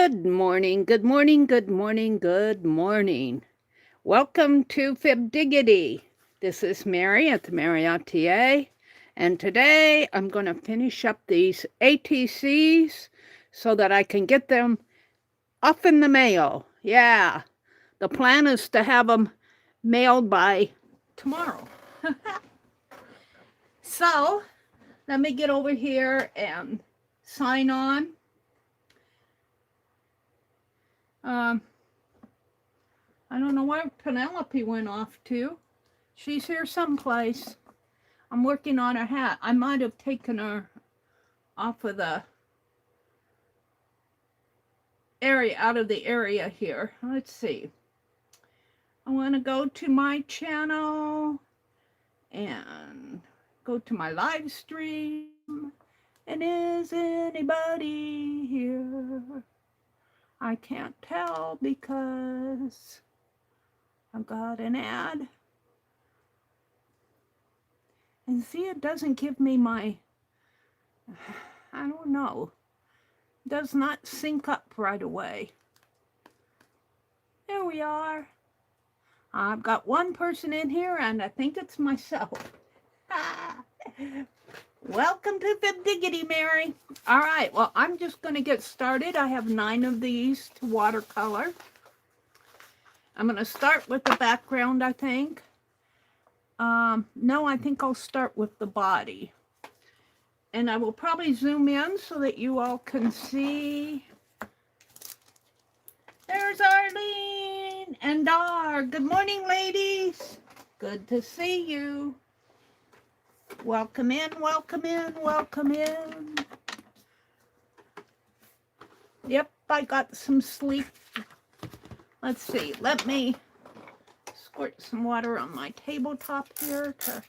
Good morning, good morning, good morning, good morning. Welcome to Fibdiggity. This is Meri at the Meri Atelier, and today I'm going to finish up these ATCs so that I can get them off in the mail. Yeah, the plan is to have them mailed by tomorrow. So, let me get over here and sign on. I don't know where Penelope went off to. She's here someplace. I'm working on her hat. I might have taken her off of the area, out of the area here. Let's see. I want to go to my channel and go to my live stream. And is anybody here? I can't tell because I've got an ad. And see, it doesn't give me my, I don't know, does not sync up right away. There we are. I've got one person in here, and I think it's myself. Welcome to Fibdiggity, Meri. All right, well, I'm just going to get started. I have 9 of these to watercolor. I'm going to start with the background, I think. No, I think I'll start with the body. And I will probably zoom in so that you all can see. There's Arlene and Dar. Good morning, ladies. Good to see you. Welcome in, welcome in, welcome in. Yep, I got some sleep. Let's see, let me squirt some water on my tabletop here to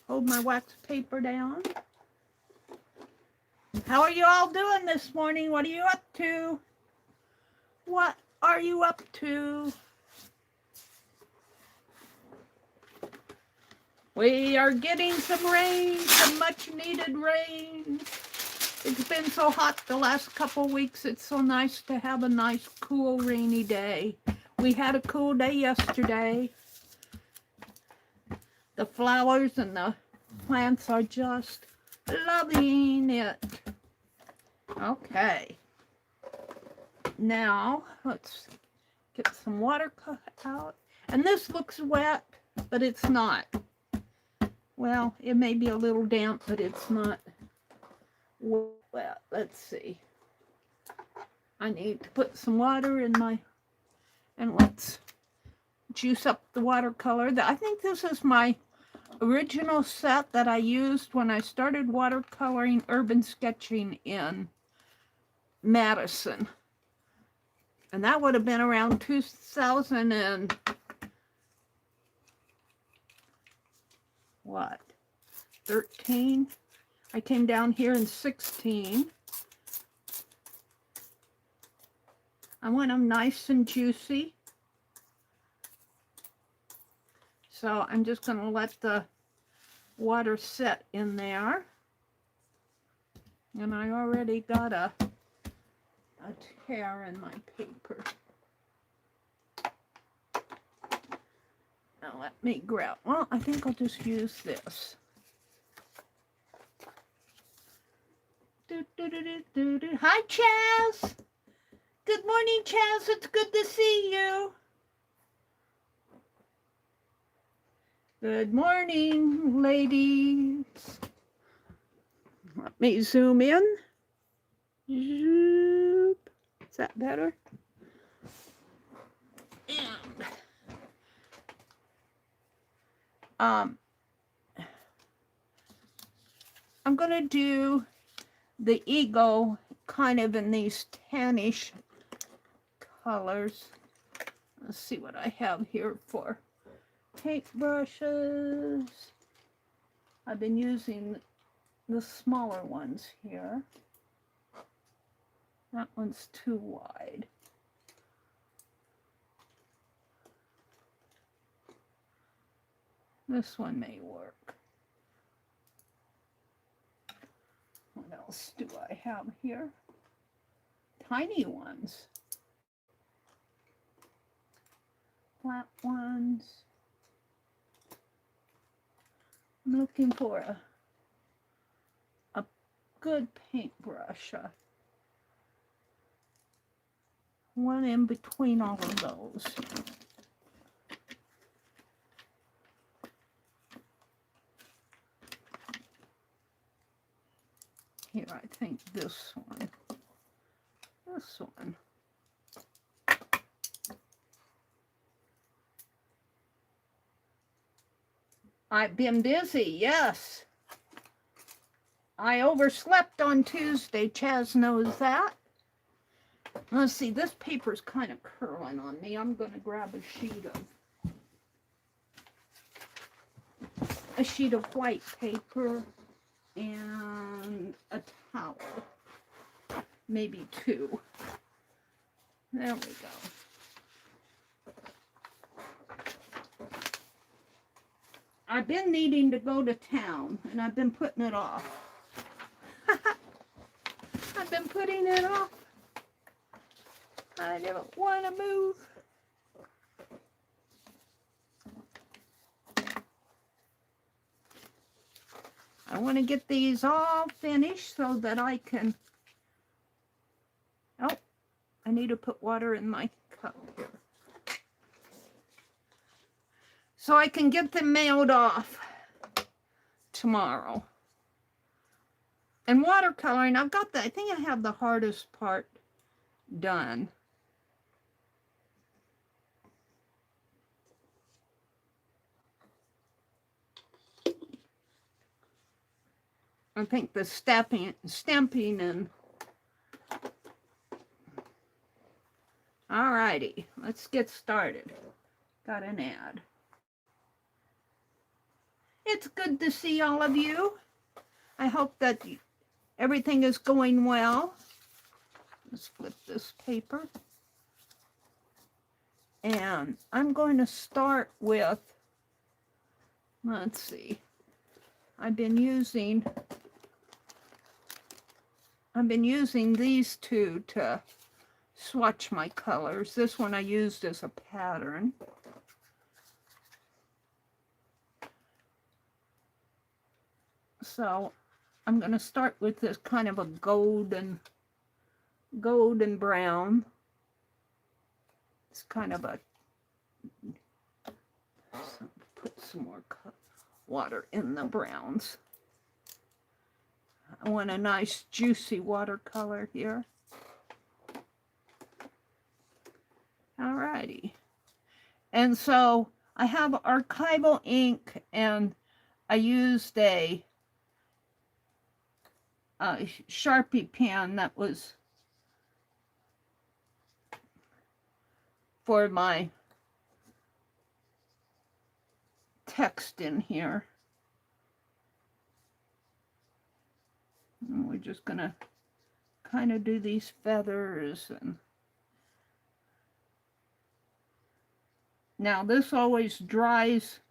hold my wax paper down. How are you all doing this morning? What are you up to? What are you up to? We are getting some rain, some much needed rain. It's been so hot the last couple weeks. It's so nice to have a nice, cool, rainy day. We had a cool day yesterday. The flowers and the plants are just loving it. Okay. Now, let's get some watercolor out. And this looks wet, but it's not. Well, it may be a little damp, but it's not wet. Let's see. I need to put some water in my, and let's juice up the watercolor. I think this is my original set that I used when I started watercoloring urban sketching in Madison. And that would have been around 2000 and what? 13. I came down here in 16. I want them nice and juicy. So I'm just going to let the water set in there. And I already got a tear in my paper. Now let me grab, well, I think I'll just use this. Hi, Chaz. Good morning, Chaz. It's good to see you. Good morning, ladies. Let me zoom in. Zoop. Is that better? And I'm going to do the ego kind of in these tannish colors. Let's see what I have here for paint brushes. I've been using the smaller ones here. That one's too wide. This one may work. What else do I have here? Tiny ones. Flat ones. I'm looking for a good paintbrush. One in between all of those. Here, I think this one. This one. I've been busy, yes. I overslept on Tuesday. Chaz knows that. Let's see, this paper's kind of curling on me. I'm going to grab a sheet of white paper and a towel. Maybe two. There we go. I've been needing to go to town, and I've been putting it off. I've been putting it off. I don't want to move. I want to get these all finished so that I can... Oh, I need to put water in my cup here. So I can get them mailed off tomorrow. And watercoloring, I've got I think I have the hardest part done. I think the stamping and... Alrighty, let's get started. Got an ad. It's good to see all of you. I hope that everything is going well. Let's flip this paper. And I'm going to start with, let's see, I've been using these two to swatch my colors. This one I used as a pattern. So I'm going to start with this kind of a golden brown. It's kind of a, put some more water in the browns. I want a nice juicy watercolor here. Alrighty. And so I have archival ink, and I used a Sharpie pen that was for my text in here. And we're just gonna kind of do these feathers. And now this always dries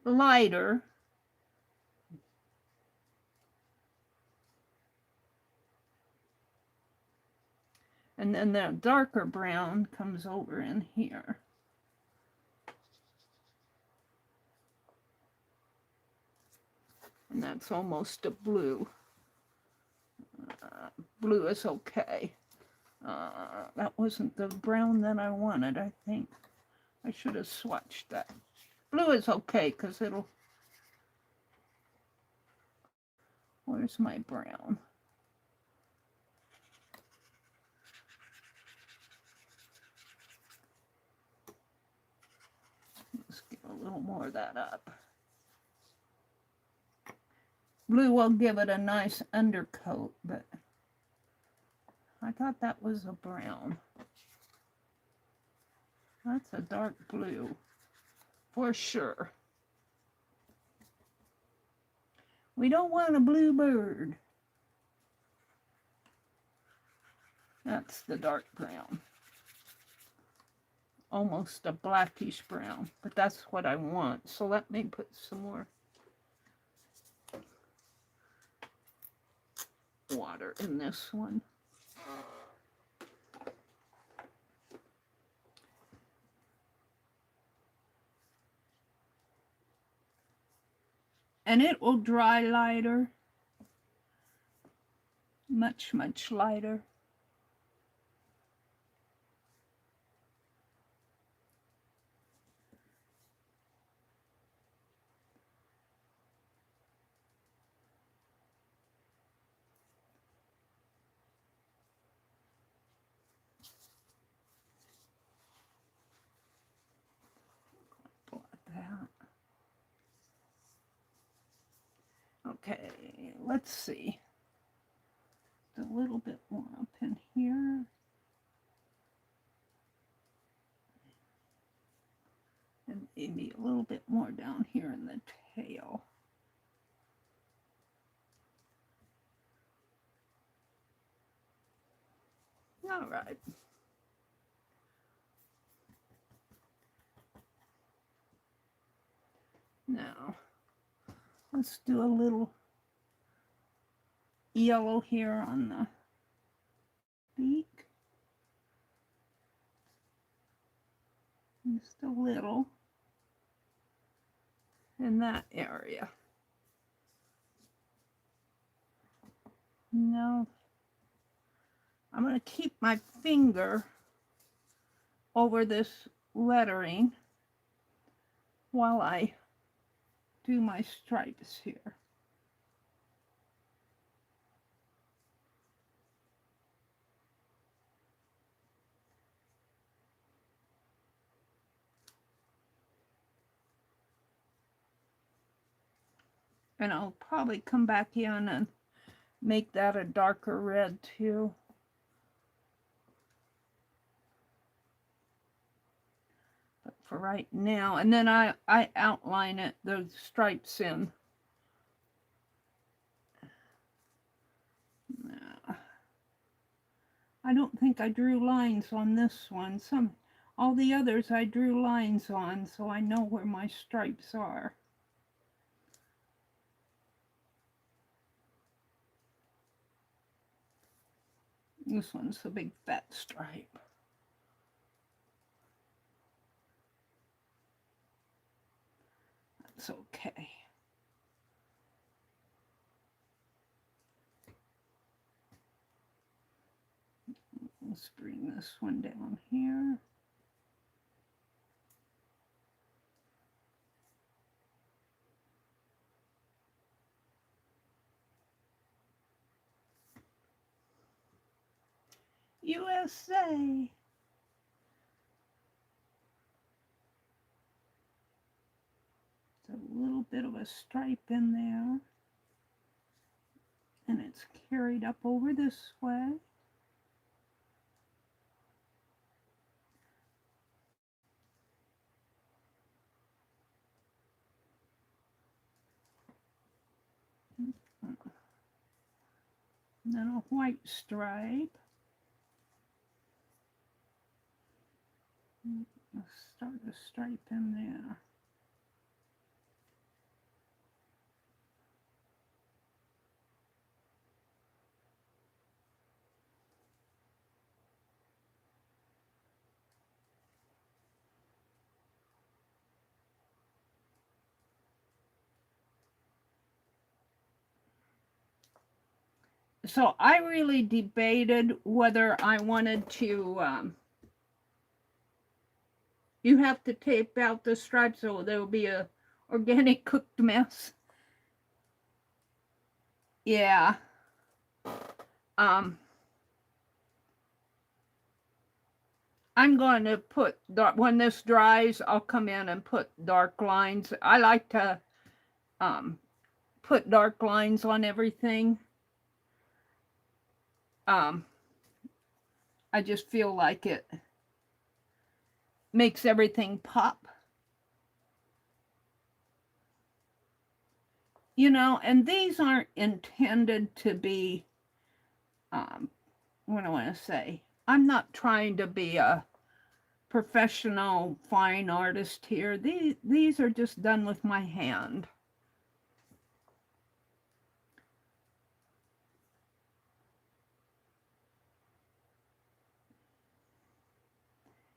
lighter. And then the darker brown comes over in here. And that's almost a blue. Blue is okay. That wasn't the brown that I wanted, I think. I should have swatched that. Blue is okay, because it'll... Where's my brown? Let's get a little more of that up. Blue will give it a nice undercoat, but I thought that was a brown. That's a dark blue, for sure. We don't want a blue bird. That's the dark brown. Almost a blackish brown, but that's what I want. So let me put some more. water in this one. And it will dry lighter, much, much lighter. Okay, let's see. A little bit more up in here. And maybe a little bit more down here in the tail. All right. Now, let's do a little yellow here on the beak. Just a little in that area. Now, I'm going to keep my finger over this lettering while I do my stripes here. And I'll probably come back in and make that a darker red too. But for right now, and then I outline it, the stripes in. Now, I don't think I drew lines on this one. All the others I drew lines on, so I know where my stripes are. This one's a big fat stripe. That's okay. Let's bring this one down here. USA. It's a little bit of a stripe in there. And it's carried up over this way. And then a white stripe. Let's start a stripe in there. So I really debated whether I wanted to, you have to tape out the stripes so there will be a organic cooked mess. Yeah. I'm going to put, when this dries, I'll come in and put dark lines. I like to put dark lines on everything. I just feel like it makes everything pop. You know, and these aren't intended to be, what do I want to say? I'm not trying to be a professional fine artist here. These are just done with my hand.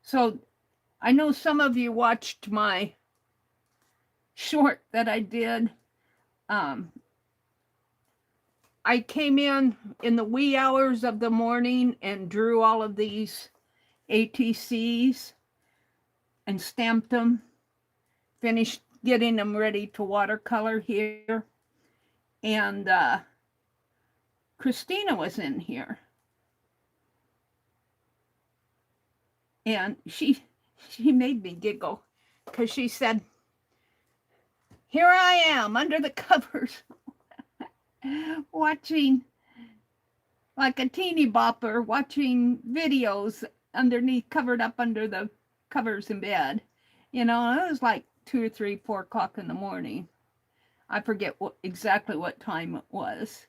So I know some of you watched my short that I did. I came in the wee hours of the morning and drew all of these ATCs and stamped them, finished getting them ready to watercolor here. And Christina was in here. And she made me giggle because she said, here I am under the covers watching like a teeny bopper, watching videos underneath, covered up under the covers in bed. You know, it was like 2 or 3, 4 o'clock in the morning. I forget exactly what time it was.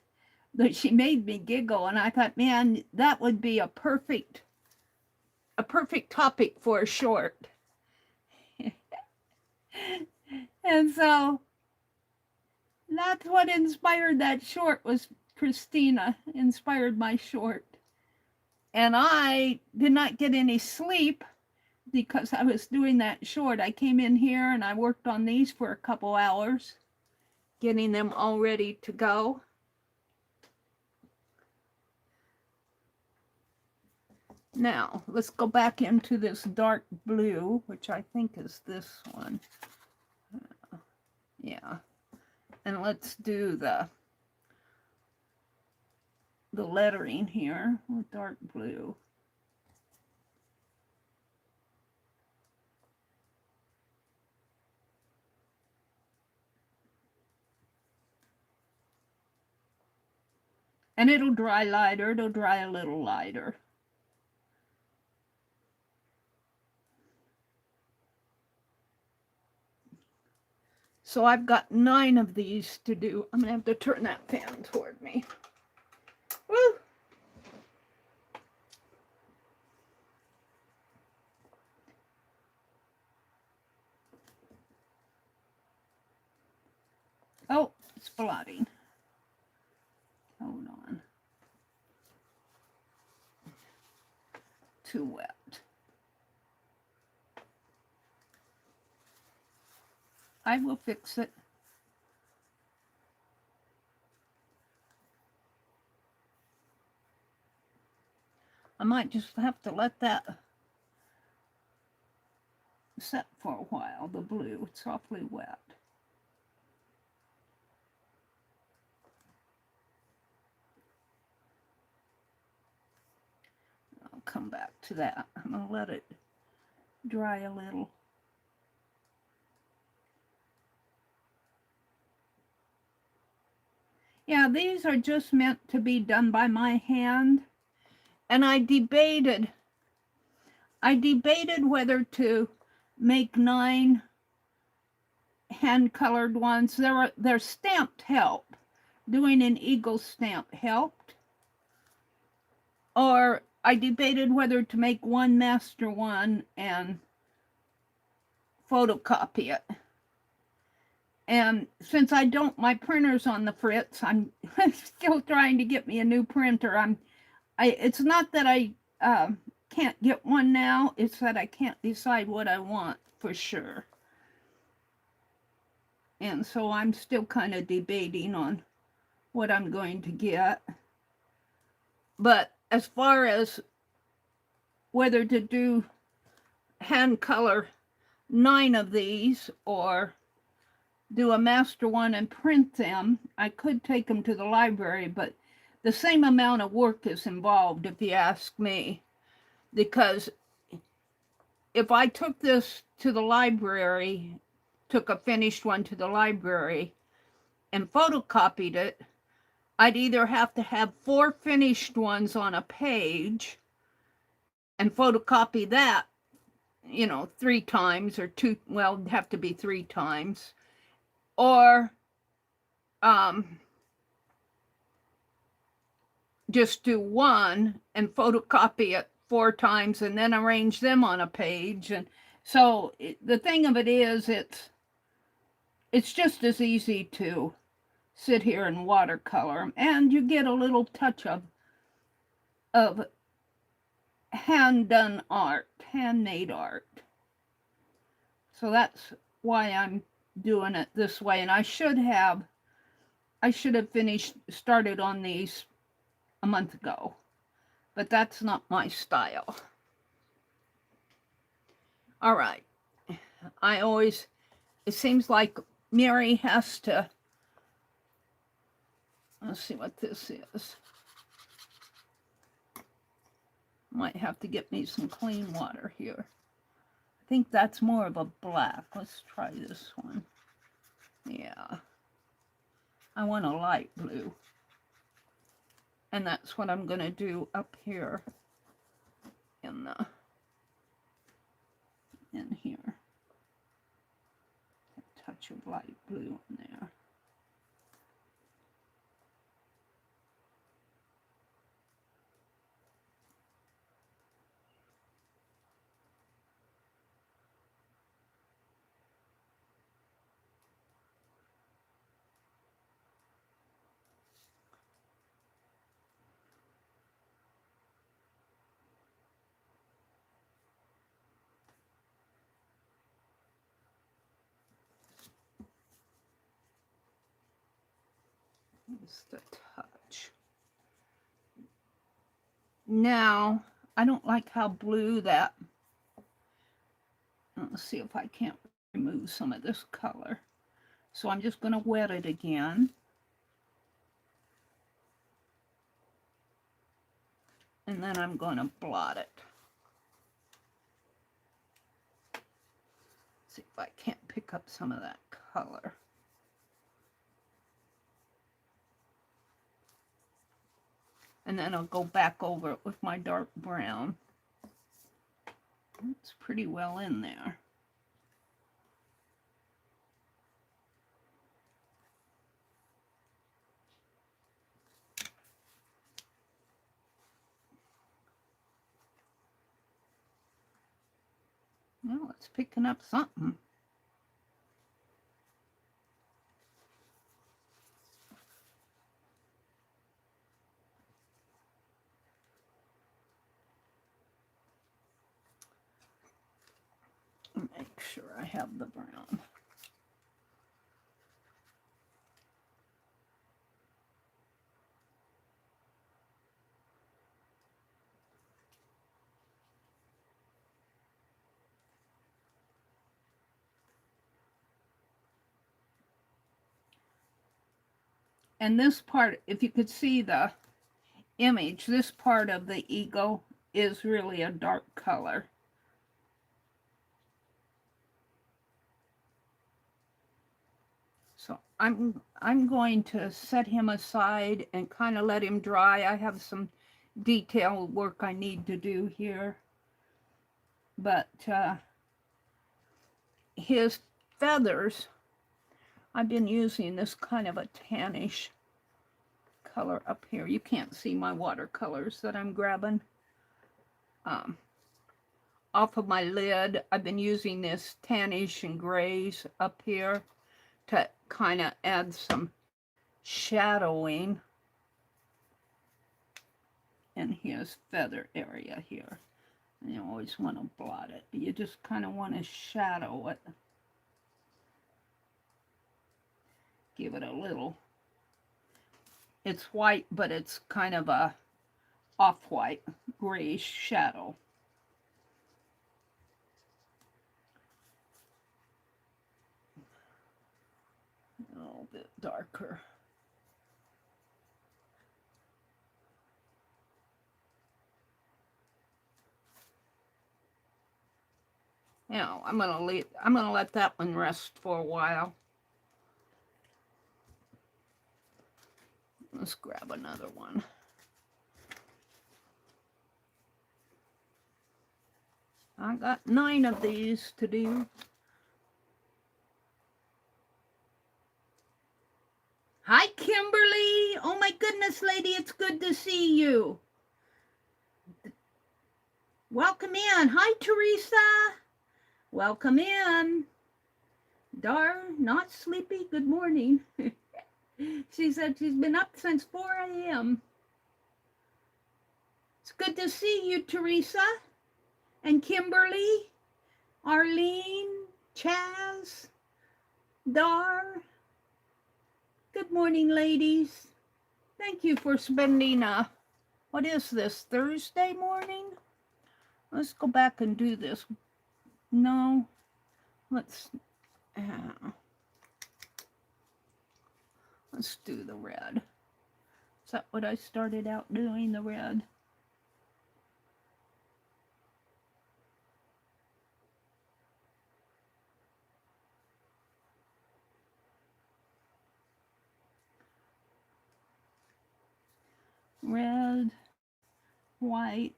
But she made me giggle, and I thought, man, that would be a perfect topic for a short. And so that's what inspired that short, was Christina inspired my short. And I did not get any sleep because I was doing that short. I came in here and I worked on these for a couple hours, getting them all ready to go. Now, let's go back into this dark blue, which I think is this one. Yeah. And let's do the lettering here with dark blue. And it'll dry lighter, it'll dry a little lighter. So I've got 9 of these to do. I'm gonna have to turn that fan toward me. Woo! Oh, it's blotting. Hold on. Too wet. I will fix it. I might just have to let that set for a while, the blue. It's awfully wet. I'll come back to that. I'm going to let it dry a little. Yeah, these are just meant to be done by my hand. And I debated whether to make 9 hand-colored ones. They're stamped help. Doing an eagle stamp helped. Or I debated whether to make 1 master one and photocopy it. And since my printer's on the fritz, I'm still trying to get me a new printer. It's not that I can't get one now, it's that I can't decide what I want for sure. And so I'm still kind of debating on what I'm going to get. But as far as whether to do hand color 9 of these or do a master one and print them, I could take them to the library, but the same amount of work is involved, if you ask me. Because if I took this to the library, took a finished one to the library and photocopied it, I'd either have to have 4 finished ones on a page and photocopy that, 3 times or 2, well, it'd have to be 3 times. Or just do 1 and photocopy it 4 times and then arrange them on a page. And so the thing of it is, it's just as easy to sit here and watercolor, and you get a little touch of hand-done art, handmade art. So that's why I'm doing it this way. And I should have started on these a month ago, but that's not my style. All right. It seems like Meri has to, let's see what this is. Might have to get me some clean water here. I think that's more of a black. Let's try this one. Yeah. I want a light blue. And that's what I'm going to do up here in here. A touch of light blue in there. Just a touch. Now, I don't like how blue that. Let's see if I can't remove some of this color. So I'm just going to wet it again. And then I'm going to blot it. See if I can't pick up some of that color. And then I'll go back over it with my dark brown. It's pretty well in there. Well, it's picking up something. Make sure I have the brown. And this part, if you could see the image, this part of the ego is really a dark color. So I'm going to set him aside and kind of let him dry. I have some detail work I need to do here. But his feathers, I've been using this kind of a tannish color up here. You can't see my watercolors that I'm grabbing. Off of my lid, I've been using this tannish and grays up here to kind of add some shadowing in his feather area here. And you always want to blot it, but you just kind of want to shadow it. Give it a little. It's white, but it's kind of a off-white, grayish shadow. A little bit darker. Now, I'm gonna let that one rest for a while. Let's grab another one. I got 9 of these to do. Hi, Kimberly. Oh my goodness, lady, it's good to see you. Welcome in. Hi, Teresa. Welcome in. Dar, not sleepy. Good morning. She said she's been up since 4 a.m. It's good to see you, Teresa, and Kimberly, Arlene, Chaz, Dar. Good morning, ladies. Thank you for spending what is this, Thursday morning? Let's go back and do this. No, let's do the red. Is that what I started out doing, the red? Red, white.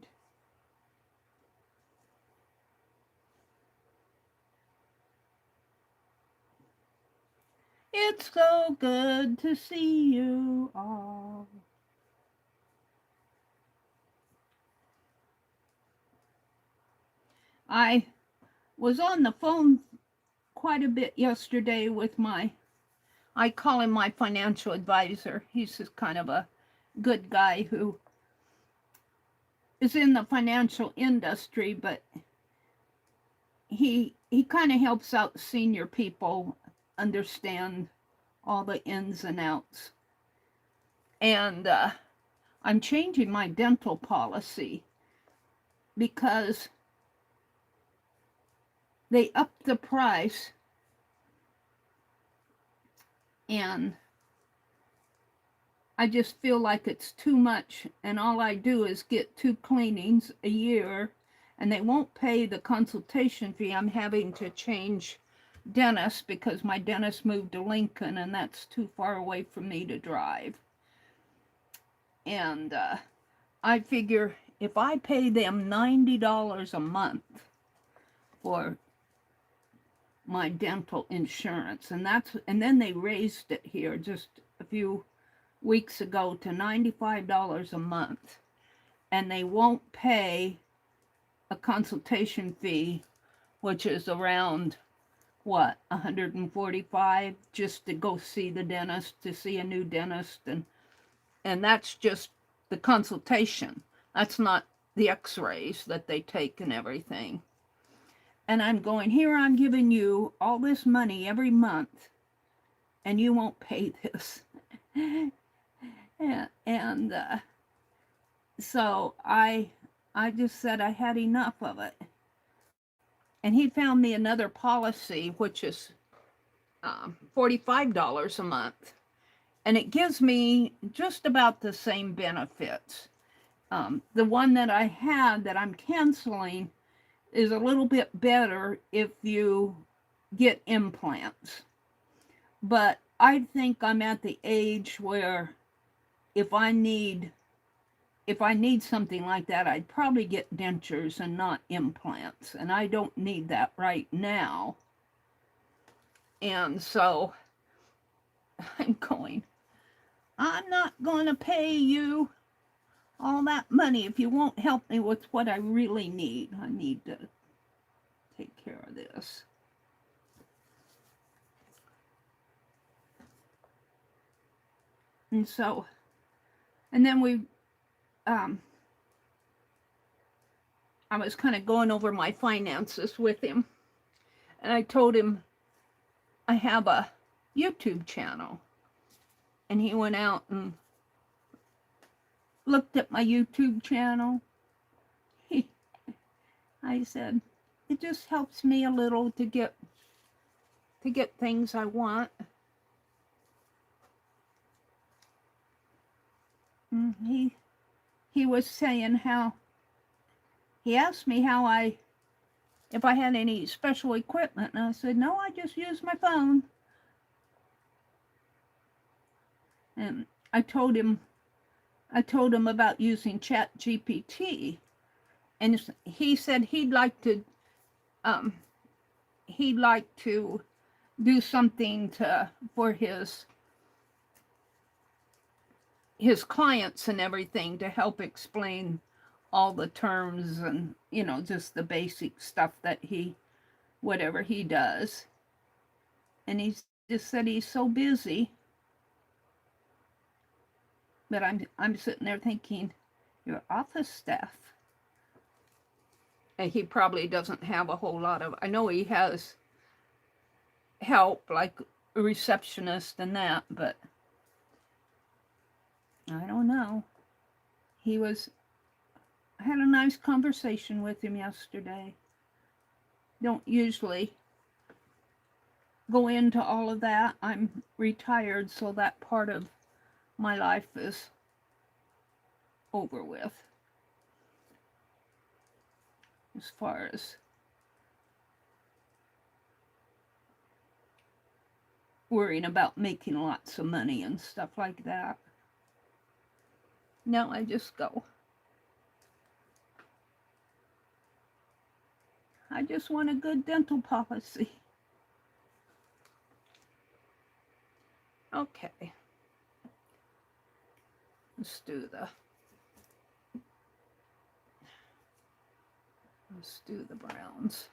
It's so good to see you all. I was on the phone quite a bit yesterday with I call him my financial advisor. He's just kind of a good guy who is in the financial industry, but he kind of helps out senior people understand all the ins and outs. And I'm changing my dental policy because they upped the price, and I just feel like it's too much, and all I do is get 2 cleanings a year, and they won't pay the consultation fee. I'm having to change dentist because my dentist moved to Lincoln, and that's too far away from me to drive. And I figure if I pay them $90 a month for my dental insurance, and then they raised it here just a few weeks ago to $95 a month, and they won't pay a consultation fee, which is around what, $145 just to go see the dentist, to see a new dentist, and that's just the consultation. That's not the x-rays that they take and everything. And I'm going, here I'm giving you all this money every month, and you won't pay this. and so I just said I had enough of it. And he found me another policy, which is $45 a month. And it gives me just about the same benefits. The one that I had that I'm canceling is a little bit better if you get implants. But I think I'm at the age where if I need something like that, I'd probably get dentures and not implants. And I don't need that right now. And so I'm going, I'm not going to pay you all that money if you won't help me with what I really need. I need to take care of this. And so, and then I was kind of going over my finances with him, and I told him I have a YouTube channel, and he went out and looked at my YouTube channel. I said, it just helps me a little to get things I want. And he was saying how, he asked me if I had any special equipment, and I said, no, I just use my phone. And I told him about using ChatGPT, and he said he'd like to do something for his clients and everything, to help explain all the terms and, just the basic stuff that whatever he does. And he just said he's so busy. But I'm sitting there thinking, your office staff. And he probably doesn't have a whole lot of, I know he has help, like a receptionist and that, but I don't know. I had a nice conversation with him yesterday. Don't usually go into all of that. I'm retired, so that part of my life is over with. As far as worrying about making lots of money and stuff like that. No, I just go. I just want a good dental policy. Okay. Let's do the browns.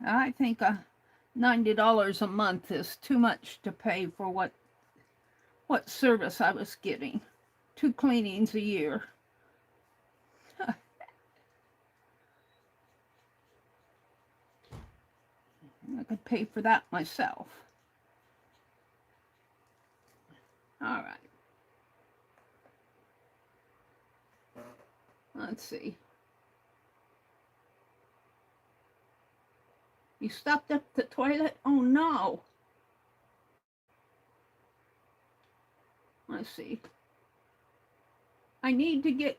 I think $90 a month is too much to pay for what service I was getting. 2 cleanings a year. I could pay for that myself. All right. Let's see. You stopped at the toilet? Oh no. Let's see. I need to get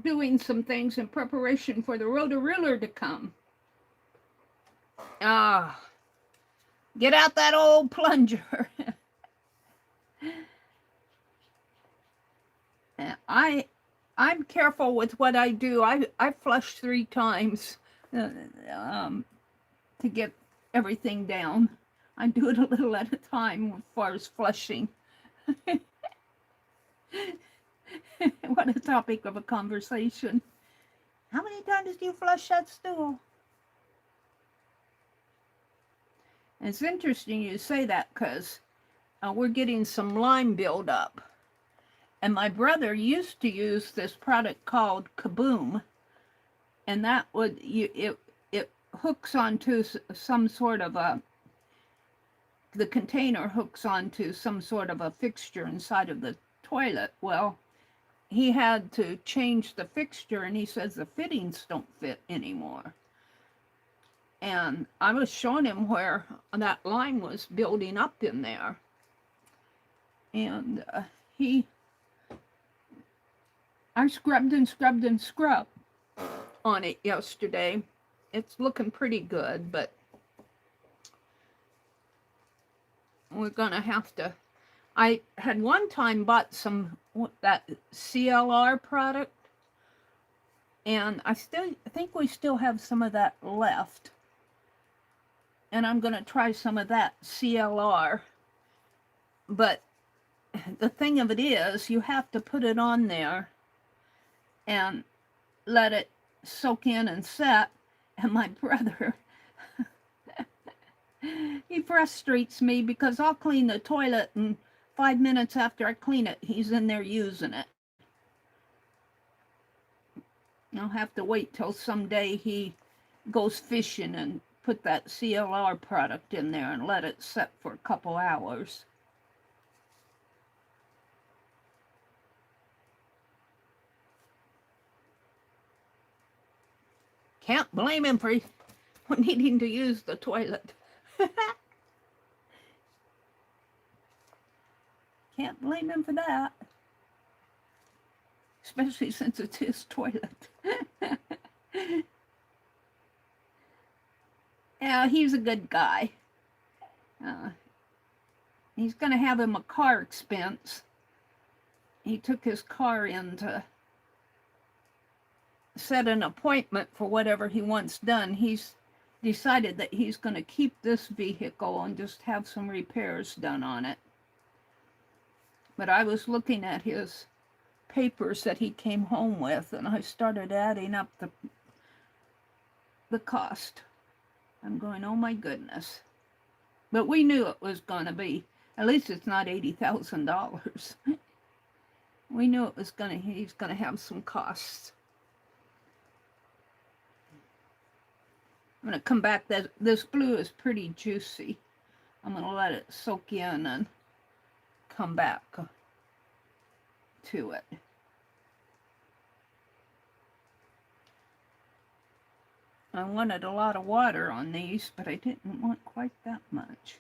doing some things in preparation for the Roto-Riller to come. Get out that old plunger. I'm careful with what I do. I flush 3 times to get everything down. I do it a little at a time as far as flushing. What a topic of a conversation. How many times do you flush that stool? It's interesting you say that because we're getting some lime buildup. And my brother used to use this product called Kaboom. And that would, it hooks onto some sort of the container hooks onto some sort of a fixture inside of the toilet. Well, he had to change the fixture, and he says the fittings don't fit anymore. And I was showing him where that lime was building up in there. And I scrubbed and scrubbed and scrubbed on it yesterday. It's looking pretty good, but we're gonna have to. I had one time bought that CLR product, and I think we still have some of that left. And I'm gonna try some of that CLR. But the thing of it is, you have to put it on there and let it soak in and set. And my brother, he frustrates me because I'll clean the toilet and 5 minutes after I clean it, he's in there using it. I'll have to wait till someday he goes fishing and put that CLR product in there and let it set for a couple hours. Can't blame him for needing to use the toilet. Can't blame him for that. Especially since it's his toilet. Yeah, he's a good guy. He's going to have him a car expense. He took his car in to set an appointment for whatever he wants done. He's decided that he's going to keep this vehicle and just have some repairs done on it. But I was looking at his papers that he came home with, and I started adding up the cost. I'm going, oh my goodness. But we knew it was going to be, at least it's not $80,000. We knew it was he's going to have some costs. I'm going to come back. This blue is pretty juicy. I'm going to let it soak in and come back to it. I wanted a lot of water on these, but I didn't want quite that much.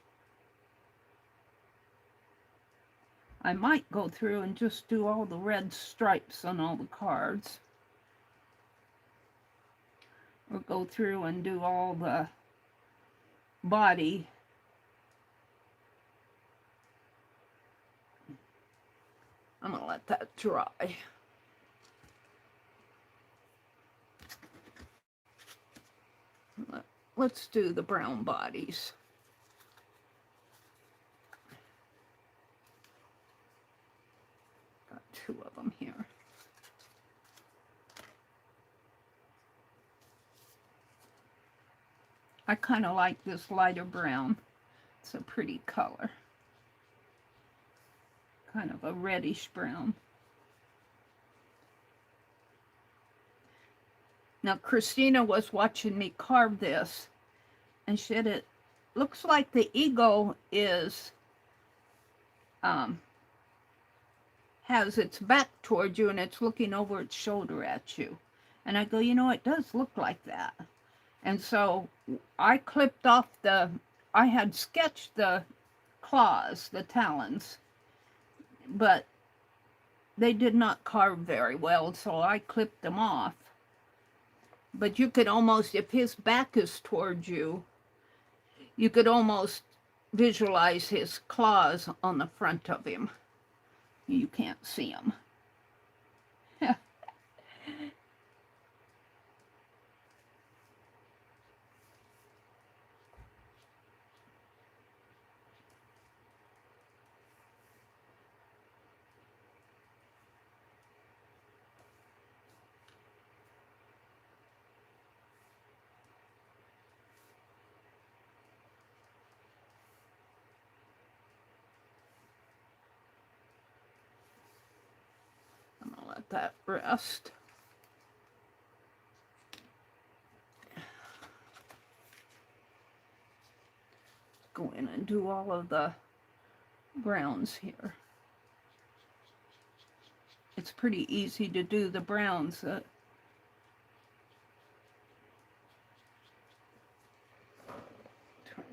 I might go through and just do all the red stripes on all the cards. Or go through and do all the body. I'm going to let that dry. Let's do the brown bodies. Got two of them here. I kind of like this lighter brown. It's a pretty color. Kind of a reddish brown. Now, Christina was watching me carve this, and she said it looks like the eagle is, has its back toward you, and it's looking over its shoulder at you. And I go, you know, it does look like that. And so I clipped off I had sketched the claws, the talons, but they did not carve very well, so I clipped them off. But you could almost, if his back is towards you, you could almost visualize his claws on the front of him. You can't see them. I'm gonna let that rest. Go in and do all of the browns here. It's pretty easy to do the browns. Turn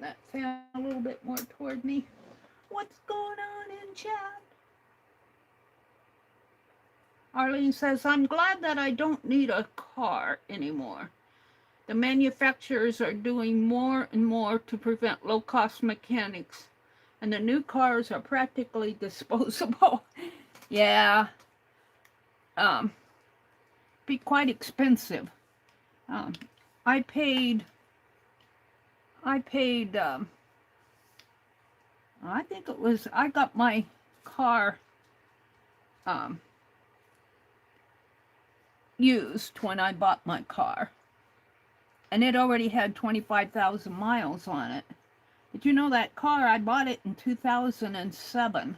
that fan a little bit more toward me. What's going on in chat? Arlene says, I'm glad that I don't need a car anymore. The manufacturers are doing more and more to prevent low-cost mechanics, and the new cars are practically disposable. Yeah. Be quite expensive. I paid, I think it was, I got my car, used when I bought my car. And it already had 25,000 miles on it. But you know, that car, I bought it in 2007.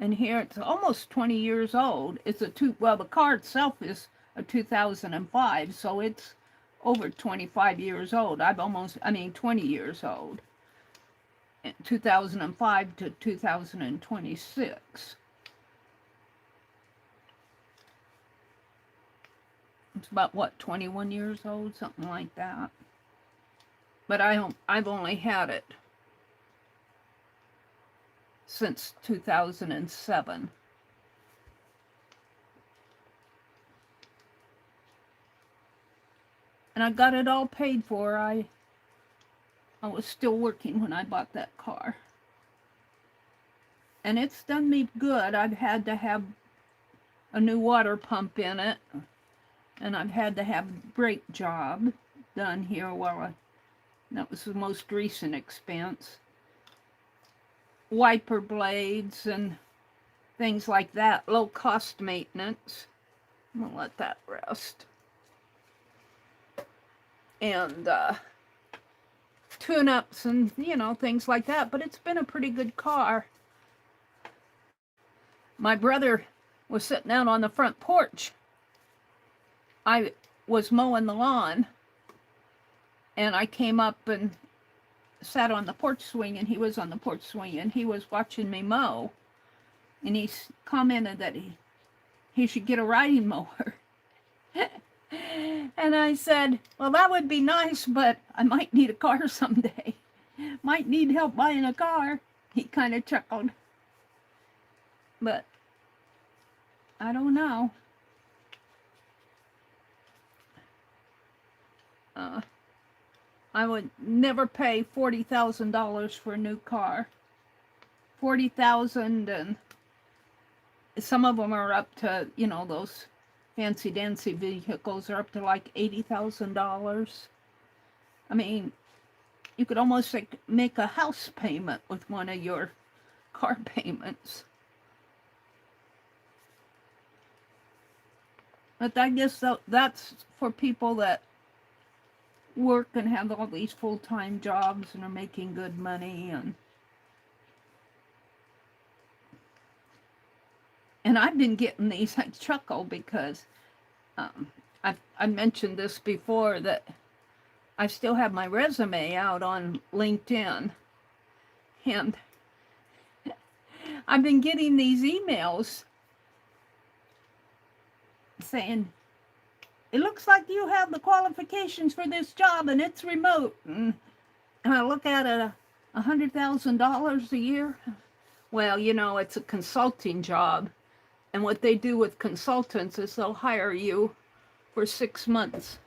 And here it's almost 20 years old. It's well, the car itself is a 2005, so it's over 25 years old. 20 years old. 2005 to 2026. It's about, what, 21 years old, something like that. But I've only had it since 2007. And I got it all paid for. I was still working when I bought that car. And it's done me good. I've had to have a new water pump in it. And I've had to have a brake job done here that was the most recent expense. Wiper blades and things like that, low cost maintenance. I'm gonna let that rest. And tune-ups and, you know, things like that. But it's been a pretty good car. My brother was sitting out on the front porch. I was mowing the lawn, and I came up and sat on the porch swing, and he was on the porch swing, and he was watching me mow. And he commented that he should get a riding mower. And I said, well, that would be nice, but I might need a car someday. Might need help buying a car. He kind of chuckled. But I don't know. I would never pay $40,000 for a new car. $40,000, and some of them are up to, you know, those fancy dancy vehicles are up to like $80,000. I mean, you could almost like make a house payment with one of your car payments. But I guess that's for people that work and have all these full-time jobs and are making good money. And I've been getting these. I chuckle because I mentioned this before, that I still have my resume out on LinkedIn. And I've been getting these emails saying, it looks like you have the qualifications for this job and it's remote. And I look at it, $100,000 a year. Well, you know, it's a consulting job. And what they do with consultants is they'll hire you for 6 months,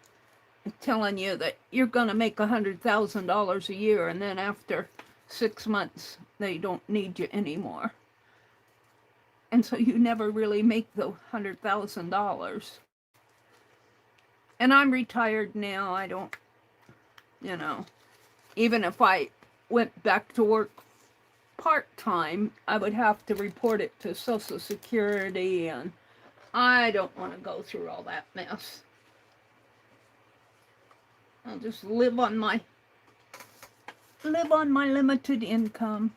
telling you that you're going to make $100,000 a year. And then after 6 months, they don't need you anymore. And so you never really make the $100,000. And I'm retired now. I don't, you know, even if I went back to work part-time, I would have to report it to Social Security, and I don't want to go through all that mess. I'll just live on my limited income.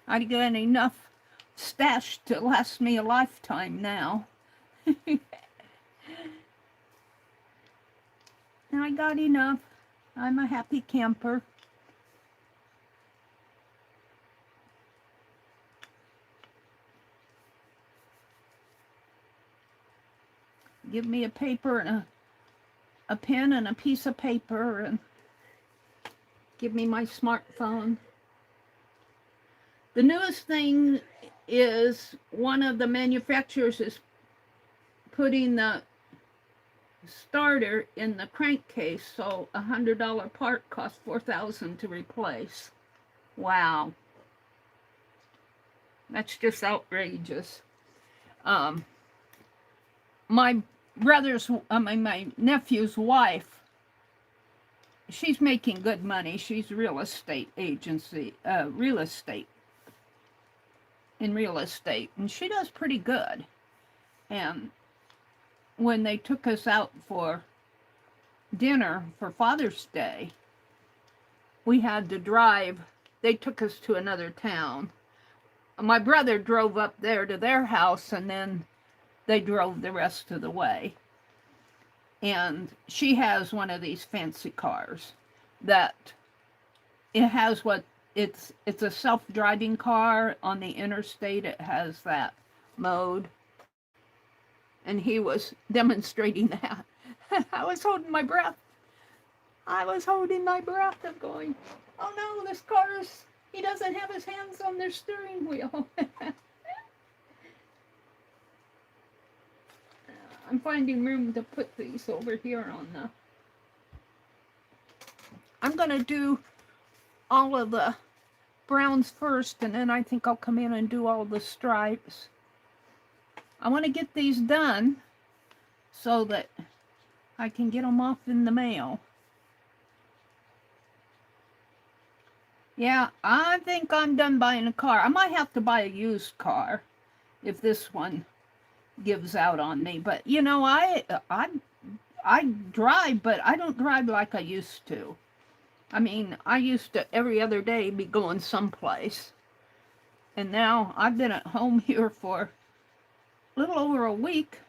I got enough stash to last me a lifetime now. I got enough. I'm a happy camper. Give me a paper and a pen and a piece of paper, and give me my smartphone. The newest thing is one of the manufacturers is putting the starter in the crankcase, so a $100 part costs $4,000 to replace. Wow, that's just outrageous. My nephew's wife, she's making good money. She's real estate agency, in real estate, and she does pretty good. And when they took us out for dinner for Father's Day, we had to drive. They took us to another town. My brother drove up there to their house, and then they drove the rest of the way. And she has one of these fancy cars that it has it's a self-driving car on the interstate. It has that mode. And he was demonstrating that. I was holding my breath. Of going, oh no, this car's, he doesn't have his hands on their steering wheel. I'm finding room to put these over here on the... I'm going to do all of the browns first, and then I think I'll come in and do all the stripes. I want to get these done so that I can get them off in the mail. Yeah, I think I'm done buying a car. I might have to buy a used car if this one gives out on me. But you know, I drive, but I don't drive like I used to. I mean, I used to every other day be going someplace. And now I've been at home here for a little over a week.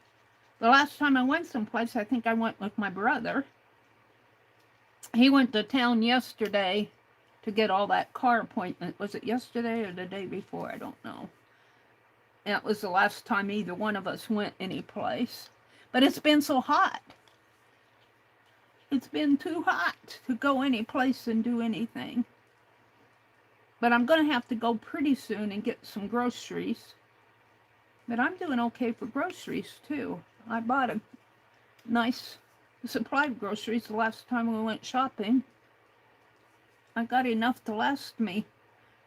The last time I went someplace, I think I went with my brother. He went to town yesterday to get all that car appointment. Was it yesterday or the day before? I don't know. And it was the last time either one of us went any place. But it's been so hot. It's been too hot to go any place and do anything. But I'm going to have to go pretty soon and get some groceries. But I'm doing okay for groceries too. I bought a nice supply of groceries the last time we went shopping. I got enough to last me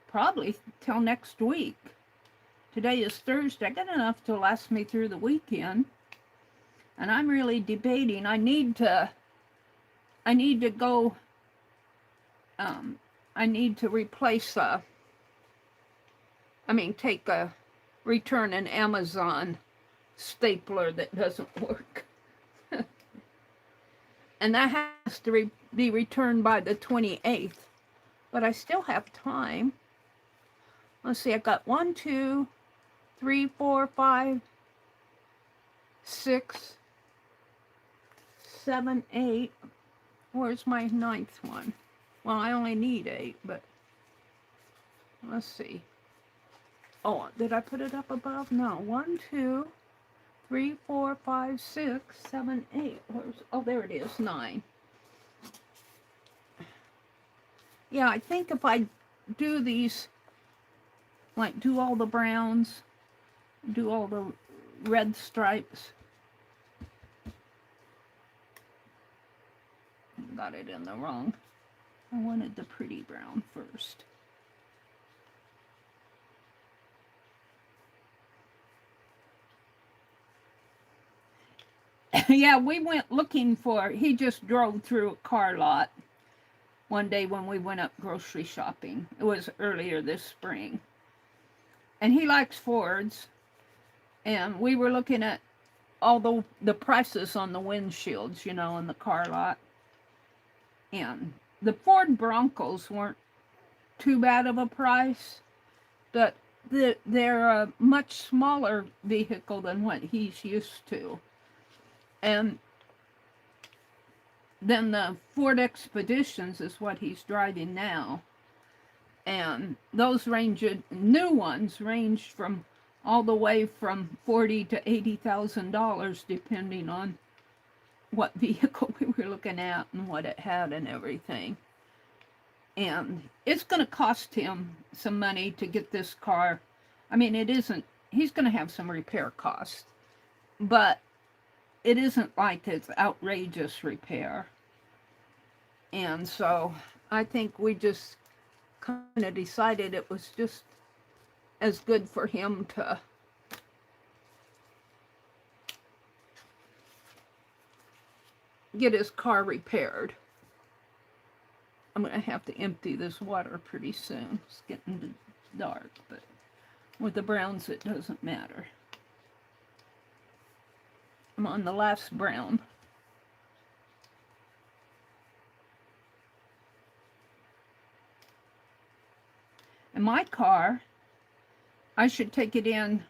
probably till next week. Today is Thursday. I got enough to last me through the weekend. And I'm really debating. I need to go, I need to replace return an Amazon stapler that doesn't work. And that has to be returned by the 28th. But I still have time. Let's see, I got 1, 2, 3, 4, 5, 6, 7, 8. Where's my 9th one? Well, I only need 8, but let's see. Oh, did I put it up above? No. 1, 2, 3, 4, 5, 6, 7, 8. Oh, there it is, 9. Yeah, I think if I do these, like do all the browns, do all the red stripes. Got it in the wrong. I wanted the pretty brown first. Yeah, we went looking for, he just drove through a car lot one day when we went up grocery shopping. It was earlier this spring. And he likes Fords. And we were looking at all the prices on the windshields, you know, in the car lot. And the Ford Broncos weren't too bad of a price, but they're a much smaller vehicle than what he's used to. And then the Ford Expeditions is what he's driving now. And those new ones range from all the way from $40,000 to $80,000, depending on what vehicle we were looking at and what it had and everything. And it's going to cost him some money to get this car. I mean, he's going to have some repair costs, but it isn't like it's outrageous repair. And so I think we just kind of decided it was just as good for him to get his car repaired. I'm going to have to empty this water pretty soon. It's getting dark, but with the browns it doesn't matter. I'm on the last brown. And my car, I should take it in.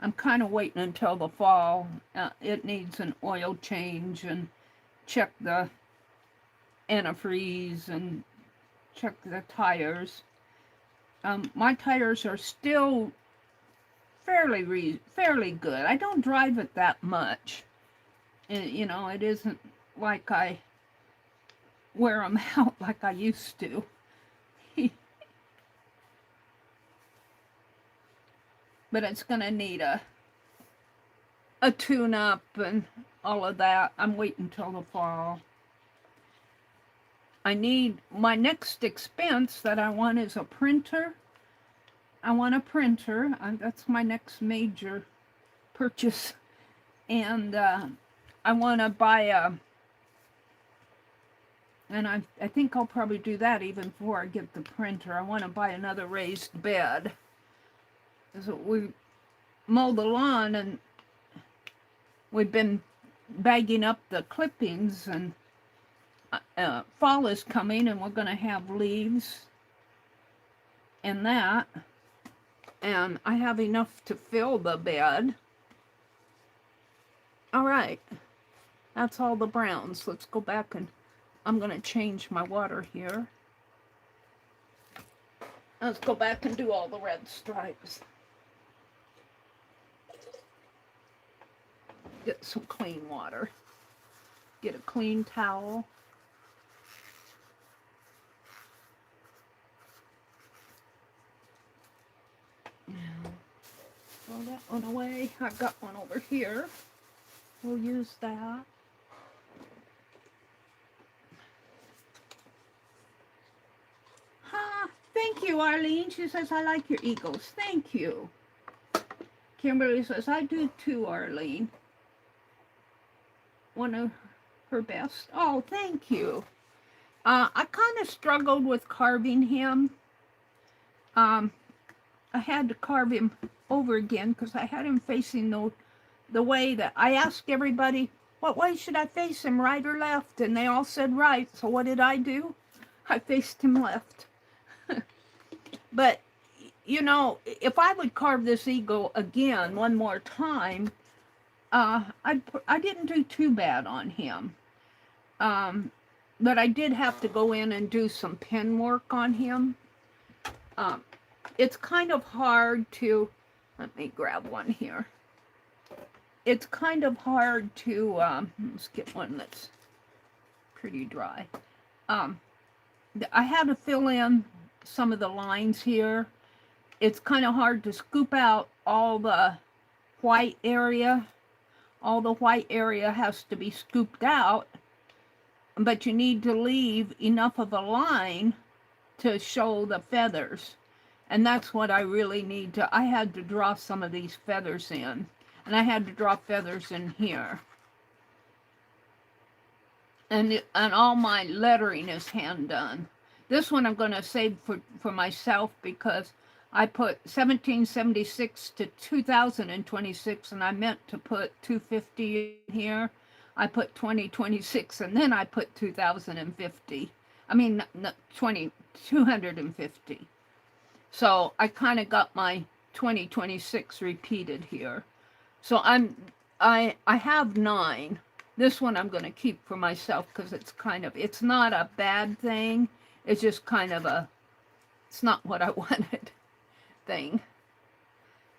I'm kind of waiting until the fall. It needs an oil change and check the antifreeze and check the tires. My tires are still fairly good. I don't drive it that much. You know, it isn't like I wear them out like I used to. But it's going to need a tune-up and all of that. I'm waiting till the fall. My next expense that I want is a printer. I want a printer. That's my next major purchase. And I want to buy And I think I'll probably do that even before I get the printer. I want to buy another raised bed. So we mow the lawn and we've been bagging up the clippings, and fall is coming and we're going to have leaves and that. And I have enough to fill the bed. All right. That's all the browns. Let's go back and I'm going to change my water here. Let's go back and do all the red stripes. Get some clean water. Get a clean towel. Throw that one away. I've got one over here. We'll use that. Thank you, Arlene. She says, I like your eagles. Thank you. Kimberly says, I do too, Arlene. One of her best. Oh, thank you. I kind of struggled with carving him. I had to carve him over again because I had him facing the way that I asked everybody, what way should I face him, right or left? And they all said right. So what did I do? I faced him left. But, you know, if I would carve this eagle again one more time, I didn't do too bad on him. But I did have to go in and do some pen work on him. It's kind of hard to, let me grab one here. It's kind of hard to, let's get one that's pretty dry. I had to fill in some of the lines here. It's kind of hard to scoop out all the white area. All the white area has to be scooped out, but you need to leave enough of a line to show the feathers. And that's what I really need to, I had to draw some of these feathers in. And I had to draw feathers in here. And all my lettering is hand done. This one I'm going to save for myself because I put 1776 to 2026 and I meant to put 250 in here. I put 2026 and then I put 2050. I mean, 250. So I kind of got my 2026 repeated here. So I have 9. This one I'm going to keep for myself because it's not a bad thing. It's just kind of it's not what I wanted thing.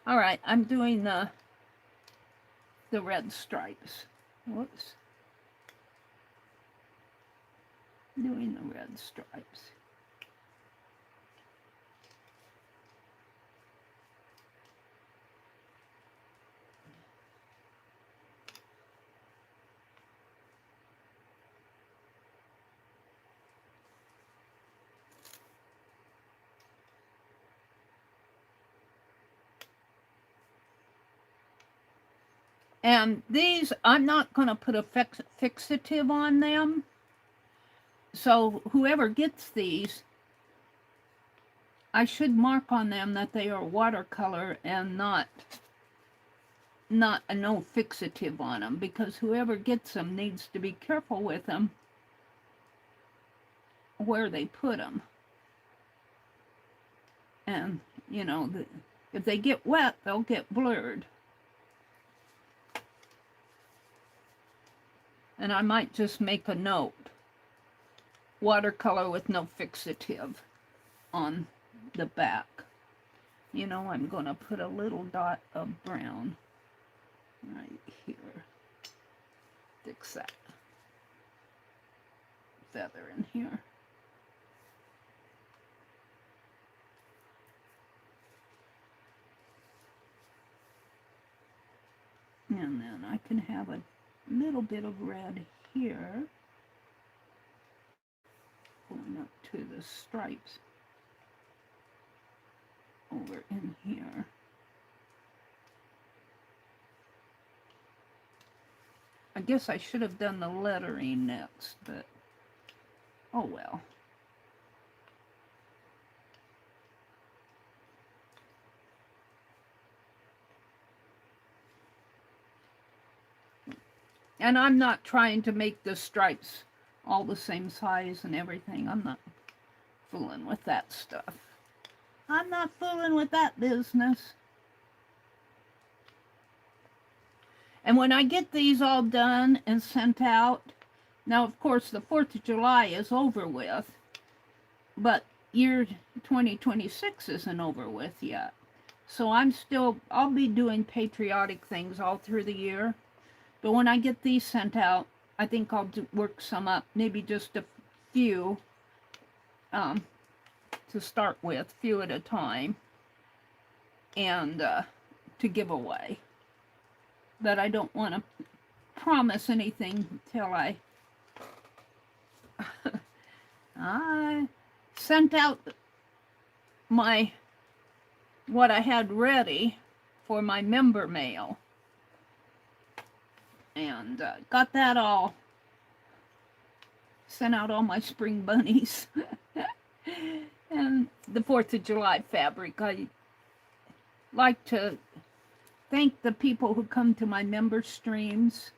All right, I'm doing the red stripes. Whoops. Doing the red stripes. And these, I'm not going to put a fixative on them. So whoever gets these, I should mark on them that they are watercolor and not a no fixative on them, because whoever gets them needs to be careful with them where they put them. And, you know, if they get wet, they'll get blurred. And I might just make a note. Watercolor with no fixative on the back. You know, I'm going to put a little dot of brown right here. Fix that feather in here. And then I can have a little bit of red here going up to the stripes over in here. I guess I should have done the lettering next, but Oh well. And I'm not trying to make the stripes all the same size and everything. I'm not fooling with that stuff. I'm not fooling with that business. And when I get these all done and sent out, now of course the 4th of July is over with, but year 2026 isn't over with yet. So I'll be doing patriotic things all through the year. But when I get these sent out, I think I'll work some up, maybe just a few to start with, few at a time, and to give away. But I don't want to promise anything until I sent out what I had ready for my member mail. And got that all, sent out all my spring bunnies and the 4th of July fabric. I like to thank the people who come to my member streams.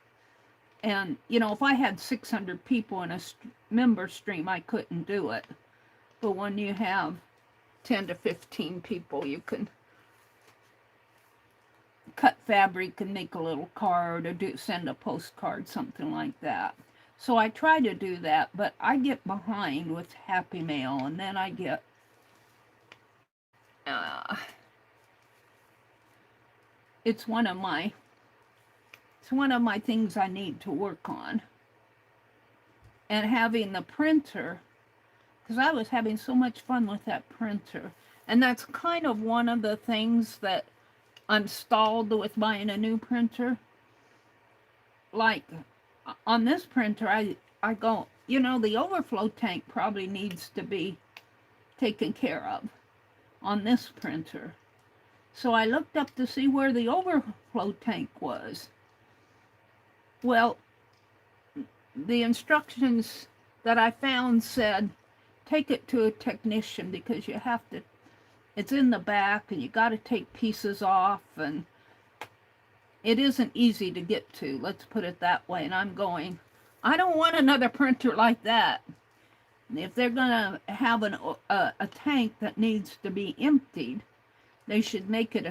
And, you know, if I had 600 people in a member stream, I couldn't do it. But when you have 10 to 15 people, you can cut fabric and make a little card or send a postcard, something like that. So I try to do that, but I get behind with Happy Mail, and then I get it's one of my things I need to work on. And having the printer, because I was having so much fun with that printer, and that's kind of one of the things that I'm stalled with buying a new printer. Like on this printer, I go, you know, the overflow tank probably needs to be taken care of on this printer. So I looked up to see where the overflow tank was. Well, the instructions that I found said, take it to a technician because you have to, it's in the back and you got to take pieces off, and it isn't easy to get to, let's put it that way. And I'm going, I don't want another printer like that. If they're going to have a tank that needs to be emptied, they should make it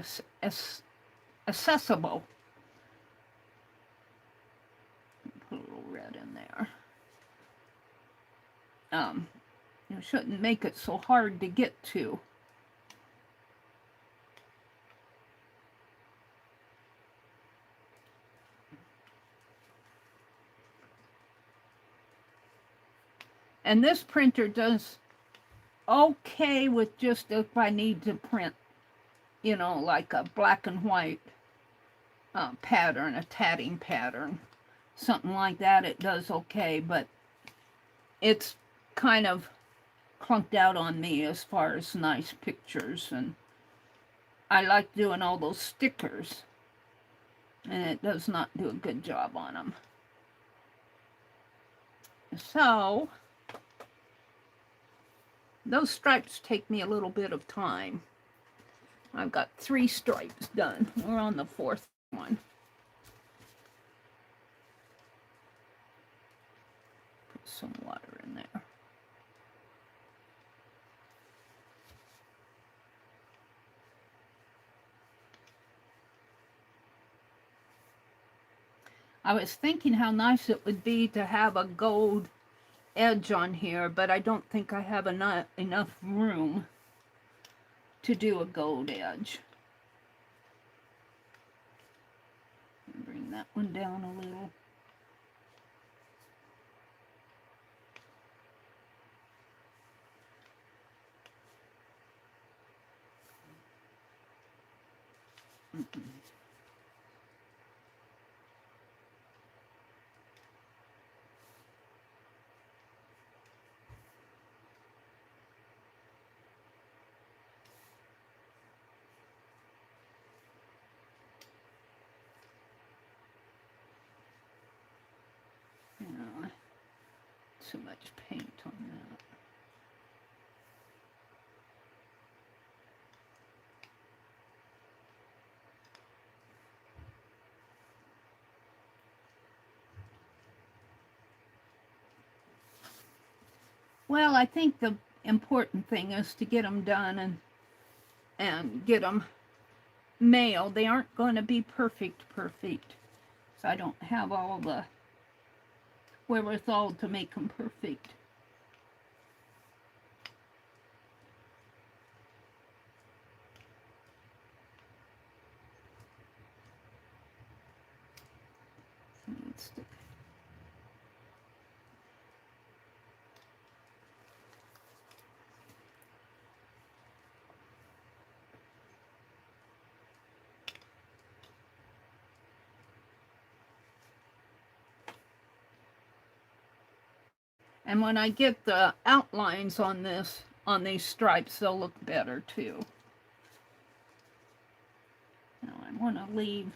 accessible. Put a little red in there. You shouldn't make it so hard to get to. And this printer does okay with just if I need to print, you know, like a black and white pattern, a tatting pattern, something like that. It does okay, but it's kind of clunked out on me as far as nice pictures, and I like doing all those stickers, and it does not do a good job on them. So those stripes take me a little bit of time. I've got 3 stripes done. We're on the 4th one. Put some water in there. I was thinking how nice it would be to have a gold edge on here, but I don't think I have enough room to do a gold edge. Bring that one down a little. Too much paint on that. Well, I think the important thing is to get them done and get them mailed. They aren't going to be perfect. So I don't have all the wherewithal to make them perfect. And when I get the outlines on these stripes, they'll look better too. Now I want to leave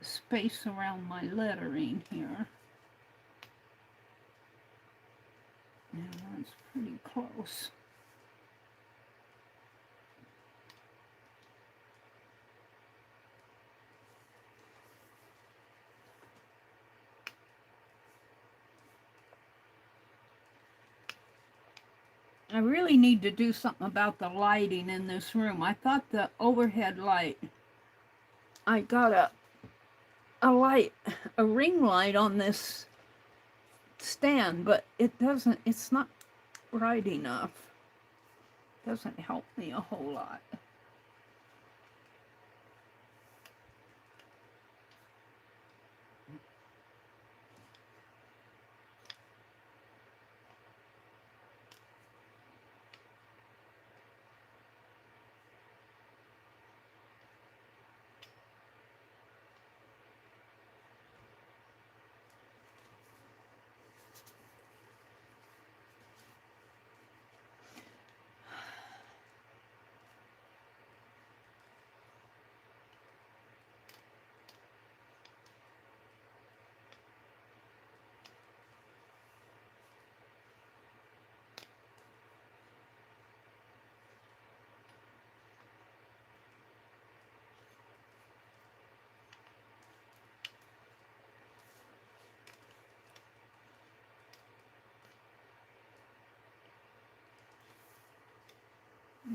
space around my lettering here. Now that's pretty close. I really need to do something about the lighting in this room. I thought the overhead light, I got a ring light on this stand, but it's not bright enough. It doesn't help me a whole lot.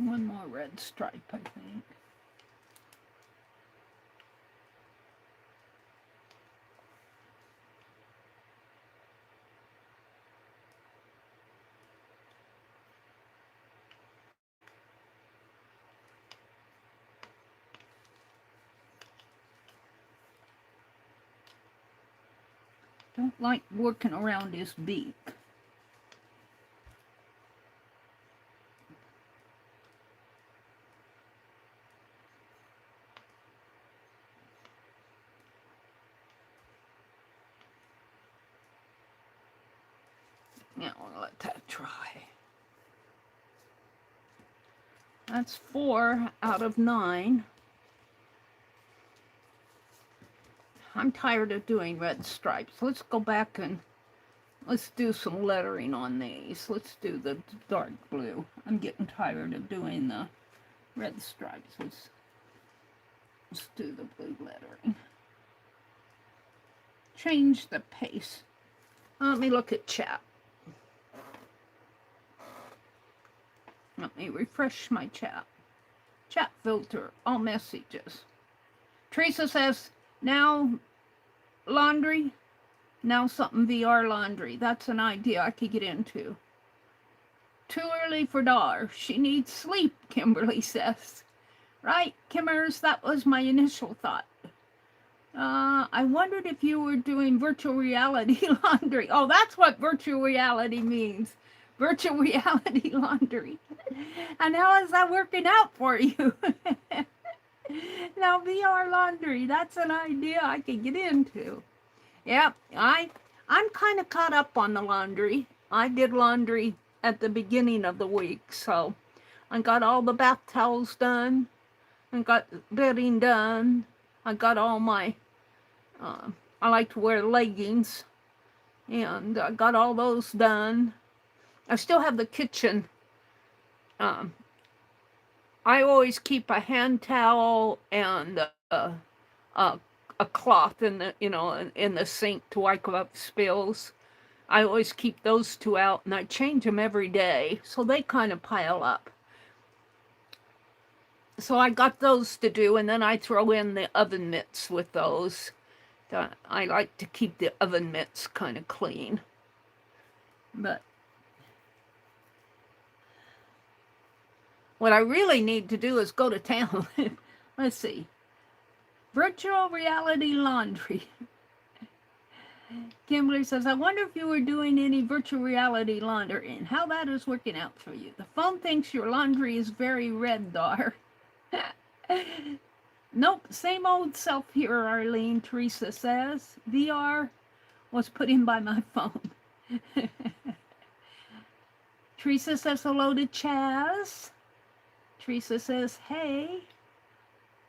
One more red stripe, I think. Don't like working around his beak. Yeah, I'll let that dry. That's 4 out of 9. I'm tired of doing red stripes. Let's go back and let's do some lettering on these. Let's do the dark blue. I'm getting tired of doing the red stripes. Let's do the blue lettering. Change the pace. Let me look at chat. Let me refresh my chat. Chat filter, all messages. Teresa says, now laundry, now something VR laundry. That's an idea I could get into. Too early for Dar. She needs sleep, Kimberly says. Right, Kimmers, that was my initial thought. I wondered if you were doing virtual reality laundry. Oh, that's what virtual reality means. Virtual reality laundry. And how is that working out for you? Now, VR laundry, that's an idea I could get into. Yeah, I'm kind of caught up on the laundry. I did laundry at the beginning of the week, so I got all the bath towels done. I got bedding done. I got all my, I like to wear leggings, and I got all those done. I still have the kitchen. I always keep a hand towel and a cloth in the in the sink to wipe up spills. I always keep those two out, and I change them every day, so they kind of pile up. So I got those to do, and then I throw in the oven mitts with those. I like to keep the oven mitts kind of clean. But what I really need to do is go to town. Let's see. Virtual reality laundry. Kimberly says, I wonder if you were doing any virtual reality laundry and how that is working out for you. The phone thinks your laundry is very red, Dar. Nope, same old self here, Arlene, Teresa says. VR was put in by my phone. Teresa says hello to Chaz. Teresa says, hey.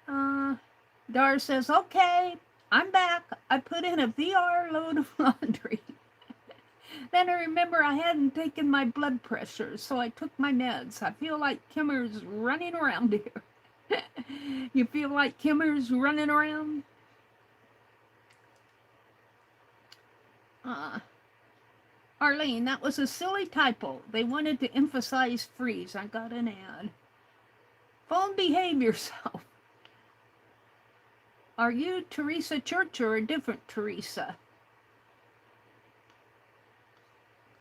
Dar says, okay, I'm back. I put in a VR load of laundry. Then I remember I hadn't taken my blood pressure, so I took my meds. I feel like Kimmer's running around here. You feel like Kimmer's running around? Arlene, that was a silly typo. They wanted to emphasize freeze. I got an ad. Phone, behave yourself. Are you Teresa Church or a different Teresa?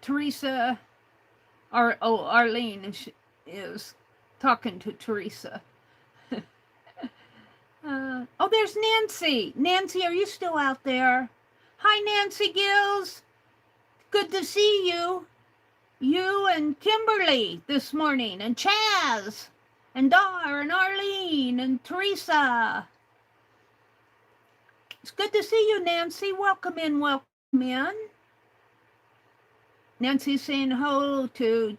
Teresa, Arlene is talking to Teresa. Oh, there's Nancy. Nancy, are you still out there? Hi, Nancy Gills. Good to see you. You and Kimberly this morning, and Chaz, and Dar, and Arlene, and Teresa. It's good to see you, Nancy. Welcome in, welcome in. Nancy's saying hello to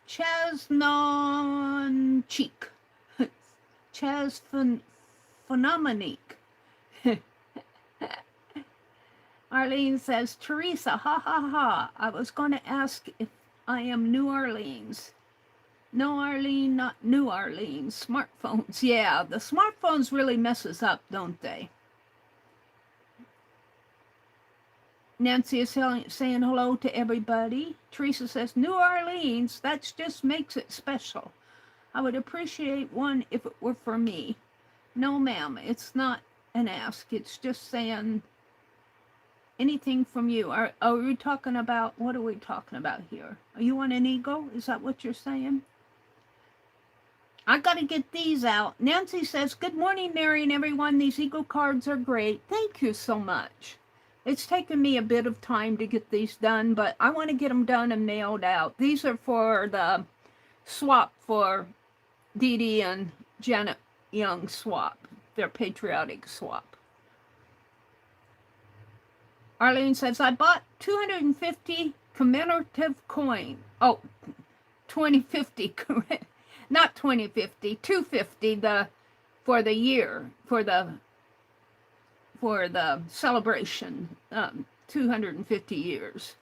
Chasnon-cheek. Chaz Phenomenik. Arlene says, Teresa, ha ha ha. I was going to ask if I am New Orleans. No, Arlene, not New Orleans. Smartphones. Yeah, the smartphones really messes up, don't they? Nancy is saying hello to everybody. Teresa says, New Orleans, that just makes it special. I would appreciate one if it were for me. No, ma'am, it's not an ask. It's just saying anything from you. Are we talking about, what are we talking about here? Are you on an eagle? Is that what you're saying? I got to get these out. Nancy says, good morning, Mary and everyone. These eagle cards are great. Thank you so much. It's taken me a bit of time to get these done, but I want to get them done and mailed out. These are for the swap for Dee Dee and Janet Young swap, their patriotic swap. Arlene says, I bought 250 commemorative coin. Oh, 2050, not 2050, 250 for the year, for the celebration, 250 years.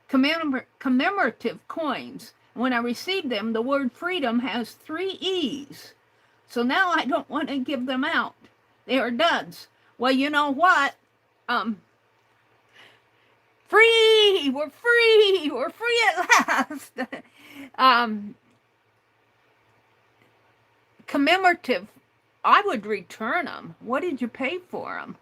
Commemorative coins. When I received them, the word freedom has 3 E's. So now I don't want to give them out. They are duds. Well, you know what? Free! We're free! We're free at last! Commemorative, I would return them. What did you pay for them?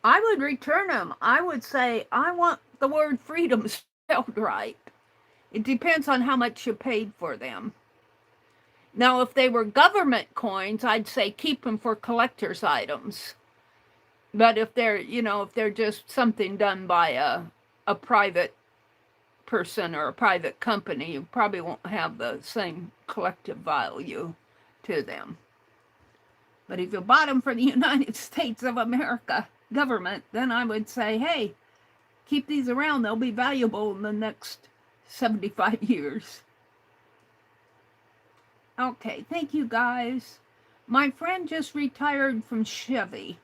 I would return them. I would say, I want the word freedom spelled right. It depends on how much you paid for them. Now, if they were government coins, I'd say keep them for collector's items. But if they're, if they're just something done by a private person or a private company, you probably won't have the same collective value to them. But if you bought them for the United States of America government, then I would say, hey, keep these around. They'll be valuable in the next 75 years. Okay, thank you guys. My friend just retired from Chevy,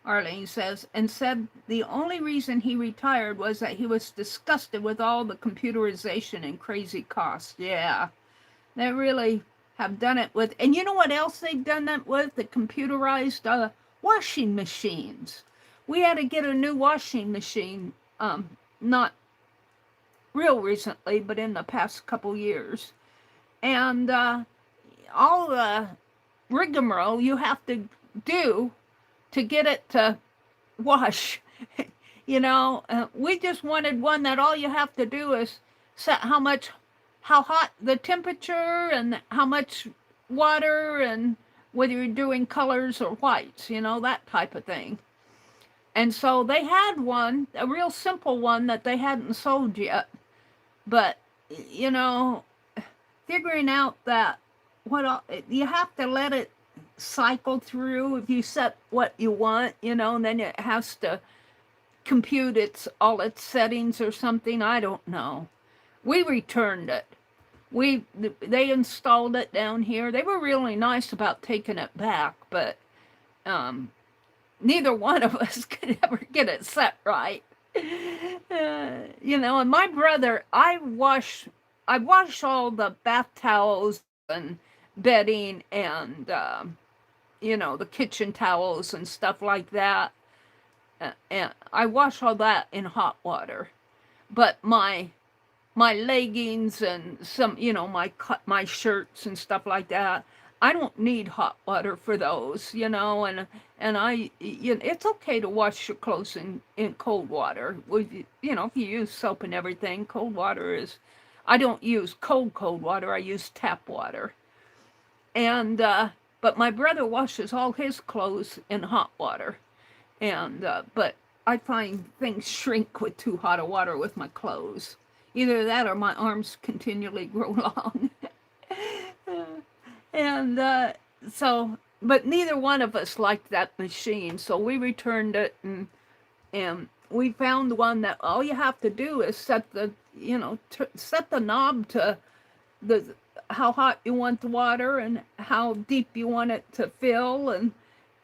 Arlene says, and said the only reason he retired was that he was disgusted with all the computerization and crazy costs. Yeah, they really have done it with, and you know what else they've done that with? The computerized washing machines. we had to get a new washing machine, not real recently, but in the past couple years. And all the rigmarole you have to do to get it to wash. We just wanted one that all you have to do is set how hot the temperature and how much water and whether you're doing colors or whites, that type of thing. And so they had one, a real simple one that they hadn't sold yet. But, figuring out that you have to let it cycle through if you set what you want, and then it has to compute all its settings or something. I don't know. We returned it. They installed it down here. They were really nice about taking it back, but neither one of us could ever get it set right. And my brother, I wash all the bath towels and bedding and the kitchen towels and stuff like that. And I wash all that in hot water. But my leggings and some, my shirts and stuff like that, I don't need hot water for those, and it's okay to wash your clothes in cold water. If you use soap and everything, cold water is, I don't use cold water, I use tap water. And, but my brother washes all his clothes in hot water. And, but I find things shrink with too hot of water with my clothes. Either that or my arms continually grow long. And so, but neither one of us liked that machine, so we returned it, and we found one that all you have to do is set the knob to how hot you want the water and how deep you want it to fill,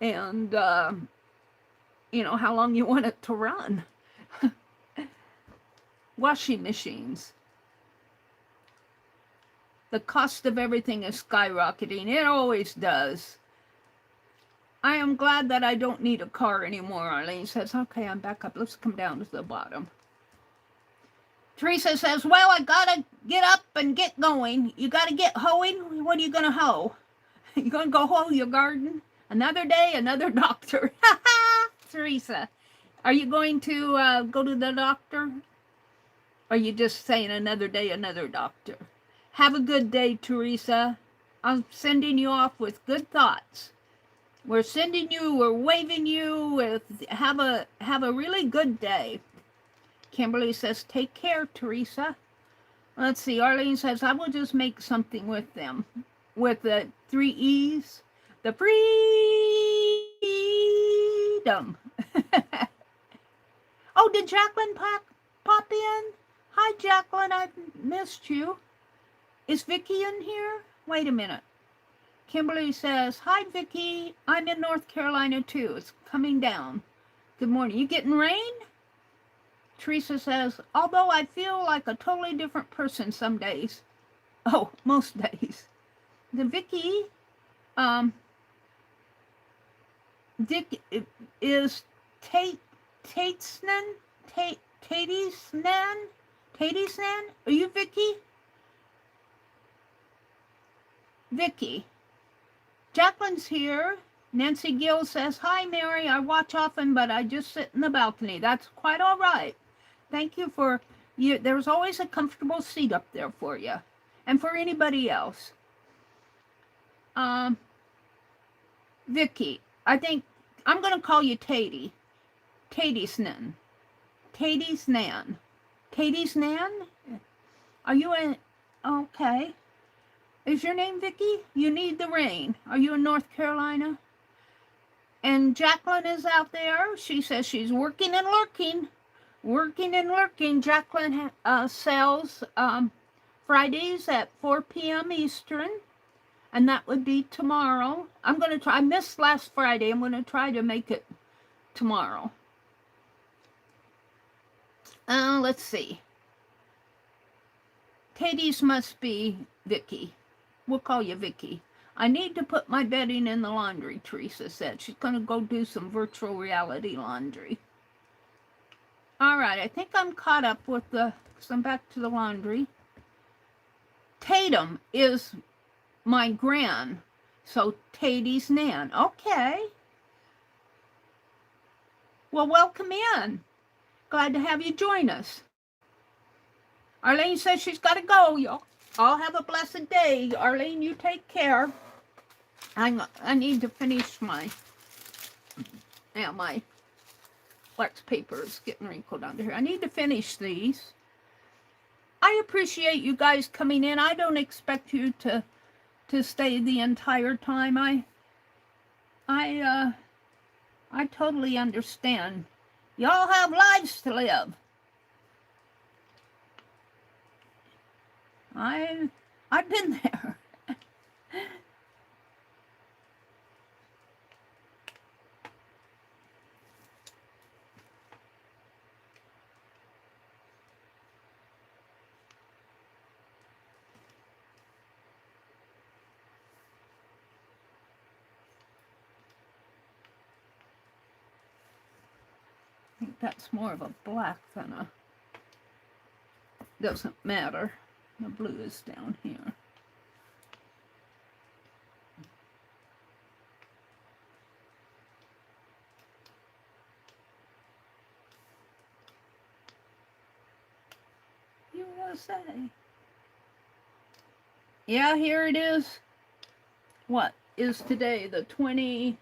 and how long you want it to run. Washing machines. The cost of everything is skyrocketing. It always does. I am glad that I don't need a car anymore, Arlene says. Okay, I'm back up. Let's come down to the bottom. Teresa says, well, I gotta get up and get going. You gotta get hoeing? What are you gonna hoe? You gonna go hoe your garden? Another day, another doctor. Teresa, are you going to go to the doctor? Or are you just saying another day, another doctor? Have a good day, Teresa. I'm sending you off with good thoughts. We're waving you with have a really good day. Kimberly says, take care, Teresa. Let's see, Arlene says, I will just make something with them. With the 3 E's. The freedom. Oh, did Jacqueline pop in? Hi, Jacqueline, I missed you. Is Vicky in here? Wait a minute. Kimberly says, hi, Vicky. I'm in North Carolina, too. It's coming down. Good morning. You getting rain? Teresa says, although I feel like a totally different person some days. Oh, most days. The Vicky, Dick is Tatesnan? Tatesnan? Are you Vicky? Vicky. Jacqueline's here. Nancy Gill says, hi, Mary. I watch often, but I just sit in the balcony. That's quite all right. Thank you for you. There's always a comfortable seat up there for you and for anybody else. Vicky, I think I'm going to call you Tatey. Tatesnan. Tatesnan. Tatesnan? Are you in? Okay. Is your name Vicky? You need the rain. Are you in North Carolina? And Jacqueline is out there. She says she's working and lurking. Working and lurking. Jacqueline sells Fridays at 4 p.m. Eastern. And that would be tomorrow. I'm going to try. I missed last Friday. I'm going to try to make it tomorrow. Let's see. Tatey's must be Vicky. We'll call you Vicky. I need to put my bedding in the laundry, Teresa said. She's going to go do some virtual reality laundry. All right, I think I'm caught up with so I'm back to the laundry. Tatum is my gran, so Taty's Nan. Okay. Well, welcome in. Glad to have you join us. Arlene says she's got to go, y'all. I'll have a blessed day. Arlene, you take care. I need to finish my wax paper is getting wrinkled under here. I need to finish these. I appreciate you guys coming in. I don't expect you to stay the entire time. I totally understand. Y'all have lives to live. I've been there. I think that's more of a black than a... Doesn't matter. The blue is down here. USA. Yeah, here it is. What is today? The 20,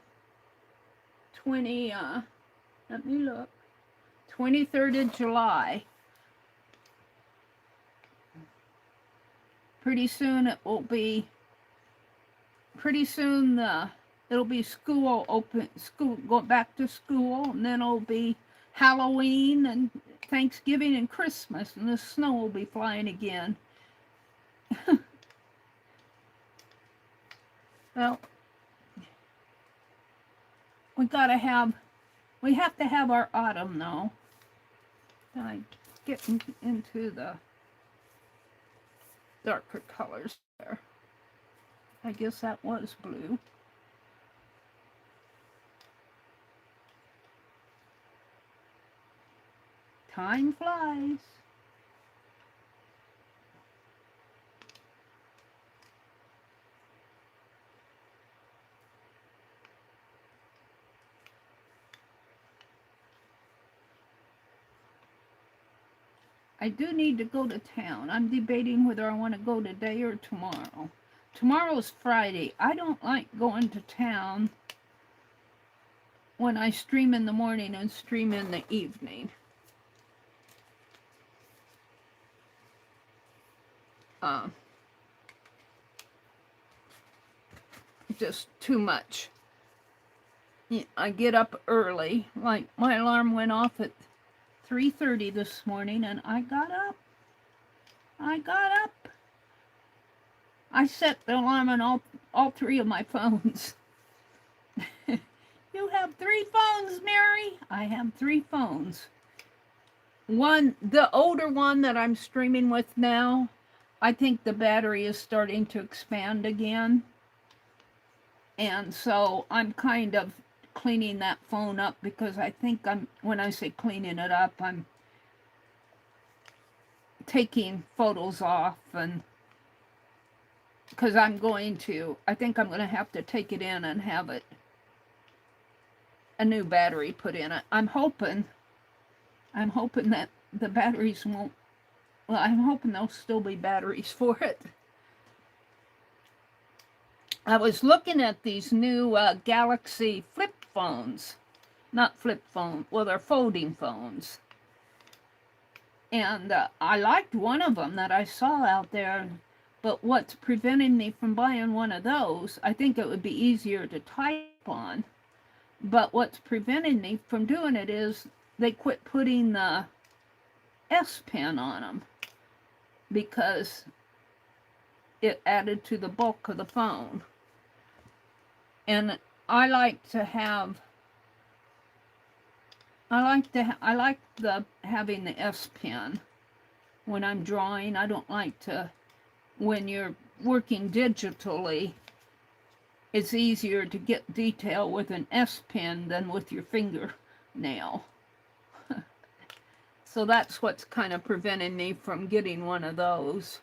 let me look. 23rd of July. Pretty soon it will be, it'll be school open, going back to school, and then it'll be Halloween and Thanksgiving and Christmas, and the snow will be flying again. Well, we have to have our autumn though. I get into the darker colors there. I guess that was blue. Time flies. I do need to go to town. I'm debating whether I want to go today or tomorrow. Tomorrow's Friday. I don't like going to town when I stream in the morning and stream in the evening. Just too much. I get up early. Like my alarm went off at 3:30 this morning, and I got up. I set the alarm on all three of my phones. You have 3 phones, Mary? I have 3 phones. One, the older one that I'm streaming with now, I think the battery is starting to expand again. And so I'm kind of cleaning that phone up, because I think when I say cleaning it up, I'm taking photos off, and because I think I'm going to have to take it in and have a new battery put in it. I'm hoping that the batteries won't, well, I'm hoping there'll still be batteries for it. I was looking at these new Galaxy flip phones. Not flip phone, well, they're folding phones. And I liked one of them that I saw out there, but what's preventing me from buying one of those, I think it would be easier to type on, but what's preventing me from doing it is they quit putting the S Pen on them, because it added to the bulk of the phone. And I like having the S Pen when I'm drawing. I don't like to, when you're working digitally, it's easier to get detail with an S pen than with your fingernail. So that's what's kind of preventing me from getting one of those.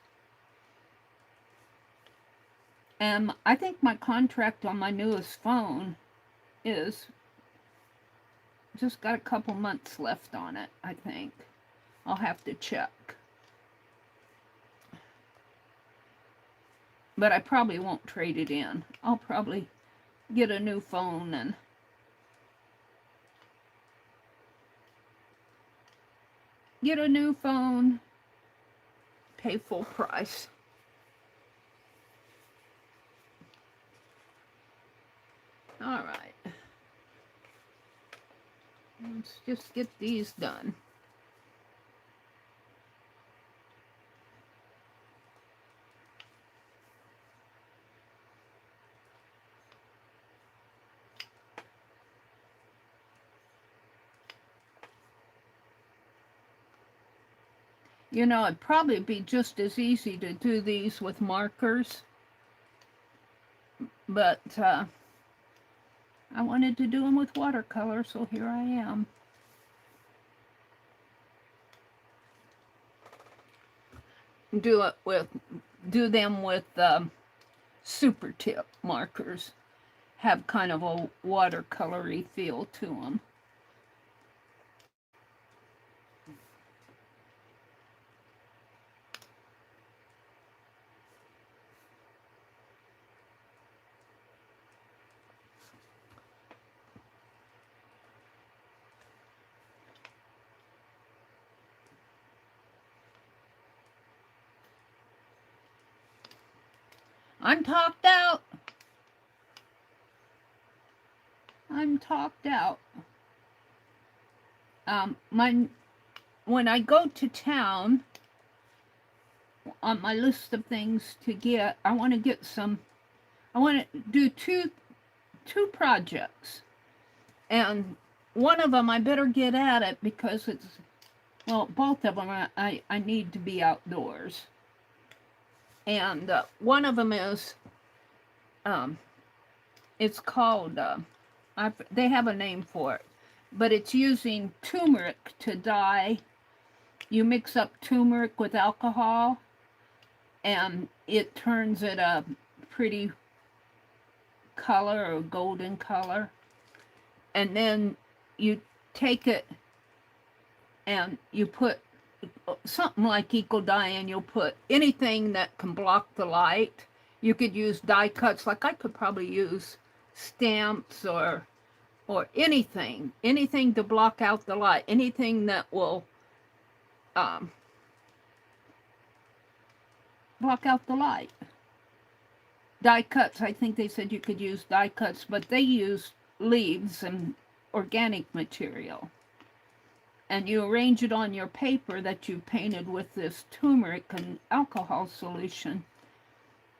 And I think my contract on my newest phone is just got a couple months left on it, I think. I'll have to check. But I probably won't trade it in. I'll probably get a new phone and pay full price. All right. Let's just get these done. You know, it'd probably be just as easy to do these with markers, but I wanted to do them with watercolor, so here I am. Do them with super tip markers. Have kind of a watercolory feel to them. I'm talked out. I'm talked out. When I go to town, on my list of things to get, I want to do two projects. And one of them I better get at it because it's, well, both of them I need to be outdoors. And one of them is, it's called, they have a name for it, but it's using turmeric to dye. You mix up turmeric with alcohol, and it turns it a pretty color or golden color. And then you take it and you put something like equal dye, and you'll put anything that can block the light. You could use die cuts, like I could probably use stamps or anything to block out the light, anything that will block out the light. Die cuts, I think they said you could use die cuts, but they use leaves and organic material. And you arrange it on your paper that you painted with this turmeric and alcohol solution.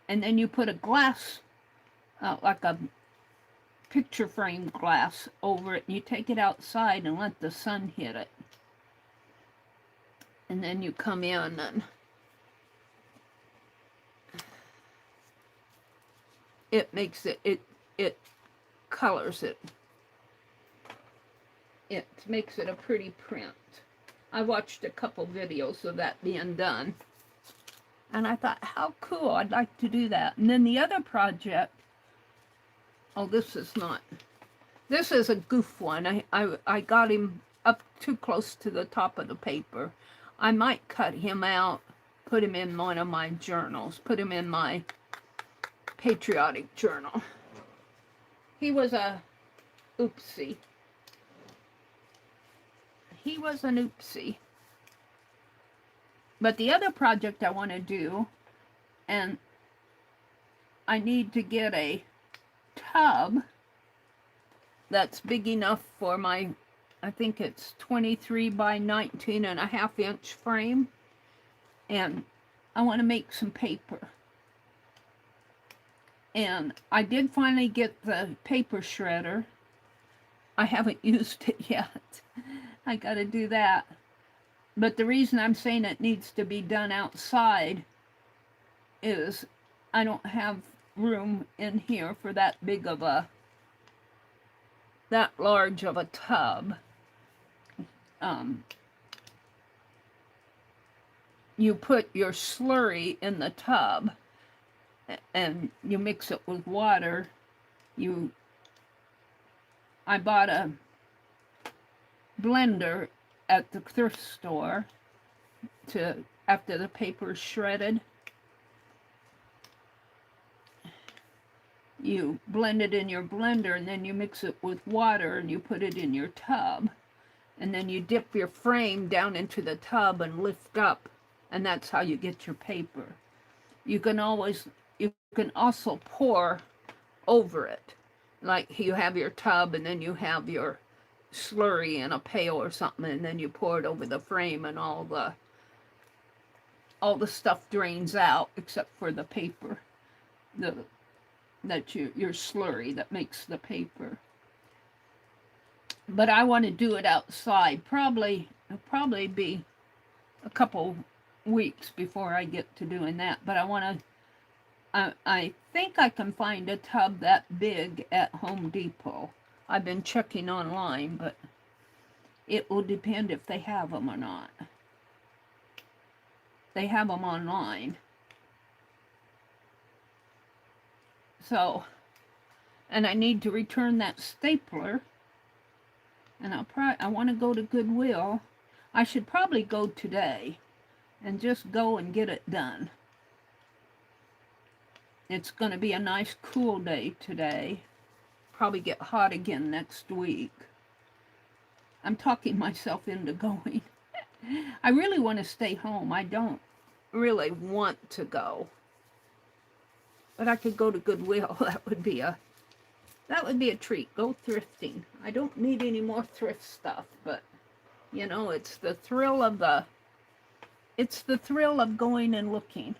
And then you put a glass, like a picture frame glass over it, and you take it outside and let the sun hit it. And then you come in and it makes it, it colors it. It makes it a pretty print. I watched a couple videos of that being done. And I thought, how cool, I'd like to do that. And then the other project, oh, this is a goof one. I got him up too close to the top of the paper. I might cut him out, put him in one of my journals, put him in my Patriotic journal. He was a oopsie. He was an oopsie. But the other project I want to do, and I need to get a tub that's big enough for my, I think it's 23 by 19.5 inch frame, and I want to make some paper. And I did finally get the paper shredder. I haven't used it yet. I got to do that. But the reason I'm saying it needs to be done outside is I don't have room in here for that big of a, that large of a tub. You put your slurry in the tub and you mix it with water. I bought a blender at the thrift store after the paper is shredded. You blend it in your blender and then you mix it with water and you put it in your tub. And then you dip your frame down into the tub and lift up, and that's how you get your paper. You can also pour over it. Like you have your tub and then you have your slurry in a pail or something, and then you pour it over the frame and all the stuff drains out except for the paper. Your slurry that makes the paper. But I want to do it outside. It'll probably be a couple weeks before I get to doing that. But I think I can find a tub that big at Home Depot. I've been checking online, but it will depend if they have them or not. They have them online. So, and I need to return that stapler. And I want to go to Goodwill. I should probably go today and just go and get it done. It's going to be a nice cool day today. Probably get hot again next week. I'm talking myself into going. I really want to stay home. I don't really want to go. But I could go to Goodwill. That would be a treat. Go thrifting. I don't need any more thrift stuff, but you know, it's the thrill of going and looking.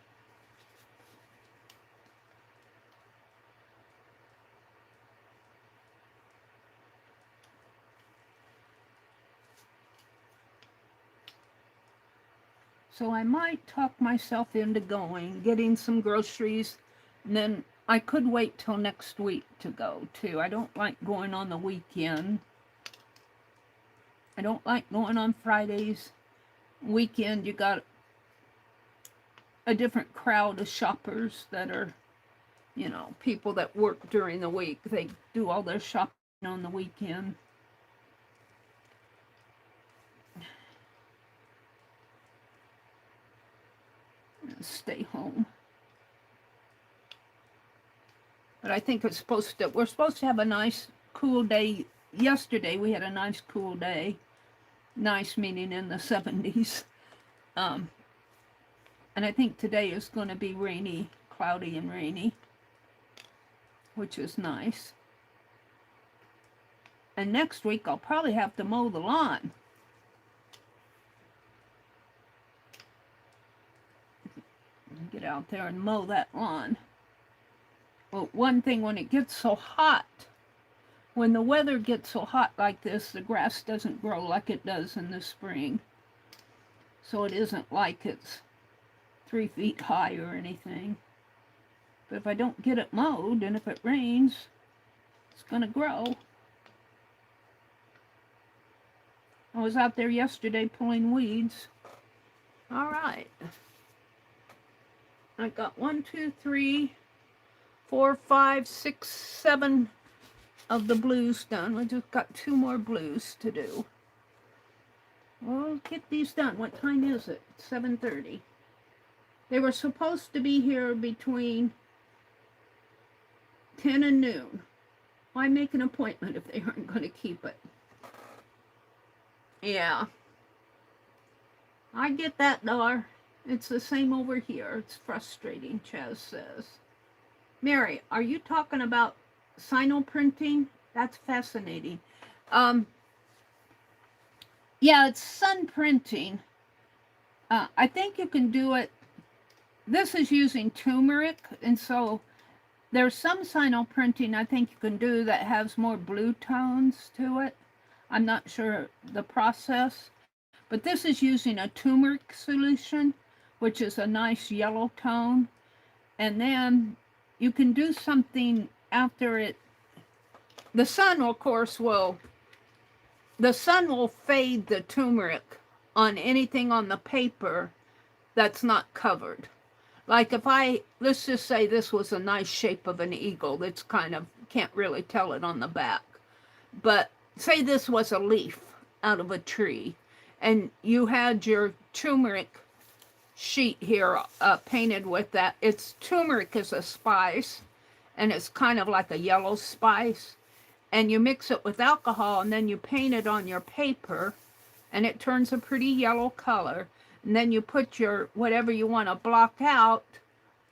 So I might talk myself into going, getting some groceries, and then I could wait till next week to go, too. I don't like going on the weekend. I don't like going on Fridays. Weekend, you got a different crowd of shoppers that are, you know, people that work during the week. They do all their shopping on the weekend. Stay home. But I think we're supposed to have a nice cool day. Yesterday we had a nice cool day. Nice meaning in the 70s. And I think today is going to be rainy, cloudy and rainy, which is nice. And next week I'll probably have to mow the lawn. Get out there and mow that lawn. Well, one thing, when it gets so hot, when the weather gets so hot like this, the grass doesn't grow like it does in the spring. So it isn't like it's 3 feet high or anything. But if I don't get it mowed, and if it rains, it's going to grow. I was out there yesterday pulling weeds. All right. I got 1, 2, 3, 4, 5, 6, 7 of the blues done. We just got 2 more blues to do. We'll get these done. What time is it? 7:30. They were supposed to be here between 10 and noon. Why make an appointment if they aren't going to keep it? Yeah. I get that, Dar. It's the same over here. It's frustrating, Chaz says. Mary, are you talking about sino printing? That's fascinating. Yeah, it's sun printing. I think you can do it. This is using turmeric, and so there's some sino printing I think you can do that has more blue tones to it. I'm not sure the process, but this is using a turmeric solution, which is a nice yellow tone. And then you can do something after it. The sun, of course, the sun will fade the turmeric on anything on the paper that's not covered. Like if let's just say this was a nice shape of an eagle. That's kind of, can't really tell it on the back. But say this was a leaf out of a tree, and you had your turmeric sheet here painted with that. Turmeric is a spice, and it's kind of like a yellow spice. And you mix it with alcohol, and then you paint it on your paper, and it turns a pretty yellow color. And then you put your, whatever you want to block out,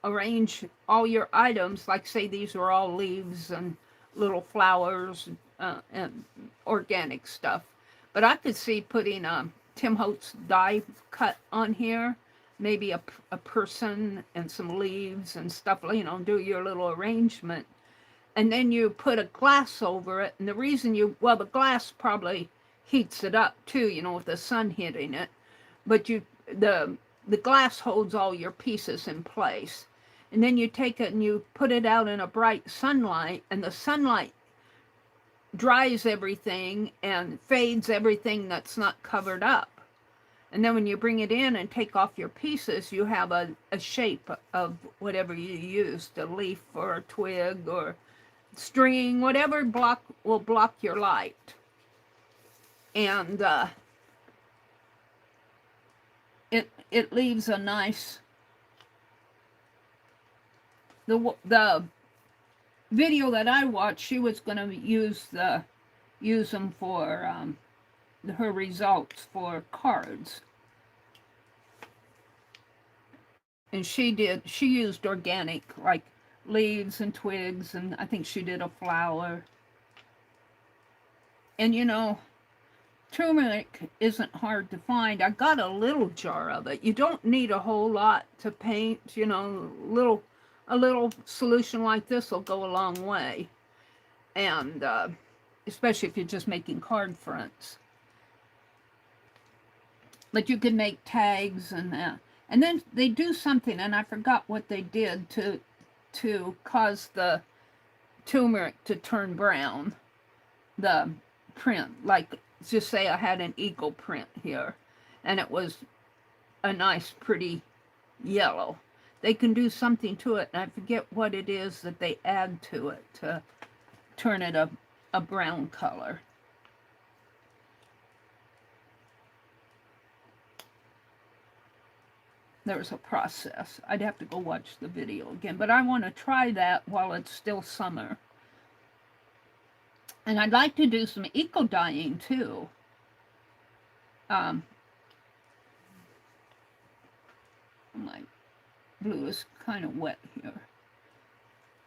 arrange all your items, like say these are all leaves and little flowers and organic stuff. But I could see putting Tim Holtz die cut on here, maybe a person and some leaves and stuff, you know, do your little arrangement. And then you put a glass over it. And the reason the glass probably heats it up too, you know, with the sun hitting it. But the glass holds all your pieces in place. And then you take it and you put it out in a bright sunlight, and the sunlight dries everything and fades everything that's not covered up. And then when you bring it in and take off your pieces, you have a shape of whatever you used, a leaf or a twig or string, whatever will block your light. And it leaves a nice, the video that I watched, she was going to use them for her results for cards. And she used organic, like leaves and twigs, and I think she did a flower. And you know, turmeric isn't hard to find. I got a little jar of it. You don't need a whole lot to paint, you know, a little solution like this will go a long way. And especially if you're just making card fronts. But you can make tags and that. And then they do something, and I forgot what they did to cause the turmeric to turn brown, the print. Like, just say I had an eagle print here, and it was a nice, pretty yellow. They can do something to it, and I forget what it is that they add to it to turn it a brown color. There's a process. I'd have to go watch the video again, but I want to try that while it's still summer. And I'd like to do some eco dyeing too. My blue is kind of wet here.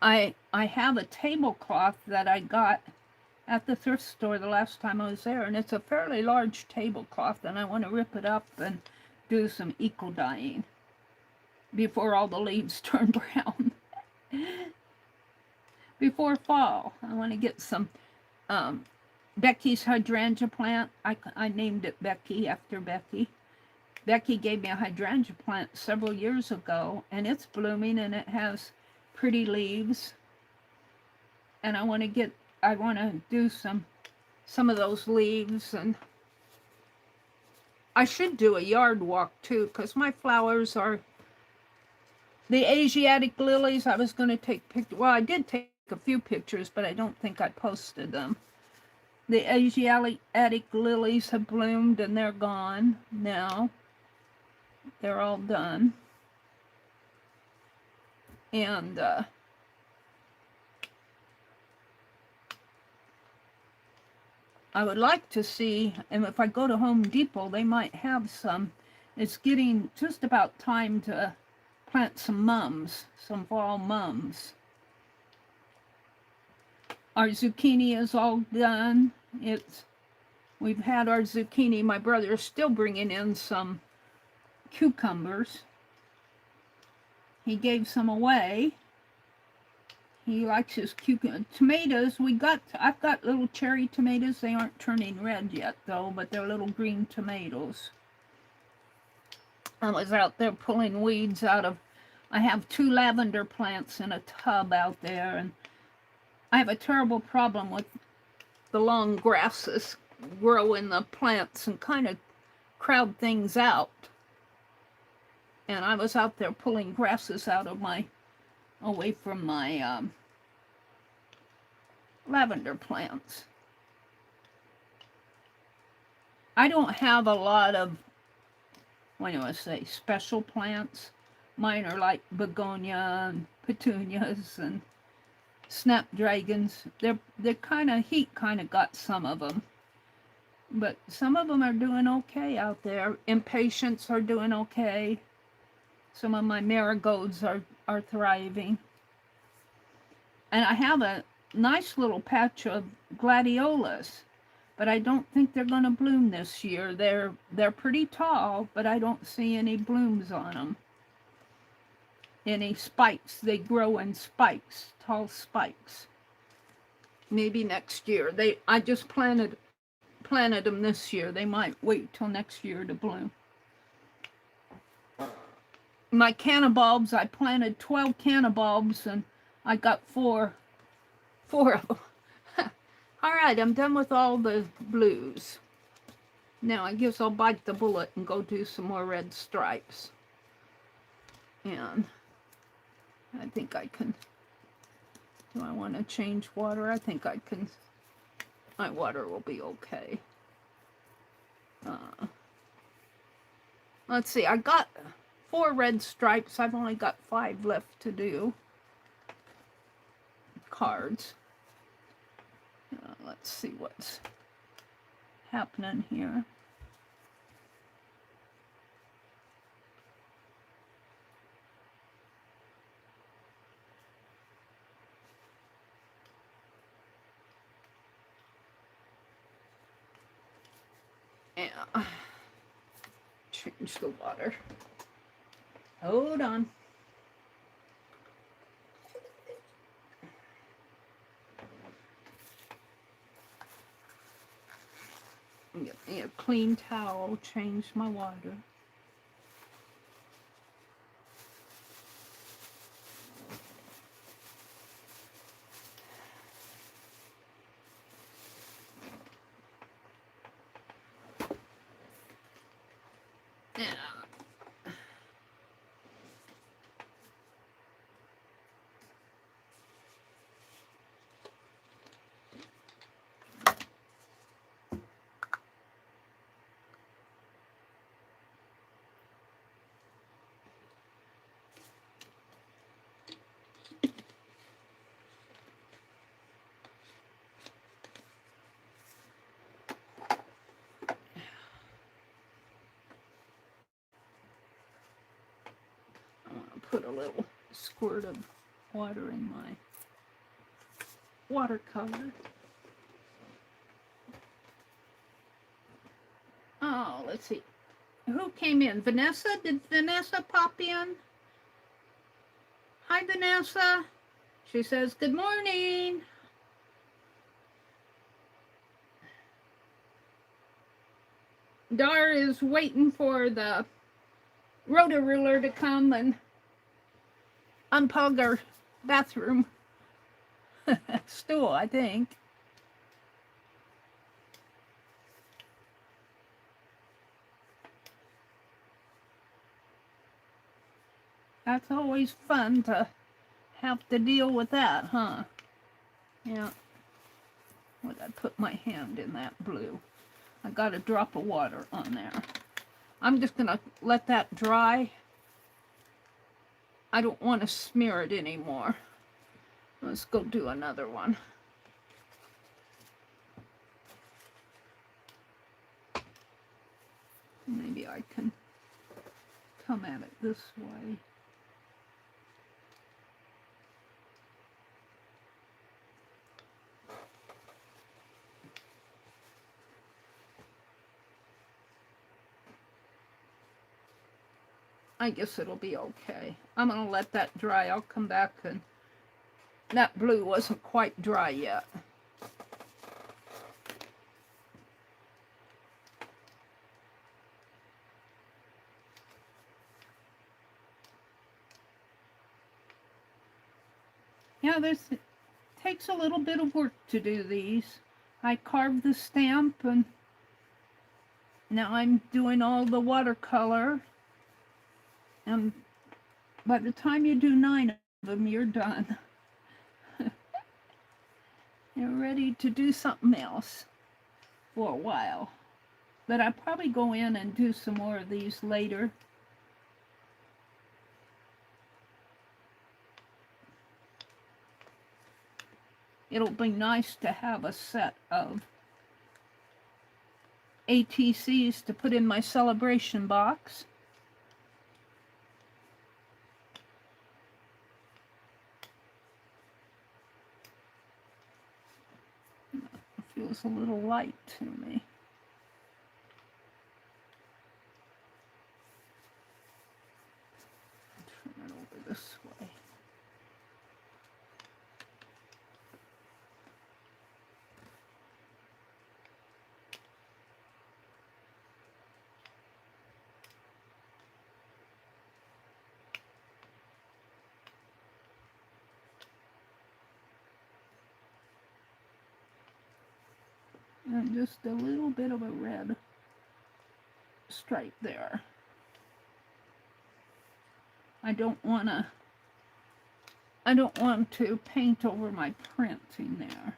I have a tablecloth that I got at the thrift store the last time I was there, and it's a fairly large tablecloth, and I want to rip it up and do some eco dyeing before all the leaves turn brown. Before fall, I want to get some Becky's hydrangea plant. I named it Becky after Becky. Becky gave me a hydrangea plant several years ago, and it's blooming, and it has pretty leaves. And I want to do some of those leaves, and I should do a yard walk too, because my flowers are the Asiatic lilies. I was going to take pictures. Well, I did take a few pictures, but I don't think I posted them. The Asiatic lilies have bloomed, and they're gone now. They're all done. And I would like to see, and if I go to Home Depot, they might have some. It's getting just about time to plant some mums, some fall mums. Our zucchini is all done. We've had our zucchini. My brother is still bringing in some cucumbers. He gave some away. He likes his tomatoes. I've got little cherry tomatoes. They aren't turning red yet though, but they're little green tomatoes. I was out there pulling weeds out of I have 2 lavender plants in a tub out there, and I have a terrible problem with the long grasses grow in the plants and kind of crowd things out. And I was out there pulling grasses out of away from my lavender plants. I don't have a lot of, what do I say, special plants. Mine are like begonia and petunias and snapdragons. They're kind of, heat kind of got some of them. But some of them are doing okay out there. Impatiens are doing okay. Some of my marigolds are thriving. And I have a nice little patch of gladiolas, but I don't think they're going to bloom this year. They're pretty tall, but I don't see any blooms on them. Any spikes. They grow in spikes, tall spikes. Maybe next year. I just planted them this year. They might wait till next year to bloom. My cannabulbs, I planted 12 cannabulbs and I got four of them. All right, I'm done with all the blues. Now I guess I'll bite the bullet and go do some more red stripes. And I think I can, do I want to change water? I think I can, my water will be okay. Let's see, I got 4 red stripes. I've only got 5 left to do. Cards. Let's see what's happening here. Yeah. Change the water. Hold on. Get me a clean towel, change my water. Yeah. Put a little squirt of water in my watercolor. Oh, let's see. Who came in? Vanessa? Did Vanessa pop in? Hi, Vanessa. She says, good morning. Dar is waiting for the roto-ruler to come and unplug our bathroom stool, I think. That's always fun to have to deal with that, huh? Yeah. Would I put my hand in that blue? I got a drop of water on there. I'm just gonna let that dry. I don't want to smear it anymore. Let's go do another one. Maybe I can come at it this way. I guess it'll be okay. I'm going to let that dry. I'll come back and that blue wasn't quite dry yet. Yeah, it takes a little bit of work to do these. I carved the stamp and now I'm doing all the watercolor. And by the time you do 9 of them, you're done. You're ready to do something else for a while. But I'll probably go in and do some more of these later. It'll be nice to have a set of ATCs to put in my celebration box. It feels a little light to me. Turn it over this way. And just a little bit of a red stripe there. I don't want to paint over my printing there.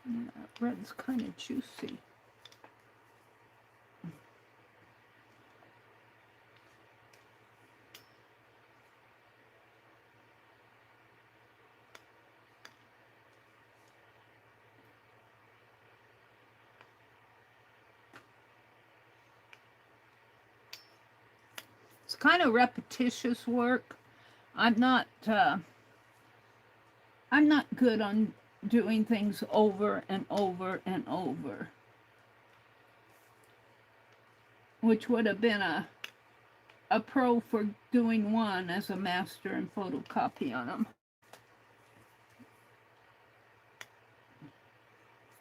Yeah, that red's kind of juicy. It's kind of repetitious work. I'm not good on doing things over and over and over, which would have been a pro for doing one as a master and photocopy on them.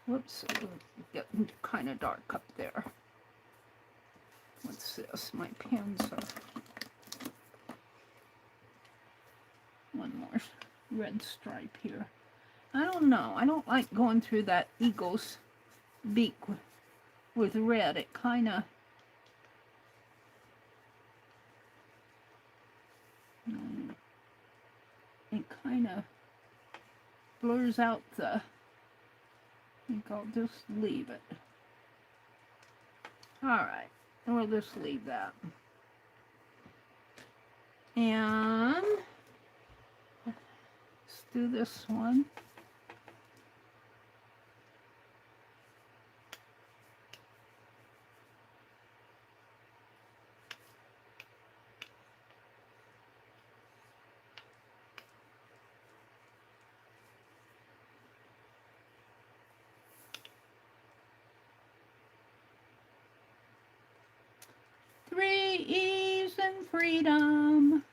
Whoops, it's getting kind of dark up there. What's this? My pens are... One more red stripe here. I don't know. I don't like going through that eagle's beak with red. It kind of... blurs out the... I think I'll just leave it. Alright. We'll just leave that. And... let's do this one. Ease and freedom.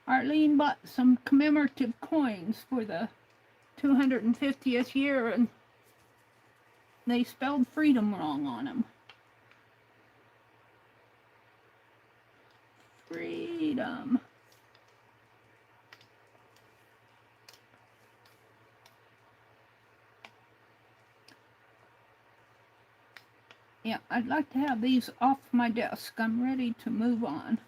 Arlene bought some commemorative coins for the 250th year and they spelled freedom wrong on them. Freedom. Yeah, I'd like to have these off my desk. I'm ready to move on.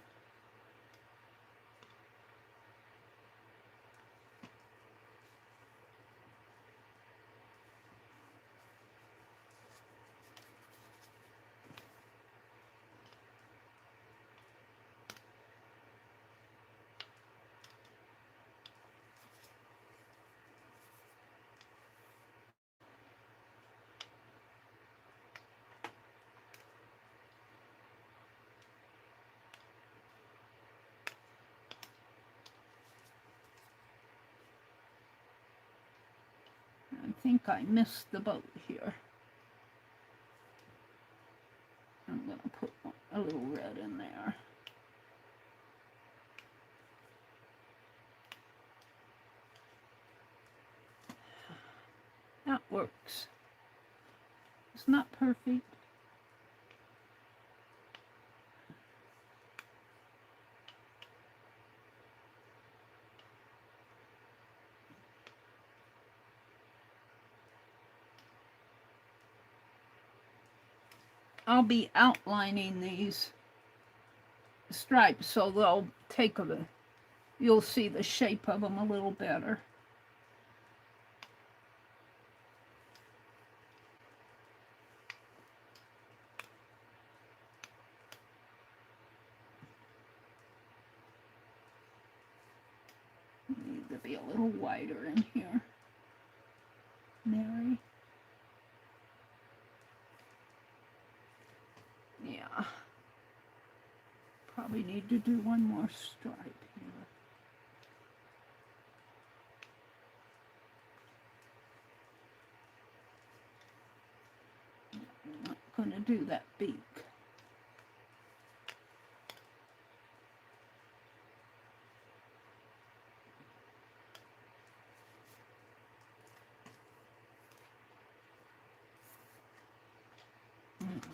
I think I missed the boat here. I'm going to put a little red in there. That works. It's not perfect. I'll be outlining these stripes so they'll take you'll see the shape of them a little better. Need to be a little wider in here, Meri. Yeah. Probably need to do one more stripe here. I'm not going to do that beak.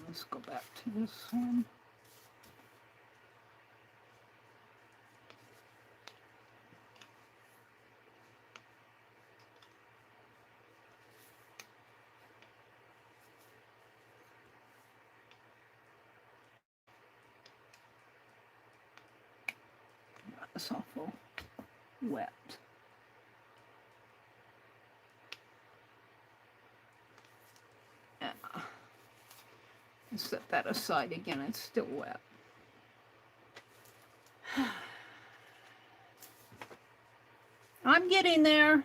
Let's go back to this one. It's awful wet. Yeah. Set that aside again, it's still wet. I'm getting there.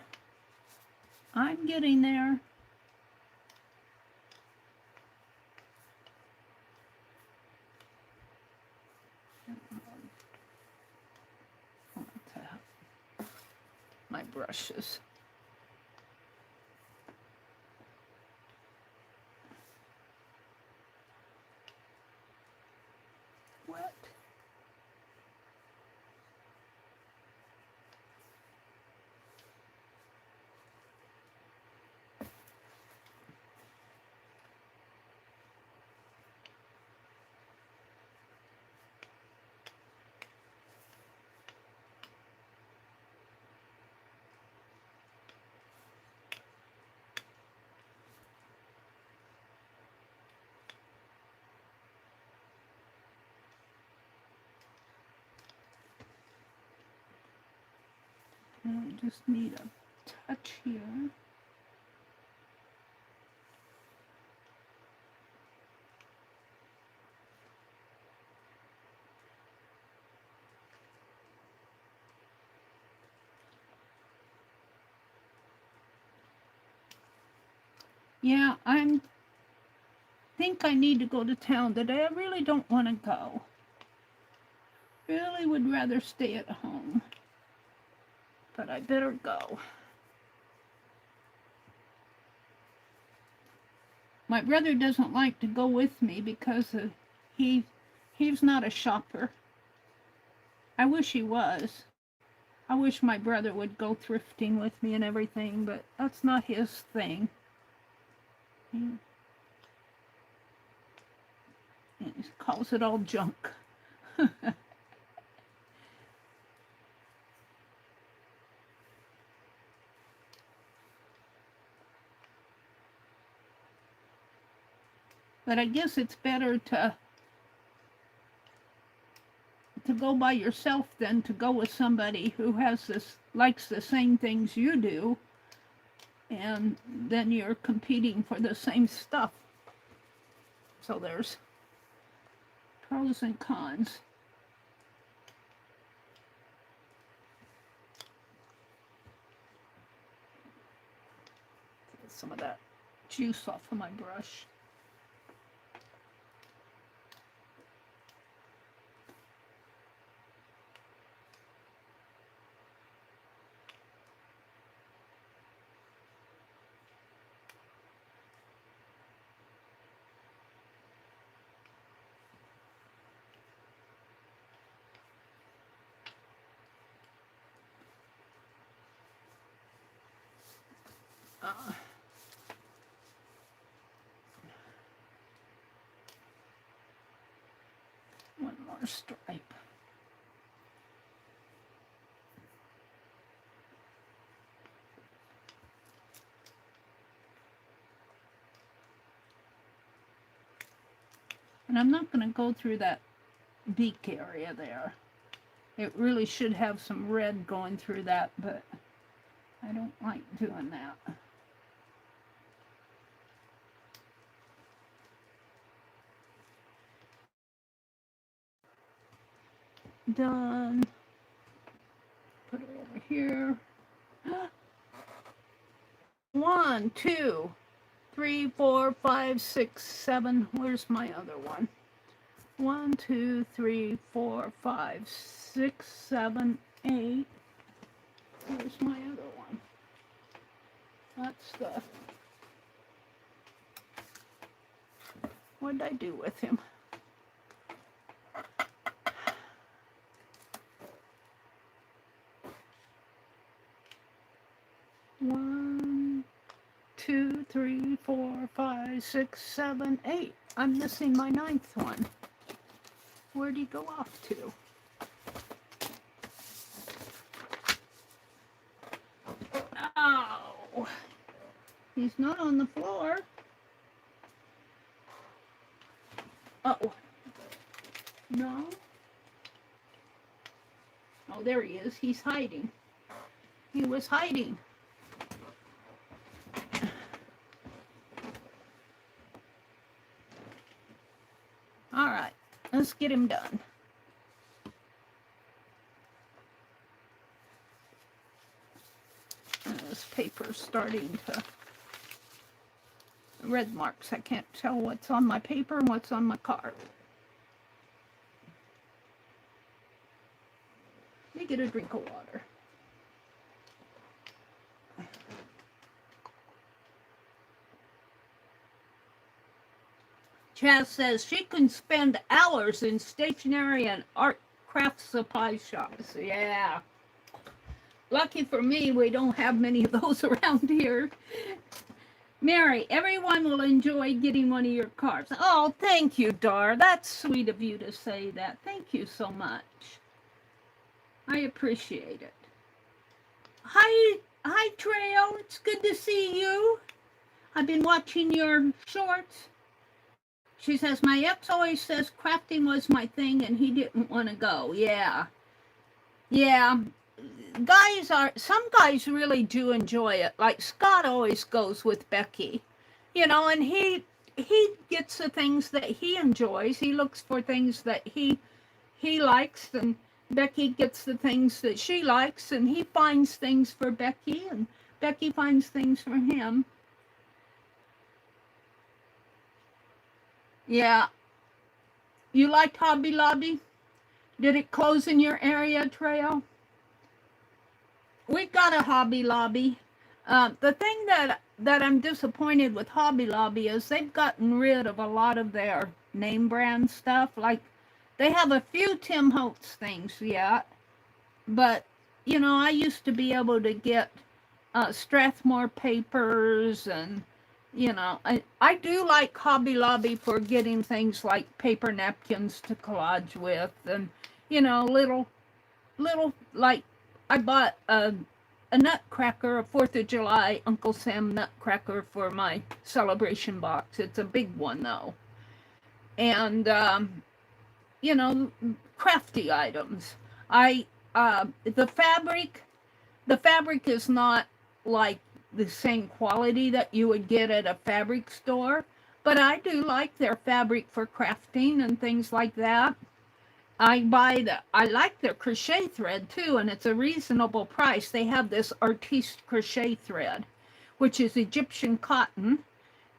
I'm getting there. My brushes. Wet. I just need a touch here. Yeah, I think I need to go to town today. I really don't want to go. Really would rather stay at home. But I better go. My brother doesn't like to go with me because he's not a shopper. I wish he was. I wish my brother would go thrifting with me and everything, but that's not his thing. He calls it all junk. But I guess it's better to go by yourself than to go with somebody who likes the same things you do, and then you're competing for the same stuff. So there's pros and cons. Get some of that juice off of my brush. One more stripe. And I'm not going to go through that beak area there. It really should have some red going through that, but I don't like doing that. Done. Put it over here. 1, 2, 3, 4, 5, 6, 7. Where's my other one? 1, 2, 3, 4, 5, 6, 7, 8. Where's my other one? That's the... What did I do with him? One, 2, 3, 4, 5, 6, 7, 8. I'm missing my 9th one. Where'd he go off to? Oh, he's not on the floor. Oh, no. Oh, there he is. He's hiding. He was hiding. All right, let's get him done. And this paper's starting to red marks. I can't tell what's on my paper and what's on my card. Let me get a drink of water. Chaz says she can spend hours in stationery and art craft supply shops. Yeah. Lucky for me, we don't have many of those around here. Mary, everyone will enjoy getting one of your cards. Oh, thank you, Dar. That's sweet of you to say that. Thank you so much. I appreciate it. Hi, Trail. It's good to see you. I've been watching your shorts. She says, my ex always says crafting was my thing and he didn't want to go. Yeah. Yeah. Some guys really do enjoy it. Like Scott always goes with Becky, you know, and he gets the things that he enjoys. He looks for things that he likes, and Becky gets the things that she likes, and he finds things for Becky, and Becky finds things for him. Yeah. You liked Hobby Lobby? Did it close in your area, Trail? We've got a Hobby Lobby. The thing that I'm disappointed with Hobby Lobby is they've gotten rid of a lot of their name brand stuff. Like, they have a few Tim Holtz things yet, but, you know, I used to be able to get Strathmore papers, and, you know, I do like Hobby Lobby for getting things like paper napkins to collage with, and, you know, little, like, I bought a nutcracker, a 4th of July Uncle Sam nutcracker for my celebration box. It's a big one, though. And, you know, crafty items. The fabric is not like the same quality that you would get at a fabric store, but I do like their fabric for crafting and things like that. I like their crochet thread too, and it's a reasonable price. They have this artiste crochet thread, which is Egyptian cotton,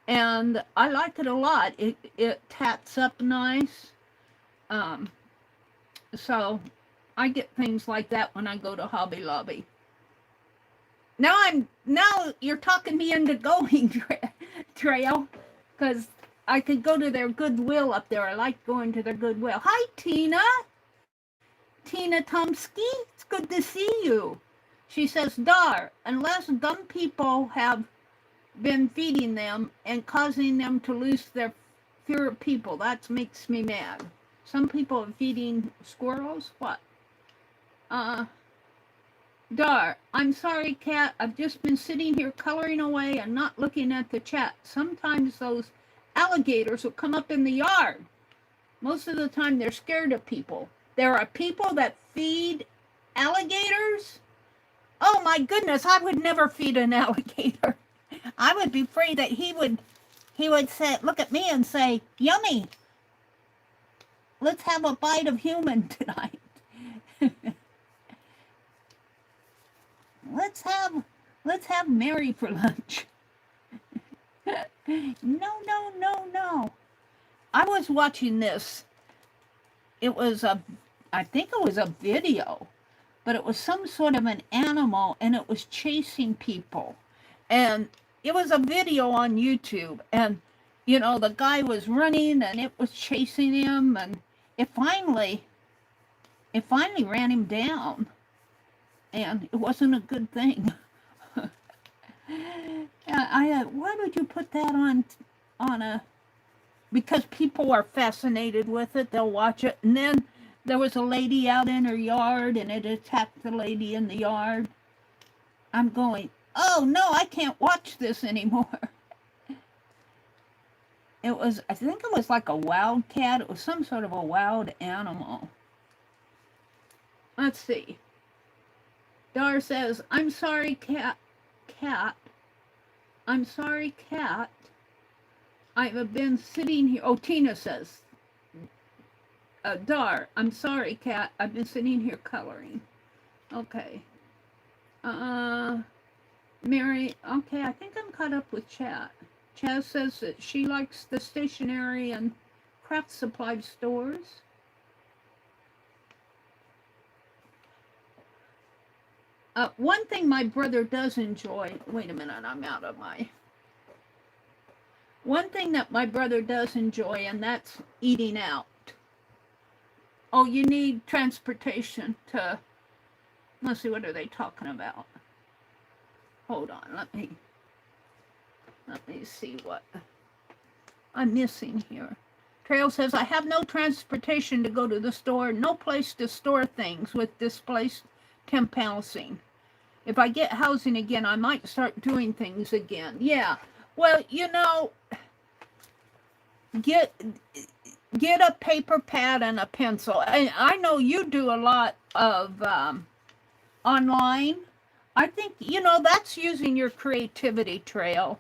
and I like it a lot. It tats up nice. So I get things like that when I go to Hobby Lobby. Now you're talking me into going, Trail, because I could go to their Goodwill up there. I like going to their Goodwill. Hi, Tina. Tina Tomsky. It's good to see you. She says, Dar, unless dumb people have been feeding them and causing them to lose their fear of people, that makes me mad. Some people are feeding squirrels? What? Dar, I'm sorry, Kat. I've just been sitting here coloring away and not looking at the chat. Sometimes those alligators will come up in the yard. Most of the time they're scared of people. There are people that feed alligators. Oh my goodness, I would never feed an alligator. I would be afraid that he would say, look at me and say, yummy, let's have a bite of human tonight. let's have Meri for lunch. No. I was watching this. I think it was a video, but it was some sort of an animal and it was chasing people. And it was a video on YouTube, and the guy was running and it was chasing him, and it finally ran him down, and it wasn't a good thing. Why would you put that on a, because people are fascinated with it, they'll watch it. And then there was a lady out in her yard and it attacked the lady in the yard. I'm going, oh no, I can't watch this anymore. I think it was like a wild cat. It was some sort of a wild animal. Let's see. Dar says, I'm sorry, cat. I'm sorry, cat. I've been sitting here. Oh, Tina says, Dar, I'm sorry, cat. I've been sitting here coloring. Okay. Meri, okay, I think I'm caught up with chat. Chaz says that she likes the stationery and craft supply stores. One thing my brother does enjoy, wait a minute, I'm out of my... One thing that my brother does enjoy, and that's eating out. Oh, you need transportation to... Let's see, what are they talking about? Hold on, let me see what I'm missing here. Trail says, I have no transportation to go to the store, no place to store things with displaced temp housing. If I get housing again, I might start doing things again. Yeah, well, get a paper pad and a pencil. I know you do a lot of online. I think, that's using your creativity, Trail.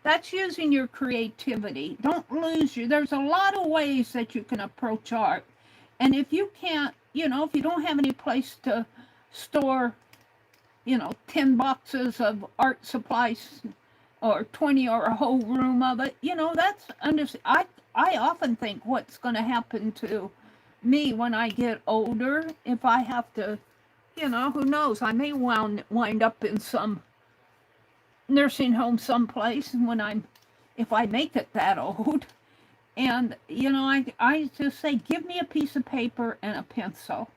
That's using your creativity. Don't lose you. There's a lot of ways that you can approach art. And if you can't, if you don't have any place to store, 10 boxes of art supplies or 20 or a whole room of it, that's I often think what's going to happen to me when I get older, if I have to, who knows, I may wind up in some nursing home someplace if I make it that old. And, I just say, give me a piece of paper and a pencil.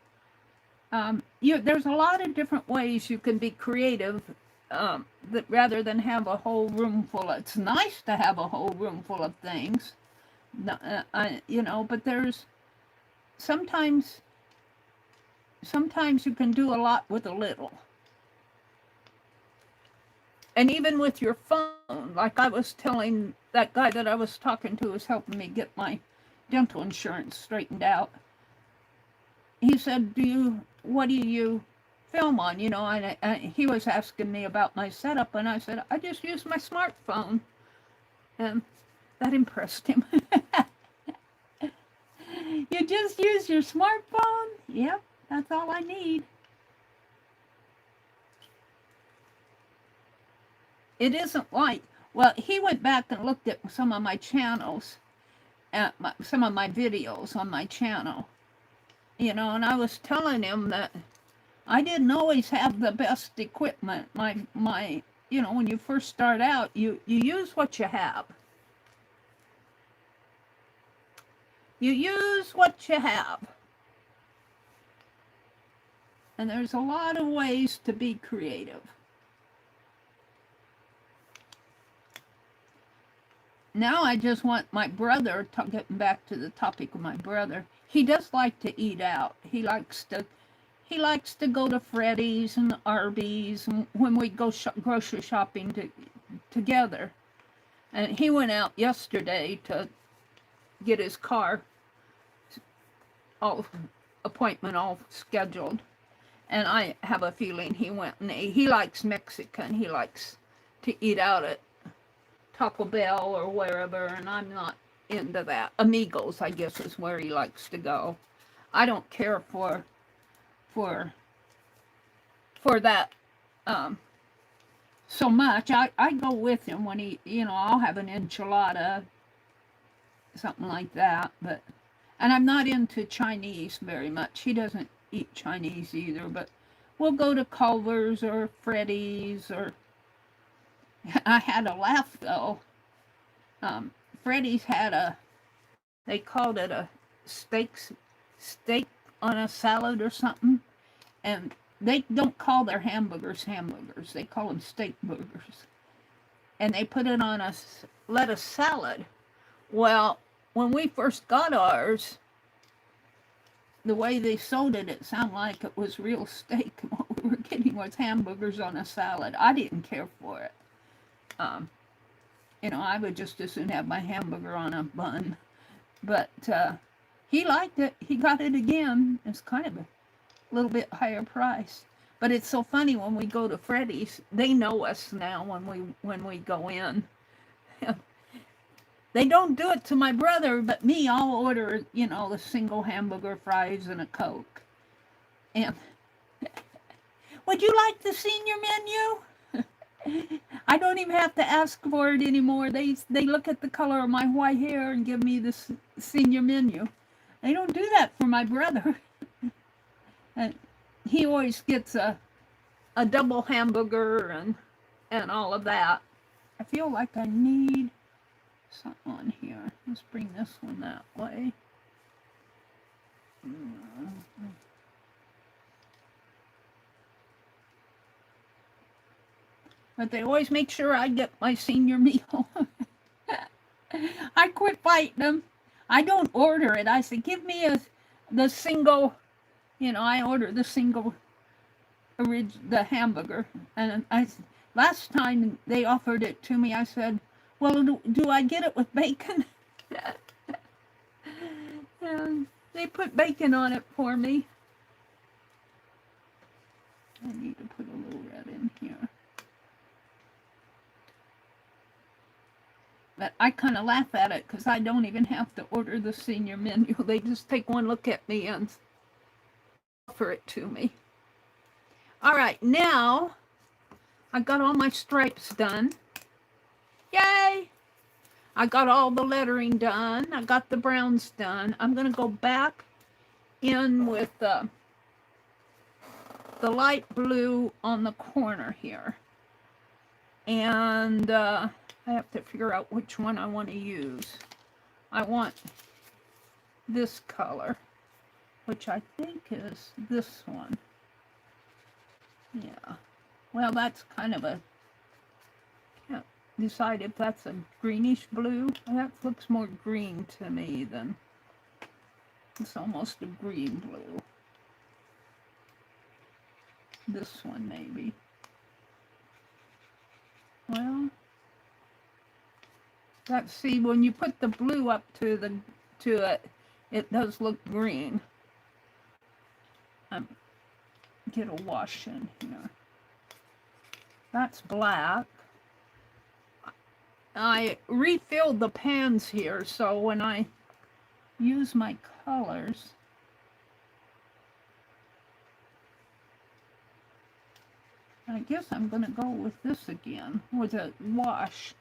There's a lot of different ways you can be creative, that rather than have a whole room full of, it's nice to have a whole room full of things, but there's sometimes you can do a lot with a little. And even with your phone, like I was telling that guy that I was talking to was helping me get my dental insurance straightened out. He said, what do you film on? And he was asking me about my setup, and I said, I just use my smartphone. And that impressed him. You just use your smartphone? Yep, that's all I need. It isn't like, well, he went back and looked at some of my channels, some of my videos on my channel, and I was telling him that I didn't always have the best equipment. My when you first start out, you use what you have. You use what you have. And there's a lot of ways to be creative. Now I just want my brother, getting back to the topic of my brother, he does like to eat out. He likes to go to Freddy's and Arby's when we go grocery shopping together. And he went out yesterday to get his car all appointment all scheduled. And I have a feeling he went and he likes Mexican. He likes to eat out at Taco Bell or wherever, and I'm not into that. Amigos, I guess, is where he likes to go. I don't care for that so much. I go with him when he, you know, I'll have an enchilada, something like that. But, and I'm not into Chinese very much. He doesn't eat Chinese either, but we'll go to Culver's or Freddy's. Or I had a laugh though. Freddy's had they called it a steak on a salad or something, and they don't call their hamburgers hamburgers. They call them steak burgers. And they put it on a lettuce salad. Well, when we first got ours, the way they sold it, it sounded like it was real steak. What we were getting was hamburgers on a salad. I didn't care for it. You know, I would just as soon have my hamburger on a bun. But he liked it. He got it again. It's kind of a little bit higher price. But it's so funny when we go to Freddy's. They know us now when we go in. They don't do it to my brother, but me, I'll order, you know, the single hamburger, fries, and a Coke. And would you like the senior menu? I don't even have to ask for it anymore. They look at the color of my white hair and give me the senior menu. They don't do that for my brother. And he always gets a double hamburger and all of that. I feel like I need something on here. Let's bring this one that way. But they always make sure I get my senior meal. I quit fighting them. I don't order it. I say, give me the single, you know, I order the single, the hamburger. And last time they offered it to me, I said, well, do I get it with bacon? And they put bacon on it for me. I need to put a little red in here. But I kind of laugh at it because I don't even have to order the senior menu. They just take one look at me and offer it to me. All right, now I got all my stripes done. Yay! I got all the lettering done. I got the browns done. I'm going to go back in with the light blue on the corner here. And I have to figure out which one I want to use. I want this color, which I think is this one. Yeah. Well, that's kind of a... Can't decide if that's a greenish blue. That looks more green to me than... It's almost a green blue. This one, maybe. Well... Let's see, when you put the blue up to it, it does look green. Get a wash in here. That's black. I refilled the pans here, so when I use my colors, I guess I'm going to go with this again, with a wash.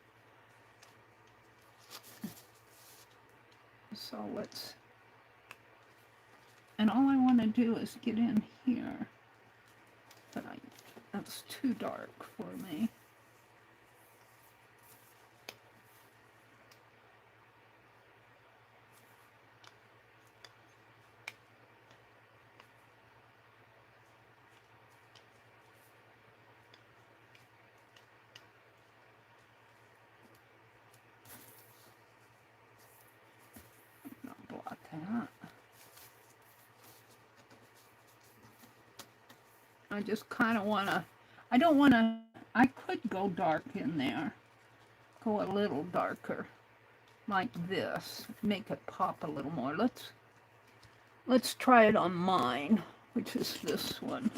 So let's, and all I want to do is get in here, but that's too dark for me. I just kind of want to, I don't want to, I could go dark in there, go a little darker, like this, make it pop a little more. Let's try it on mine, which is this one.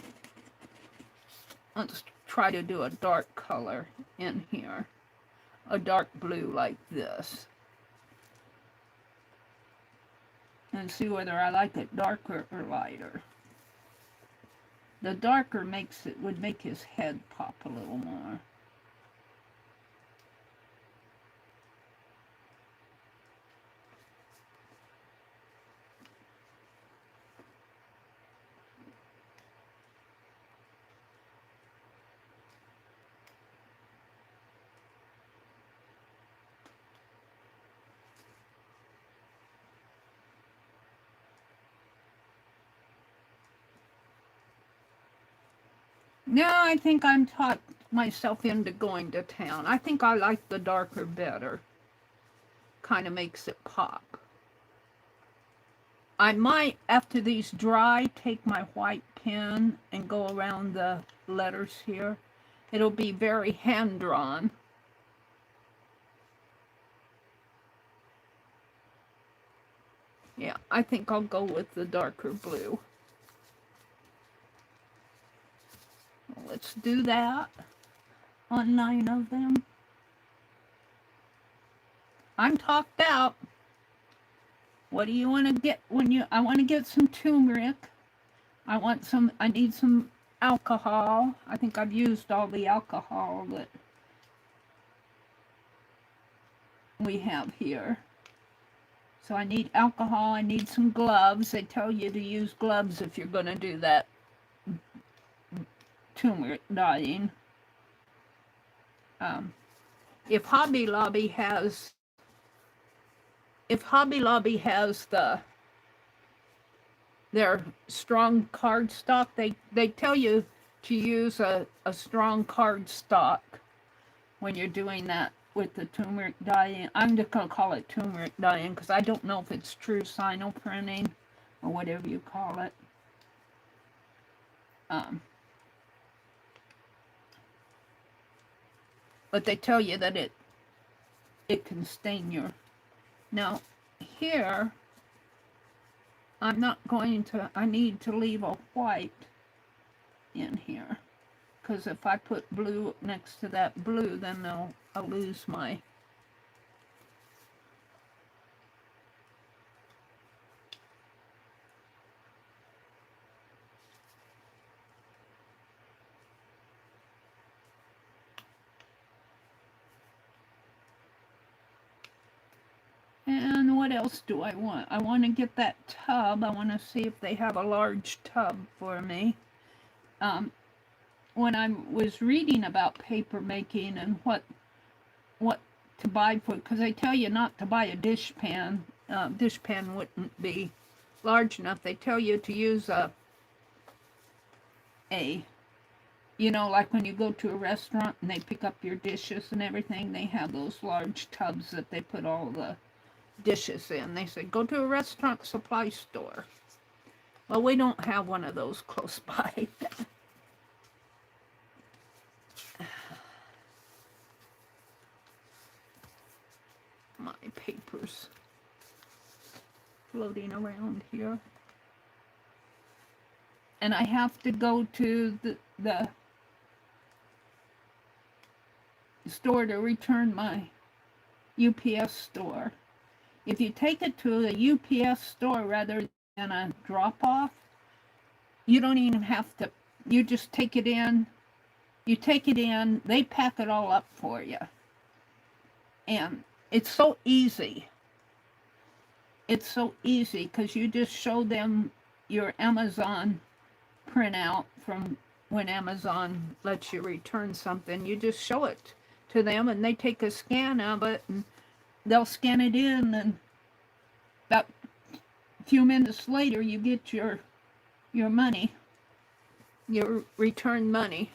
Let's try to do a dark color in here. A dark blue like this. And see whether I like it darker or lighter. The darker would make his head pop a little more. Now I think I'm talked myself into going to town. I think I like the darker better. Kind of makes it pop. I might, after these dry, take my white pen and go around the letters here. It'll be very hand-drawn. Yeah, I think I'll go with the darker blue. Let's do that on 9 of them. I'm talked out. What do you want to get I want to get some turmeric. I need some alcohol. I think I've used all the alcohol that we have here. So I need alcohol, I need some gloves. They tell you to use gloves if you're going to do that turmeric dyeing. If Hobby Lobby has their strong cardstock, they tell you to use a strong cardstock when you're doing that with the turmeric dyeing. I'm just going to call it turmeric dyeing because I don't know if it's true sino printing or whatever you call it. But they tell you that it can stain your... Now, here, I'm not going to... I need to leave a white in here. Because if I put blue next to that blue, then I'll lose my... And what else do I want? I want to get that tub. I want to see if they have a large tub for me. When I was reading about paper making and what to buy for, because they tell you not to buy a dish pan. Dish pan wouldn't be large enough. They tell you to use you know, like when you go to a restaurant and they pick up your dishes and everything, they have those large tubs that they put all the dishes in. They say, go to a restaurant supply store. Well, we don't have one of those close by. My papers floating around here. And I have to go to the store to return my UPS store. If you take it to a UPS store rather than a drop-off, you don't even have to, you just take it in, they pack it all up for you. And it's so easy. It's so easy because you just show them your Amazon printout from when Amazon lets you return something. You just show it to them and they take a scan of it and they'll scan it in, and about a few minutes later you get your money, your return money.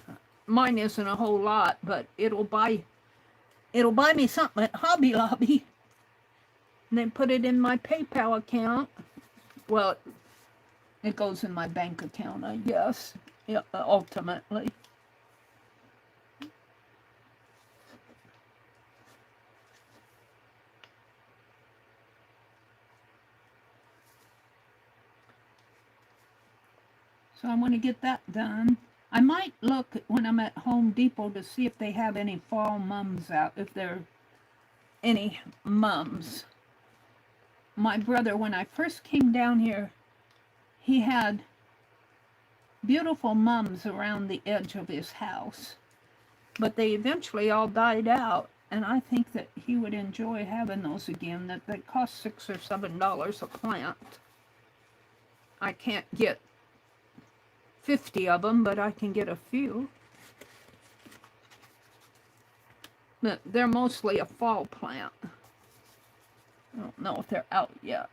Mine isn't a whole lot, but it'll buy me something at Hobby Lobby. And then put it in my PayPal account. Well, it goes in my bank account, I guess, yeah, ultimately. So I want to get that done. I might look when I'm at Home Depot to see if they have any fall mums out, if there are any mums. My brother, when I first came down here, he had beautiful mums around the edge of his house, but they eventually all died out, and I think that he would enjoy having those again. That they cost $6 or $7 a plant. I can't get 50 of them, but I can get a few. But they're mostly a fall plant. I don't know if they're out yet.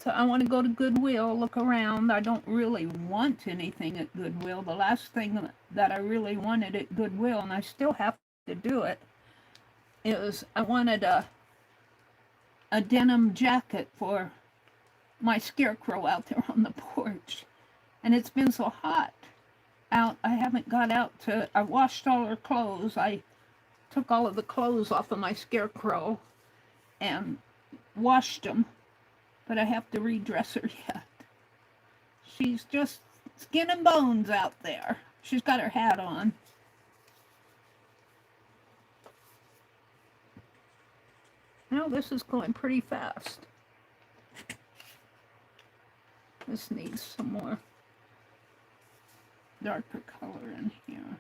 I want to go to Goodwill, look around. I don't really want anything at Goodwill. The last thing that I really wanted at Goodwill, and I still have to do it, is I wanted a denim jacket for my scarecrow out there on the porch. And it's been so hot out, I haven't got out to, I washed all her clothes. I took all of the clothes off of my scarecrow and washed them, but I have to redress her yet. She's just skin and bones out there. She's got her hat on. Now this is going pretty fast. This needs some more darker color in here.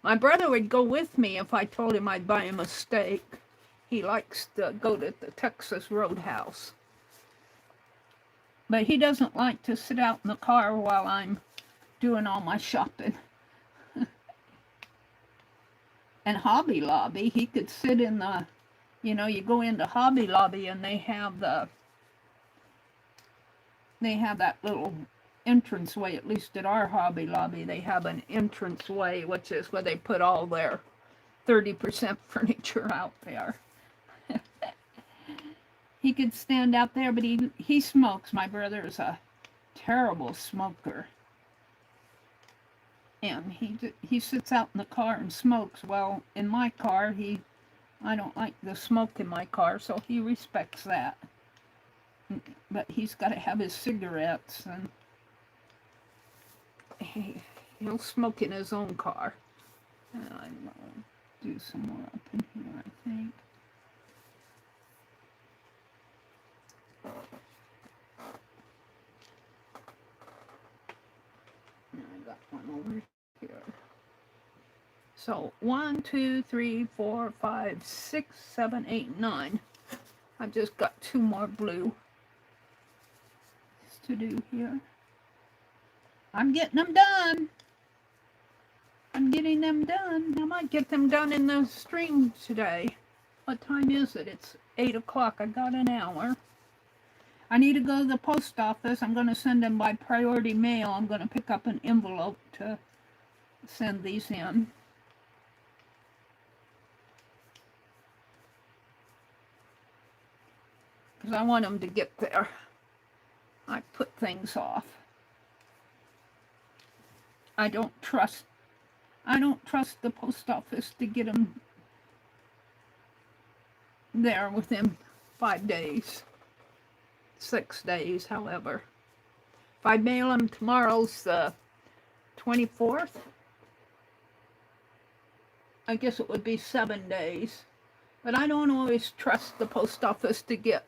My brother would go with me if I told him I'd buy him a steak. He likes to go to the Texas Roadhouse. But he doesn't like to sit out in the car while I'm doing all my shopping. And Hobby Lobby, he could sit in the, you know, you go into Hobby Lobby and they have that little entranceway, at least at our Hobby Lobby, they have an entranceway, which is where they put all their 30% furniture out there. He could stand out there, but he smokes. My brother is a terrible smoker. And he sits out in the car and smokes. Well, in my car, I don't like the smoke in my car, so he respects that. But he's got to have his cigarettes, and he'll smoke in his own car. And I'm going to do some more up in here, I think. I got one over here. So 1, 2, 3, 4, 5, 6, 7, 8, 9. I've just got 2 more blue to do here. I'm getting them done. I'm getting them done. I might get them done in the stream today. What time is it? It's 8 o'clock. I got an hour. I need to go to the post office. I'm going to send them by priority mail. I'm going to pick up an envelope to send these in. Because I want them to get there. I put things off. I don't trust the post office to get them there within 5 days. 6 days, however. If I mail them tomorrow's the 24th, I guess it would be 7 days. But I don't always trust the post office to get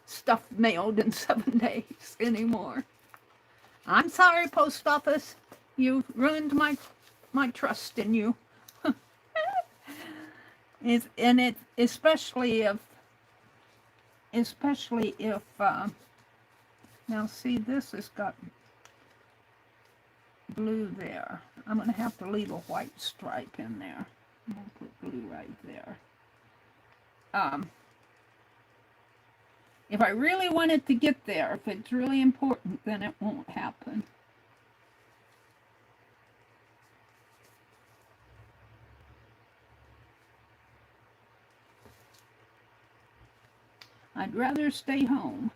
stuff mailed in 7 days anymore. I'm sorry, post office. You ruined my trust in you. Especially if now see, this has got blue there. I'm going to have to leave a white stripe in there. I'm going to put blue right there. If I really want it to get there, if it's really important, then it won't happen. I'd rather stay home.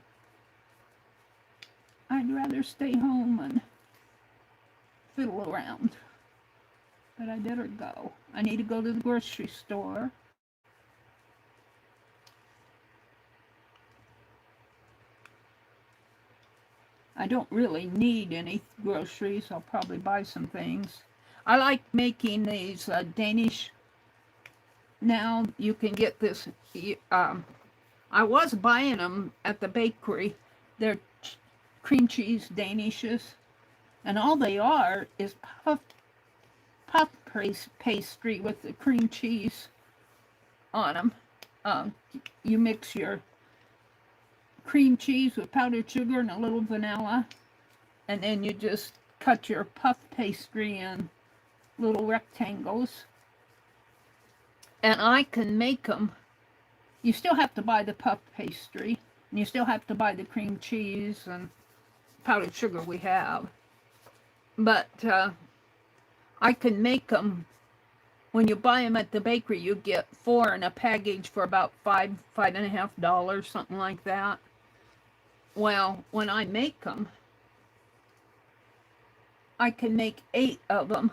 I'd rather stay home and fiddle around. But I better go. I need to go to the grocery store. I don't really need any groceries. I'll probably buy some things. I like making these Danish. Now you can get this. I was buying them at the bakery. They're cream cheese Danishes. And all they are is puff pastry with the cream cheese on them. You mix your cream cheese with powdered sugar and a little vanilla, and then you just cut your puff pastry in little rectangles. And I can make them. You still have to buy the puff pastry, and you still have to buy the cream cheese and powdered sugar we have. But I can make them. When you buy them at the bakery, you get 4 in a package for about $5.50, something like that. Well, when I make them, I can make 8 of them.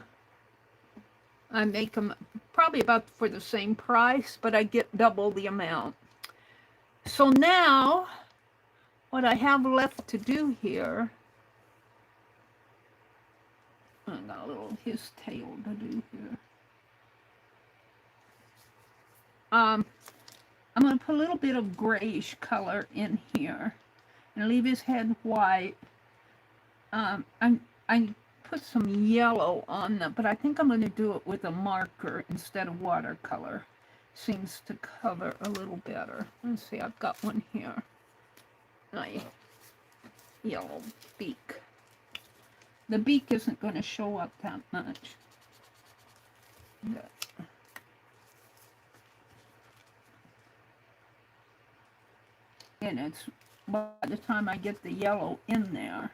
I make them probably about for the same price, but I get double the amount. So now, what I have left to do here, I got a little his tail to do here. I'm going to put a little bit of grayish color in here and leave his head white. I put some yellow on them, but I think I'm going to do it with a marker instead of watercolor. Seems to cover a little better. Let's see, I've got one here. My yellow beak. The beak isn't going to show up that much. But and it's, by the time I get the yellow in there,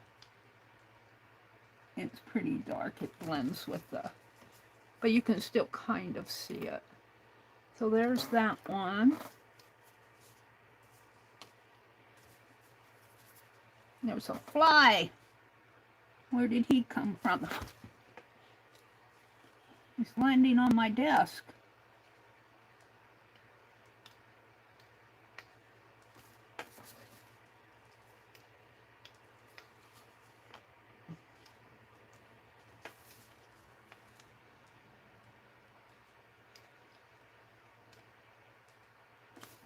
it's pretty dark. It blends with the, but you can still kind of see it. So there's that one. There's a fly. Where did he come from? He's landing on my desk.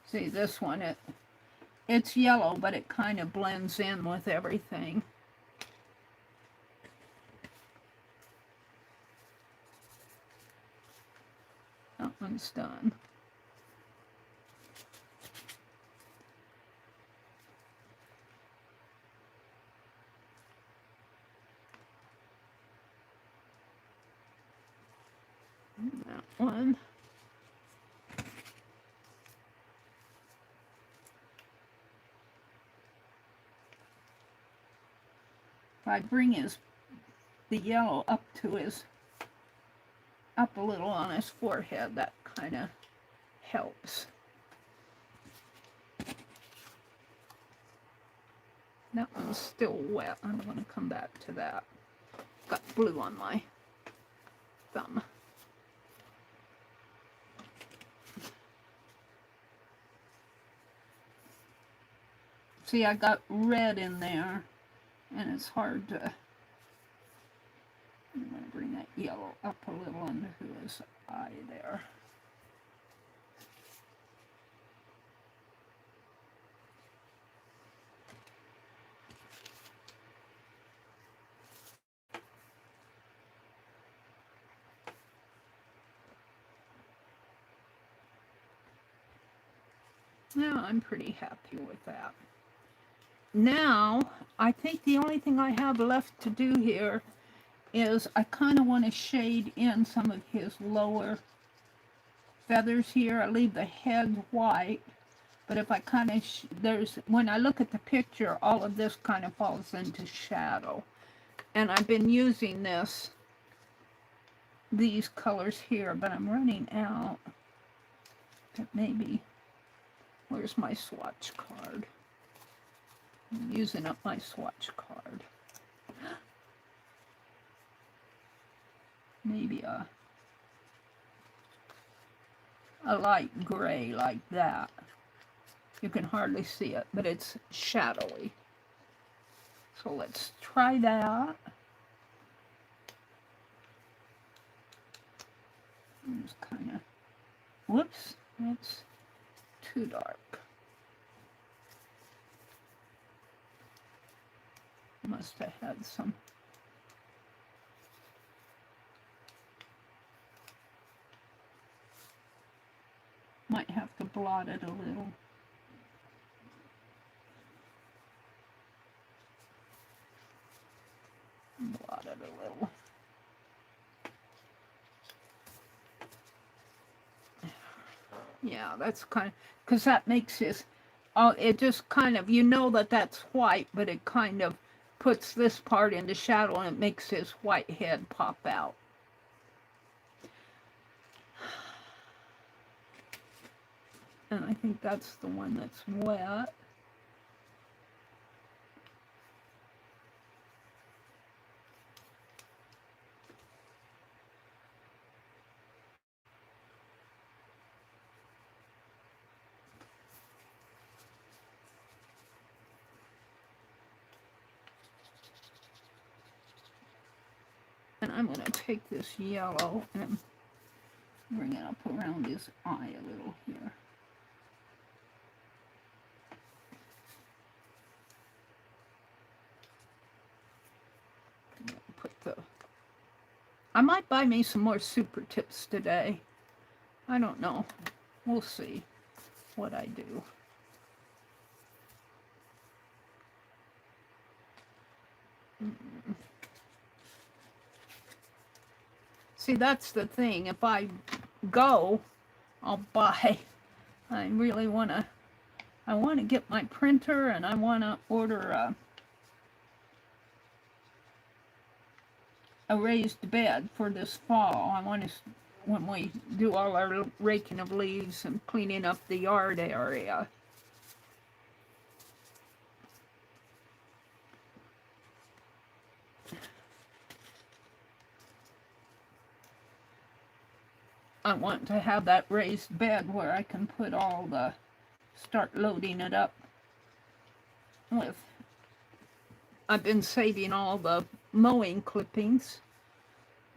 See, this one, it's yellow, but it kind of blends in with everything. That one's done. And that one. If I bring the yellow up a little on his forehead, that kind of helps. That one's still wet. I'm going to come back to that. Got blue on my thumb. See, I got red in there, and it's hard to... I'm going to bring that yellow up a little into his eye there. Now I'm pretty happy with that. Now, I think the only thing I have left to do here is I kind of want to shade in some of his lower feathers here. I leave the head white, but if I kind of, when I look at the picture, all of this kind of falls into shadow. And I've been using these colors here, but I'm running out. But maybe, where's my swatch card? I'm using up my swatch card. Maybe a light gray like that. You can hardly see it, but it's shadowy. So let's try that. Just kind of, whoops, that's too dark. Must have had some. Might have to blot it a little. Blot it a little. Yeah, that's kind of, because that makes this, it just kind of, you know that that's white, but it kind of puts this part into shadow and it makes his white head pop out. And I think that's the one that's wet. And I'm going to take this yellow and bring it up around his eye a little here. Put the, I might buy me some more super tips today. I don't know. We'll see what I do. See, that's the thing. If I go, I'll buy. I really want to, I want to get my printer and I want to order a raised bed for this fall. I want to, when we do all our raking of leaves and cleaning up the yard area. I want to have that raised bed where I can put all the, start loading it up with. I've been saving all the mowing clippings.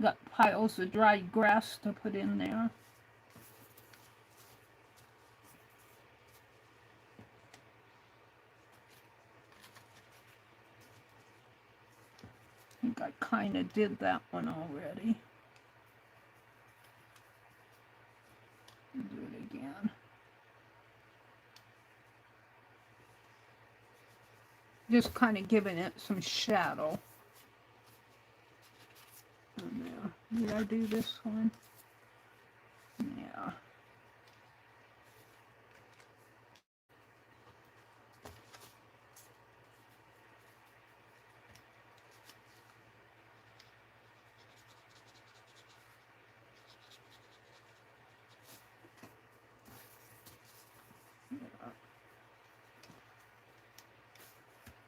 Got piles of dried grass to put in there. I think I kind of did that one already. Do it again. Just kind of giving it some shadow. And there. Did I do this one? Yeah.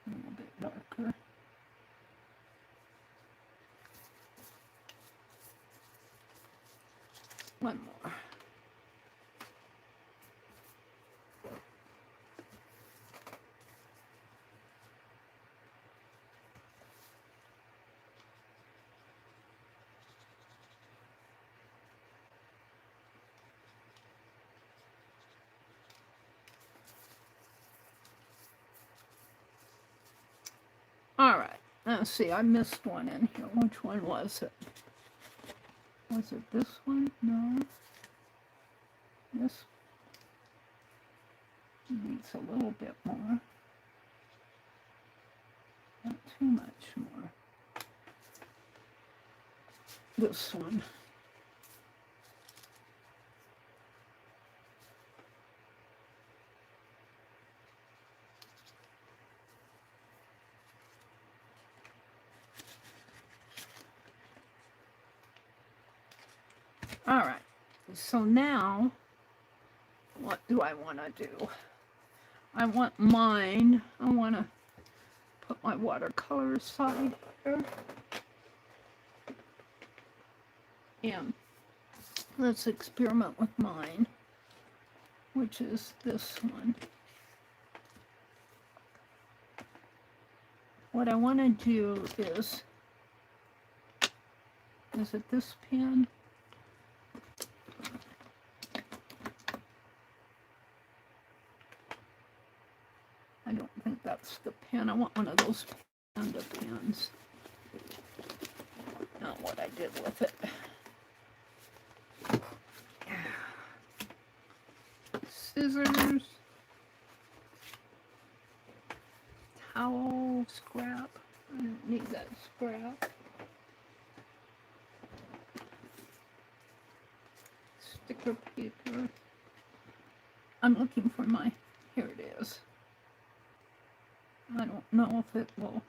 A little bit darker. One more. All right, let's see, I missed one in here. Which one was it? Was it this one? No. This needs a little bit more. Not too much more. This one. All right, so now, what do I want to do? I want mine, I want to put my watercolor aside here. And let's experiment with mine, which is this one. What I want to do is it this pen? I don't think that's the pen. I want one of those panda pens. Not what I did with it. Scissors. Towel, scrap. I don't need that scrap. Sticker paper. I'm looking for my, here it is. I don't know if it will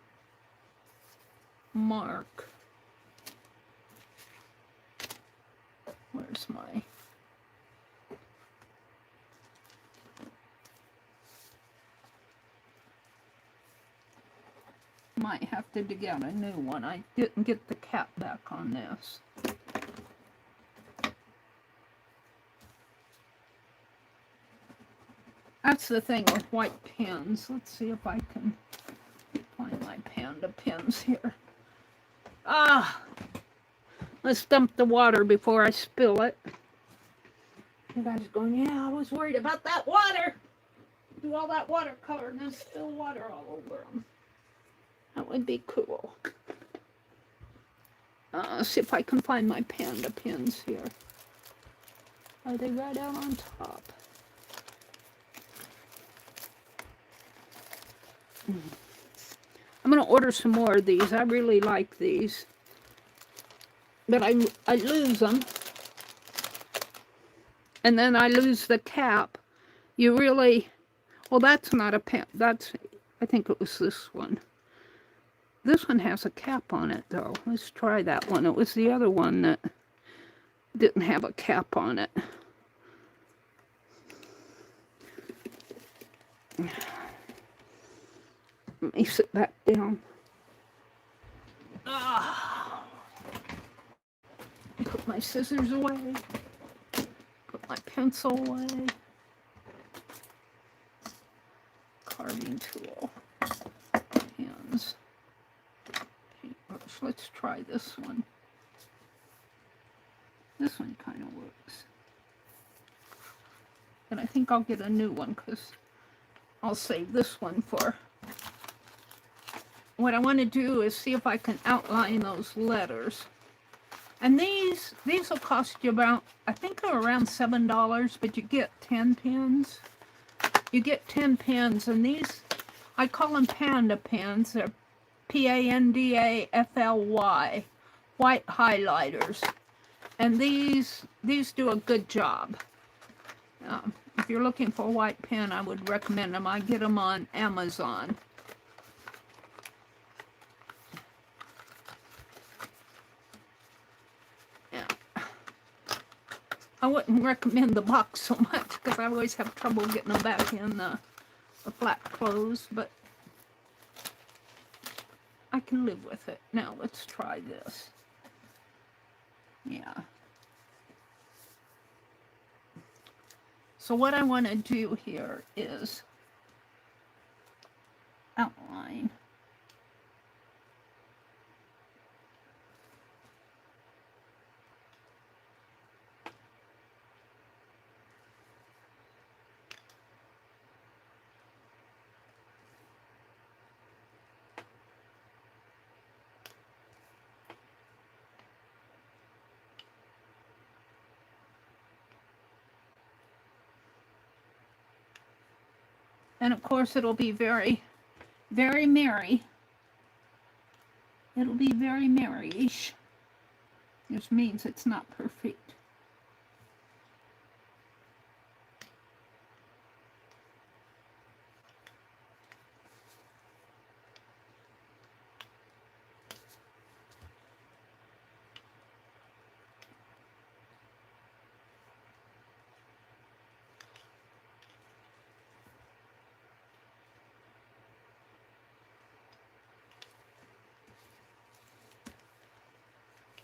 mark. Where's my, might have to dig out a new one. I didn't get the cap back on this. That's the thing with white pens. Let's see if I can find my panda pens here. Ah! Let's dump the water before I spill it. You guys are going, yeah, I was worried about that water. Do all that watercolor and then spill water all over them. That would be cool. See if I can find my panda pens here. Are they right out on top? I'm going to order some more of these. I really like these. But I lose them. And then I lose the cap. You really... Well, that's not a pen. That's... I think it was this one. This one has a cap on it, though. Let's try that one. It was the other one that didn't have a cap on it. Let me sit back down. Put my scissors away. Put my pencil away. Carving tool. Pens. Paintbrush. Let's try this one. This one kind of works. But I think I'll get a new one because I'll save this one for... What I want to do is see if I can outline those letters. And these will cost you about, I think they're around $7, but you get 10 pens. You get 10 pens, and these, I call them panda pens. They're P-A-N-D-A-F-L-Y, white highlighters. And these do a good job. If you're looking for a white pen, I would recommend them. I get them on Amazon. I wouldn't recommend the box so much because I always have trouble getting them back in the flat clothes, but I can live with it. Now let's try this. Yeah. So what I want to do here is outline. And of course it'll be very, very merry. It'll be very merry-ish. Which means it's not perfect.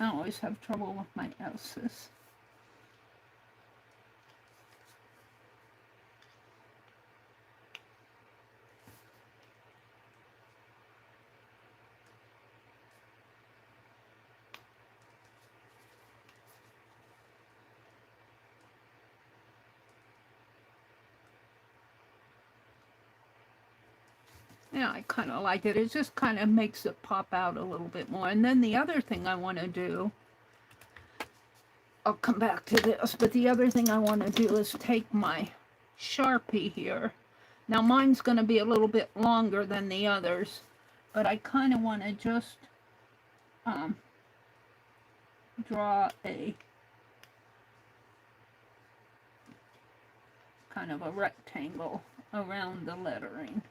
I always have trouble with my S's. Yeah, I kind of like it. It just kind of makes it pop out a little bit more. And then the other thing I want to do, I'll come back to this, but the other thing I want to do is take my Sharpie here. Now mine's going to be a little bit longer than the others, but I kind of want to just draw a kind of a rectangle around the lettering.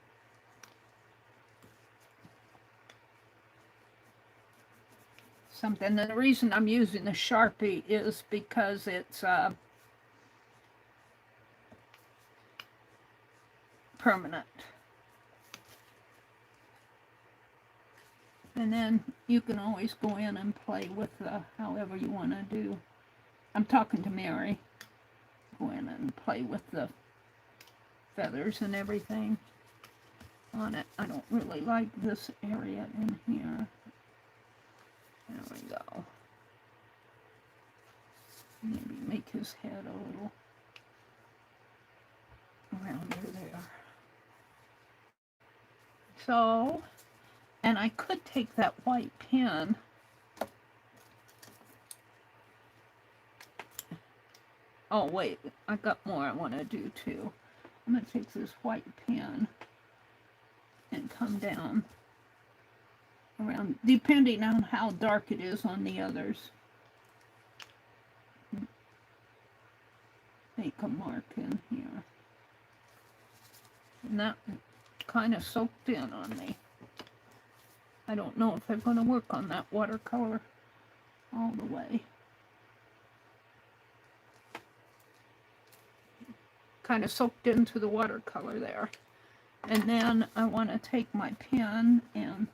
Something. And the reason I'm using the Sharpie is because it's permanent. And then you can always go in and play with however you want to do. I'm talking to Meri. Go in and play with the feathers and everything on it. I don't really like this area in here. There we go. Maybe make his head a little rounder there. So, and I could take that white pen oh wait, I got more I want to do too. I'm going to take this white pen and come down around, depending on how dark it is on the others. Make a mark in here. And that kind of soaked in on me. I don't know if they're going to work on that watercolor all the way. Kind of soaked into the watercolor there. And then I want to take my pen and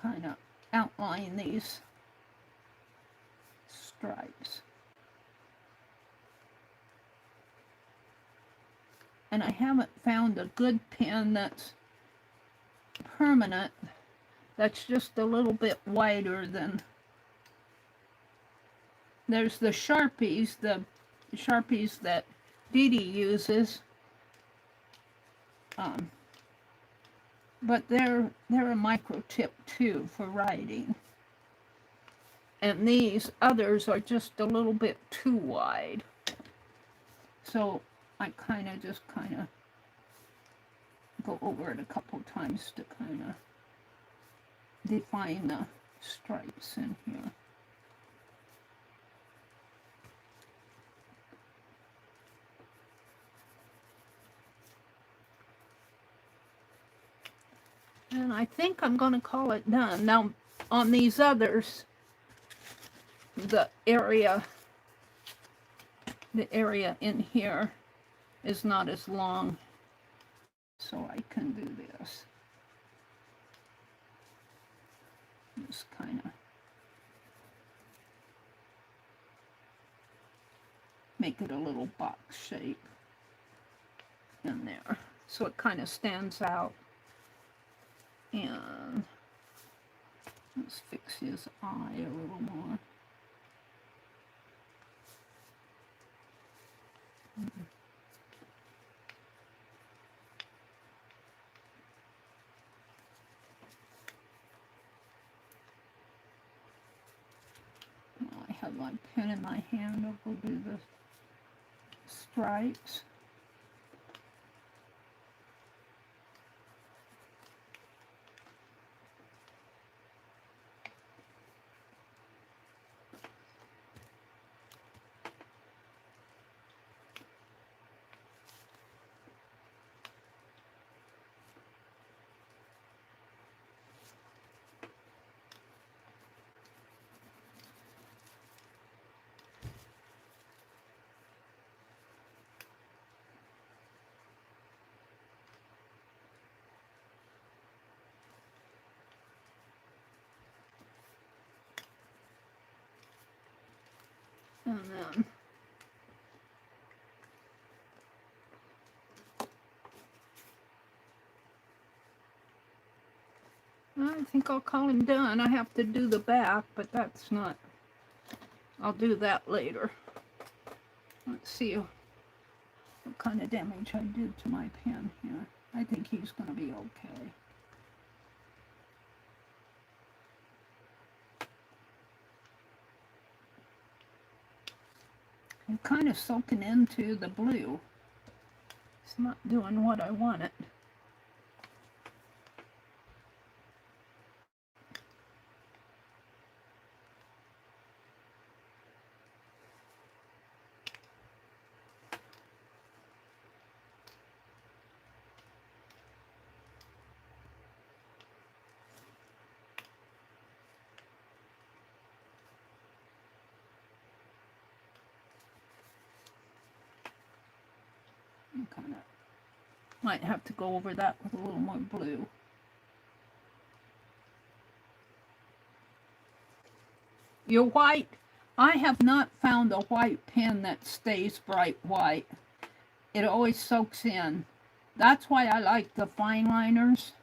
kind of outline these stripes. And I haven't found a good pen that's permanent, that's just a little bit wider than, there's the Sharpies that Dee Dee uses, but they're a micro tip too for writing. And these others are just a little bit too wide. So I just go over it a couple times to kind of define the stripes in here. And I think I'm going to call it done. Now, on these others, the area in here is not as long, so I can do this. Just kind of make it a little box shape in there, so it kind of stands out. And let's fix his eye a little more. Well, I have my pen in my hand. I'll go do the stripes. And then I think I'll call him done. I have to do the back, but that's not, I'll do that later. Let's see what kind of damage I did to my pen here. I think he's going to be okay. I'm kind of soaking into the blue. It's not doing what I want it. Kind of might have to go over that with a little more blue. Your white, I have not found a white pen that stays bright white. It always soaks in. That's why I like the fine liners,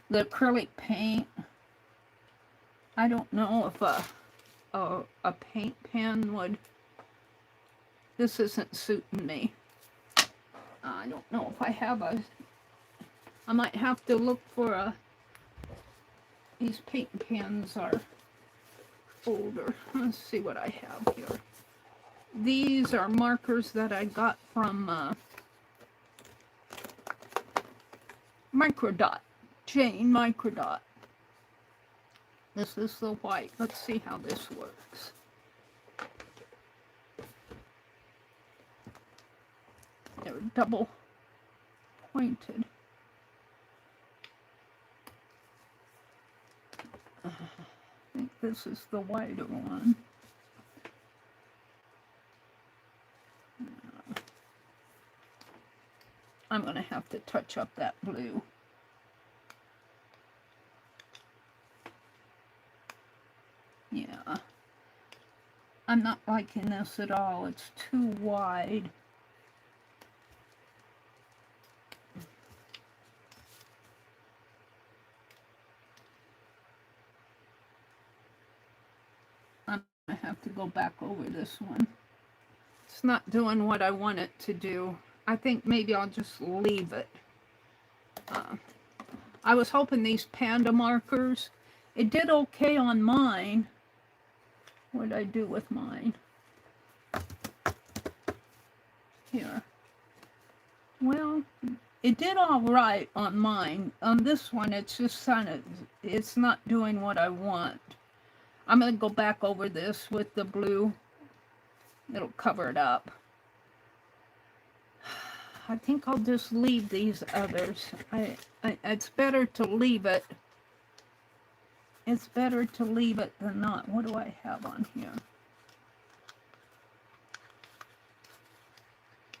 the acrylic paint. I don't know if a paint pen would. This isn't suiting me. I don't know if I have a, I might have to look for a, these paint pens are older. Let's see what I have here. These are markers that I got from Microdot, Jane Microdot. This is the white. Let's see how this works. They're double pointed. I think this is the wider one. I'm going to have to touch up that blue. Yeah. I'm not liking this at all. It's too wide. I'm going to have to go back over this one. It's not doing what I want it to do. I think maybe I'll just leave it. I was hoping these panda markers, it did okay on mine. What did I do with mine? Here. Well, it did all right on mine. On this one, it's just kind of, it's not doing what I want. I'm going to go back over this with the blue. It'll cover it up. I think I'll just leave these others. It's better to leave it. It's better to leave it than not. What do I have on here?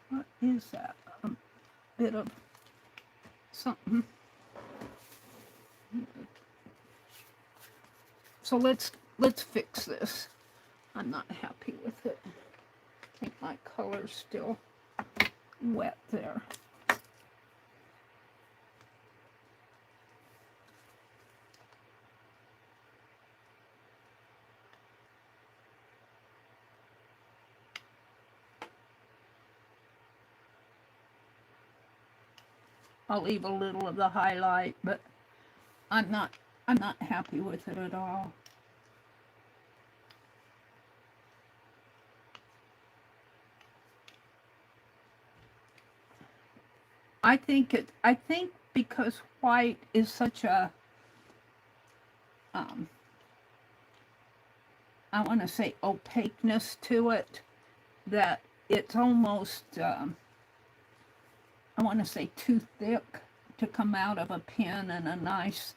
What is that? A bit of something. So let's fix this. I'm not happy with it. I think my color's still wet there. I'll leave a little of the highlight, but I'm not happy with it at all. I think because white is such a I want to say opaqueness to it, that it's almost I want to say too thick to come out of a pen and a nice,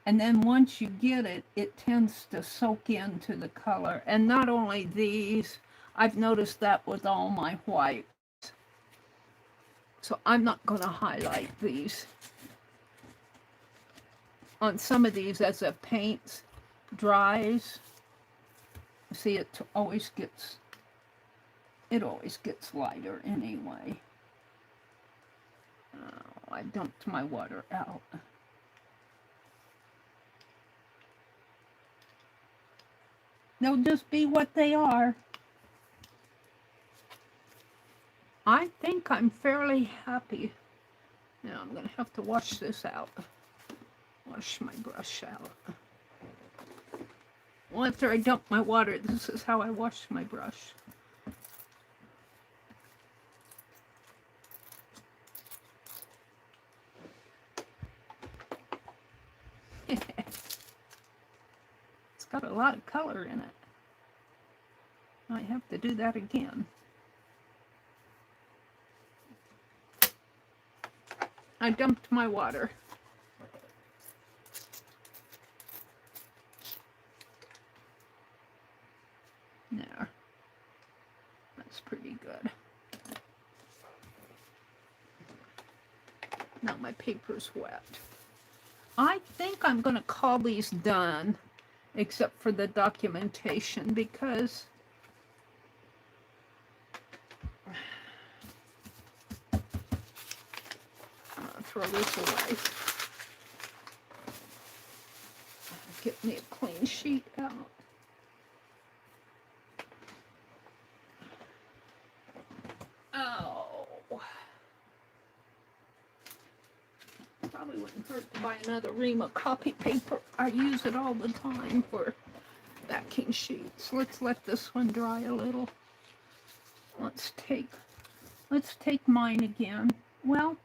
and then once you get it, it tends to soak into the color. And not only these, I've noticed that with all my whites. So I'm not going to highlight these. On some of these, as the paint dries, See, it always gets lighter anyway. Oh, I dumped my water out. They'll just be what they are. I think I'm fairly happy. Now I'm going to have to wash this out. Wash my brush out. Well, after I dump my water, this is how I wash my brush. It's got a lot of color in it. I have to do that again. I dumped my water. There. That's pretty good. Now my paper's wet. I think I'm going to call these done, except for the documentation, because I'll throw this away. Get me a clean sheet out. Probably wouldn't hurt to buy another ream of copy paper. I use it all the time for backing sheets. Let's let this one dry a little. Let's take mine again. Well,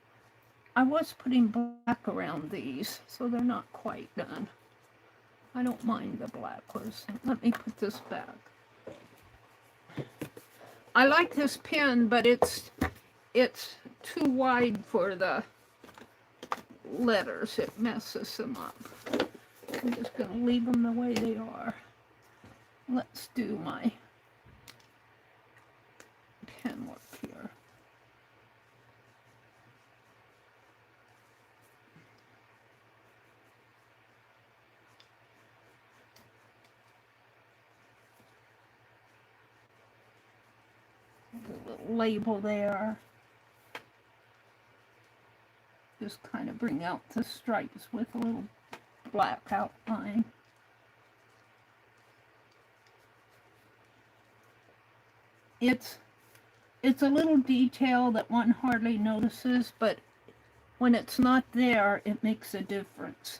I was putting black around these, so they're not quite done. I don't mind the black. Let me put this back. I like this pen, but it's too wide for the letters. It messes them up. I'm just going to leave them the way they are. Let's do my pen work here. A little label there. Just kind of bring out the stripes with a little black outline. It's a little detail that one hardly notices, but when it's not there, it makes a difference.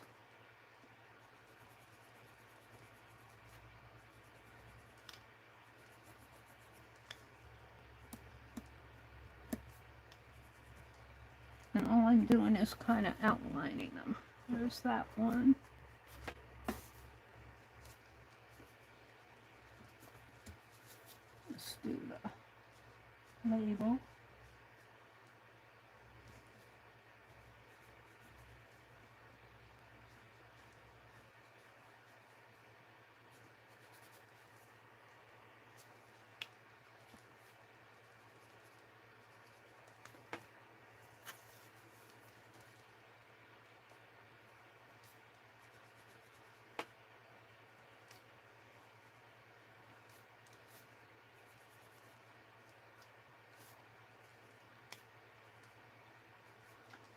And all I'm doing is kind of outlining them. There's that one. Let's do the label.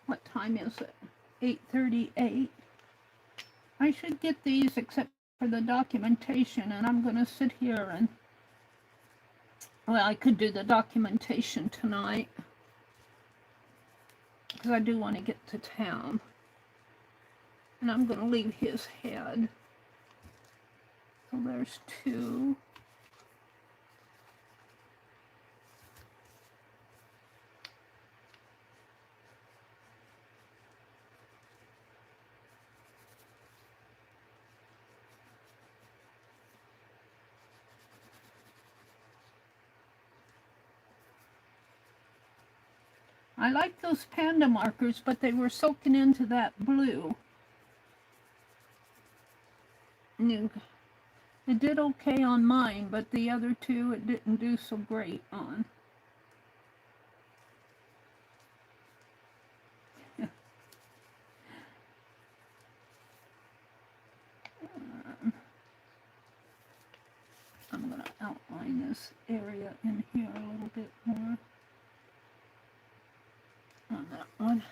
What time is it? 8:38. I should get these except for the documentation, and I'm going to sit here and, well, I could do the documentation tonight because I do want to get to town. And I'm going to leave his head. So there's two. I like those panda markers, but they were soaking into that blue. It did okay on mine, but the other two it didn't do so great on. I'm this area in here a little bit more on that one.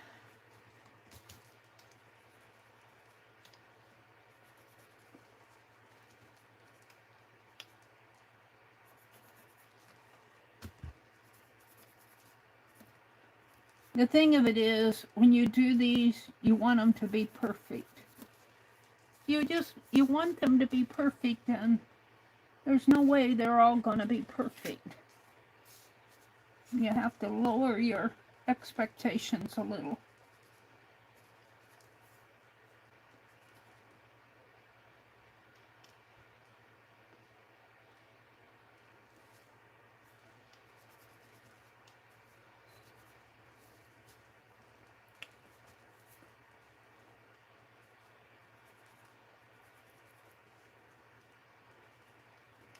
The thing of it is, when you do these, you want them to be perfect. You want them to be perfect, and there's no way they're all going to be perfect. You have to lower your expectations a little.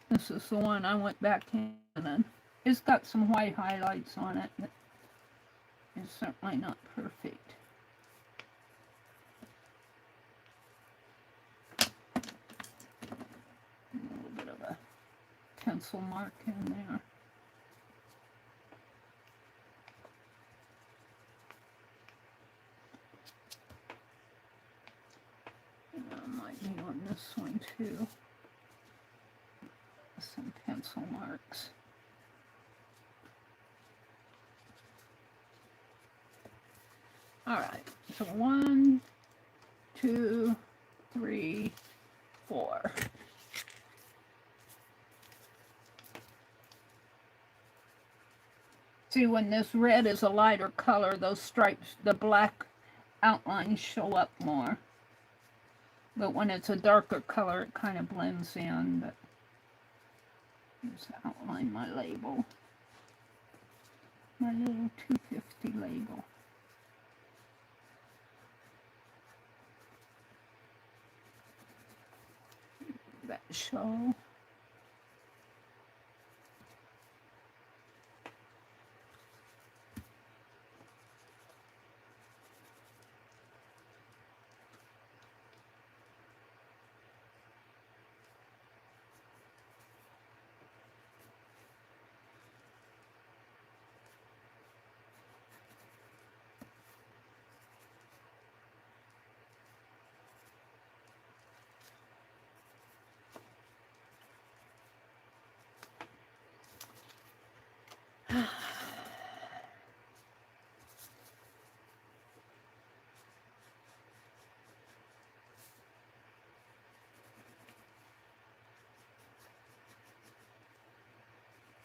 This is the one I went back in, and it's got some white highlights on it, but it's certainly not perfect. A little bit of a pencil mark in there. And I might be on this one too. Some pencil marks. All right, so 1, 2, 3, 4. See, when this red is a lighter color, those stripes, the black outlines show up more. But when it's a darker color, it kind of blends in. But just outline my label, my little 250 label. That show.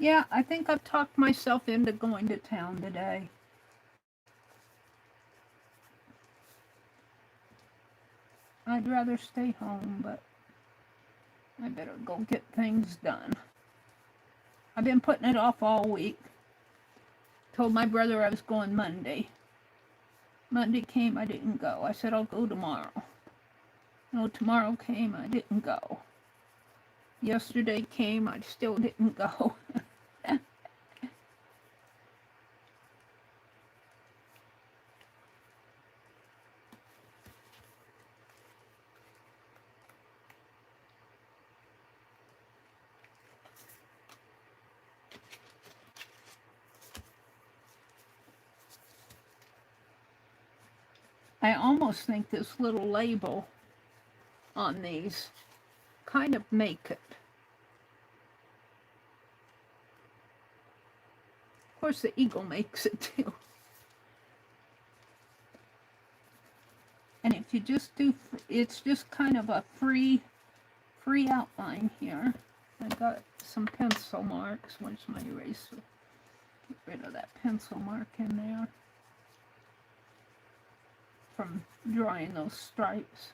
Yeah, I think I've talked myself into going to town today. I'd rather stay home, but I better go get things done. I've been putting it off all week. Told my brother I was going Monday. Monday came, I didn't go. I said, I'll go tomorrow. No, tomorrow came, I didn't go. Yesterday came, I still didn't go. I almost think this little label on these kind of make it. Of course, the eagle makes it too. And if you just do, it's just kind of a free outline here. I got some pencil marks. Where's my eraser? Get rid of that pencil mark in there from drawing those stripes.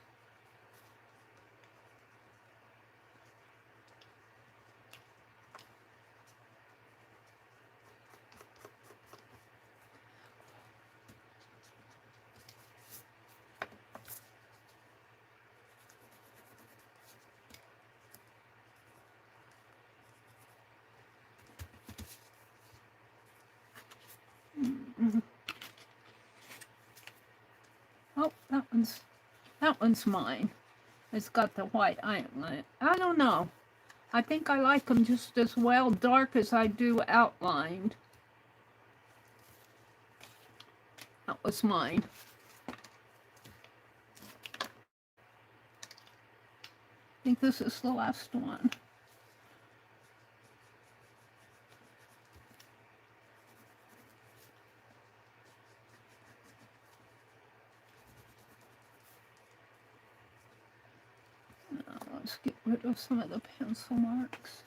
Oh, that one's mine. It's got the white outline. I don't know. I think I like them just as well dark as I do outlined. That was mine. I think this is the last one. Now let's get rid of some of the pencil marks.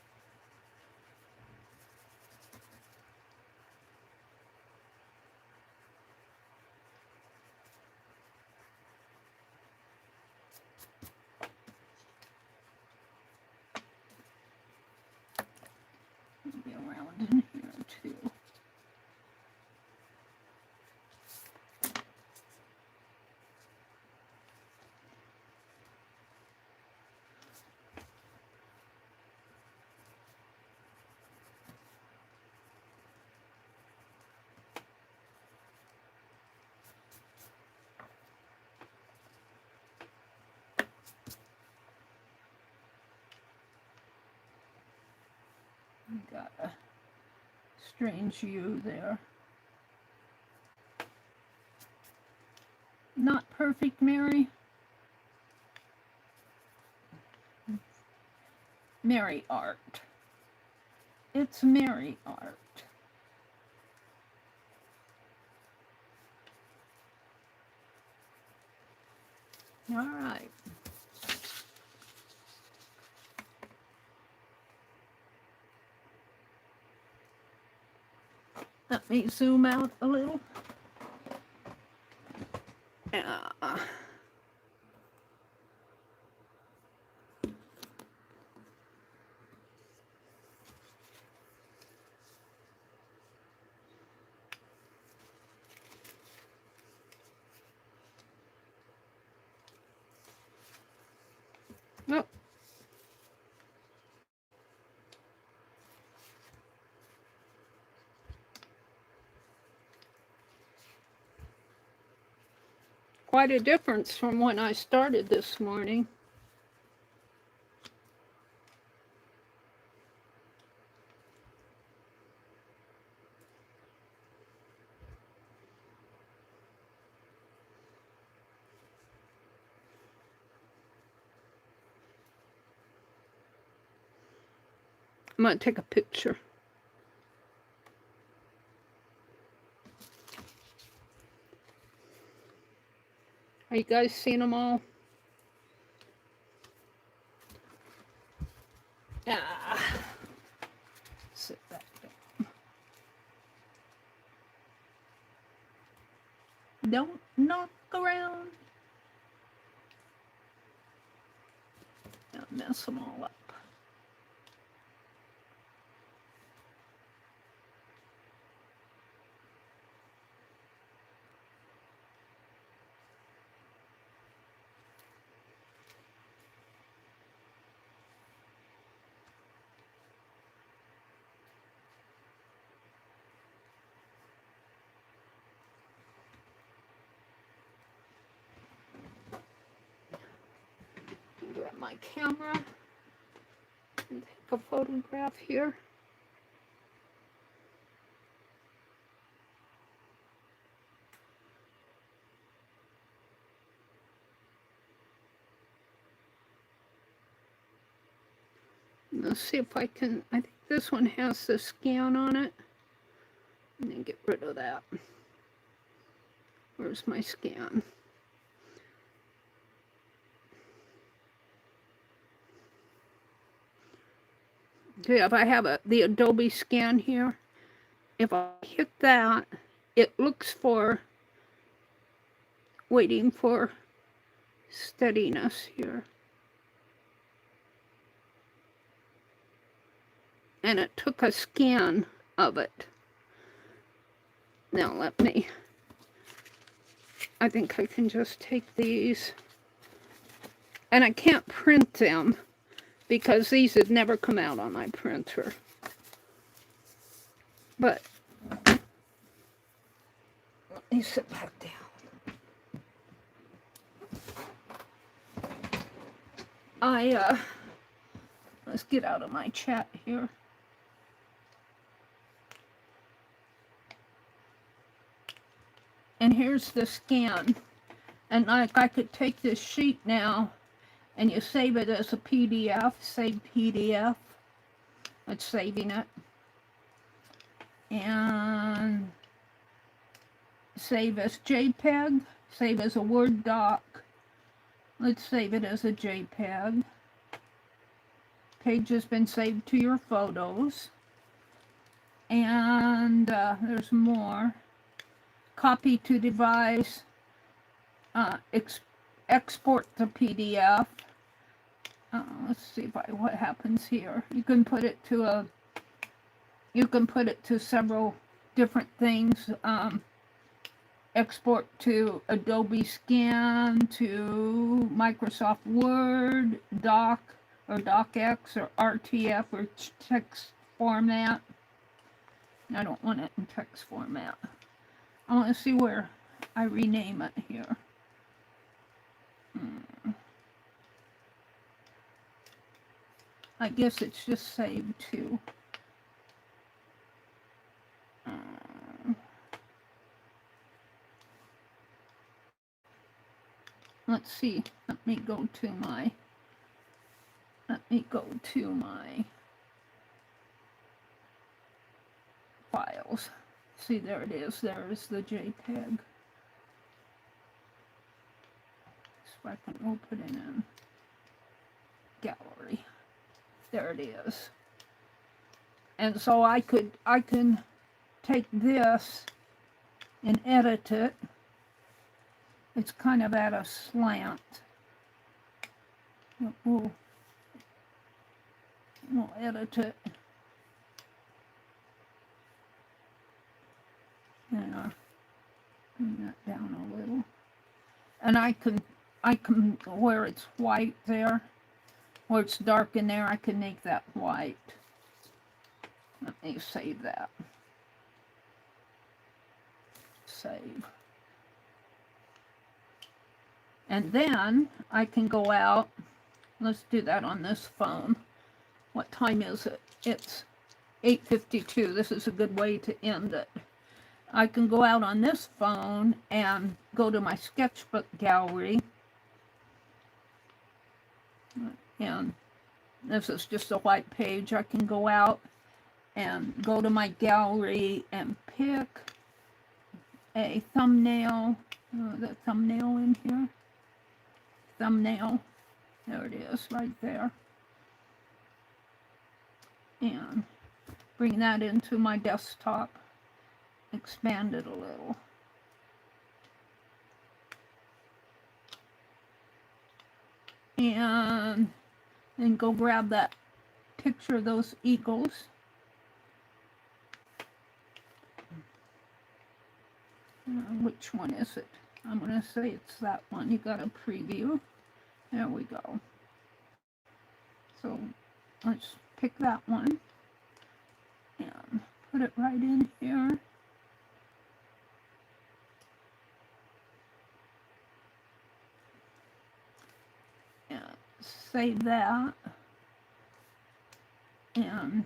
Maybe around in here too. Got a strange U there. Not perfect, Meri. Meri art. It's Meri art. All right. Let me zoom out a little. Oh. Quite a difference from when I started this morning. I'm going to take a picture. Are you guys seeing them all? Sit back down. Don't knock around. Don't mess them all up. Grab my camera and take a photograph here. Let's see if I can, I think this one has the scan on it. And then get rid of that. Where's my scan? Okay, if I have the Adobe scan here, if I hit that, it looks for, waiting for steadiness here. And it took a scan of it. Now let me, I think I can just take these, and I can't print them because these had never come out on my printer. But let me sit back down. Let's get out of my chat here. And here's the scan. And like I could take this sheet now and you save it as a PDF, save PDF. It's saving it. And save as JPEG, save as a Word doc. Let's save it as a JPEG. Page has been saved to your photos. And there's more. Copy to device. Export to PDF. Let's see what happens here. You can put it to several different things. Export to Adobe Scan, to Microsoft Word, Doc, or DocX, or RTF, or text format. I don't want it in text format. I want to see where I rename it here. I guess it's just saved to. Let's see. Let me go to my files. See, there it is. There's the JPEG. So I can open it in gallery. There it is. And so I can take this and edit it. It's kind of at a slant. We'll edit it. Yeah, bring that down a little. And I can where it's white there, where it's dark in there, I can make that white. Let me save that. Save. And then I can go out. Let's do that on this phone. What time is it? It's 8:52. This is a good way to end it. I can go out on this phone and go to my sketchbook gallery. And this is just a white page. I can go out and go to my gallery and pick a thumbnail. The thumbnail in here. Thumbnail. There it is, right there. And bring that into my desktop. Expand it a little. And then go grab that picture of those eagles. Which one is it? I'm going to say it's that one. You got a preview. There we go. So let's pick that one and put it right in here. And save that. And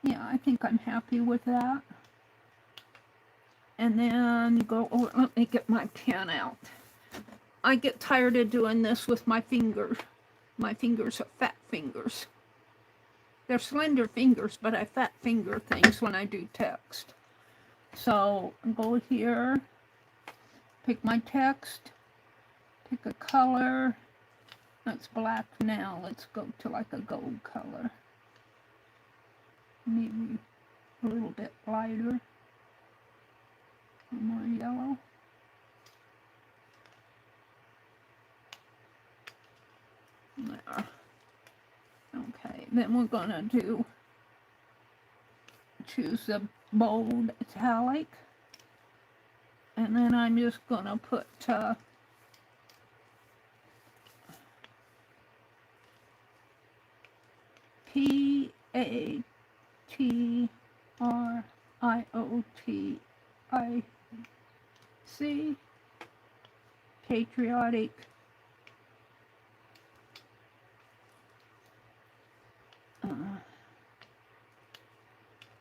yeah, I think I'm happy with that. And then go over, let me get my pen out. I get tired of doing this with my fingers. My fingers are fat fingers. They're slender fingers, but I fat finger things when I do text. So go here, pick my text, pick a color. That's black now. Let's go to like a gold color. Maybe a little bit lighter. More yellow. There. Okay, then we're gonna choose the bold italic, and then I'm just gonna put Patriotic, Patriotic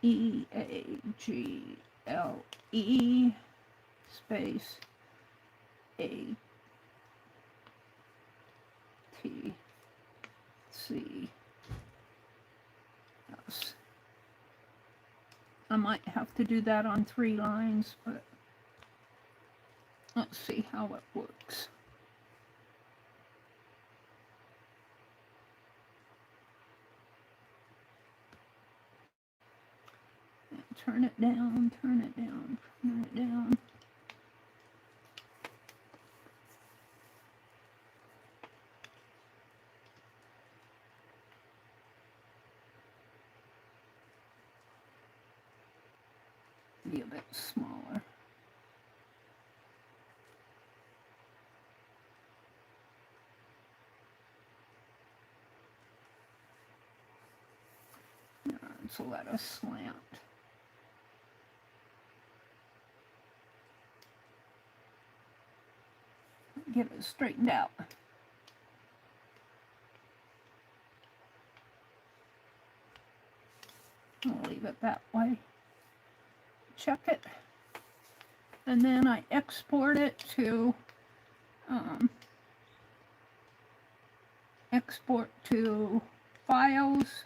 E-A-G-L-E space A-T-C-S. I might have to do that on 3 lines, but let's see how it works. Turn it down, turn it down, turn it down. Be a bit smaller. So let us slant. Get it straightened out. I'll leave it that way. Check it. And then I export it to export to files.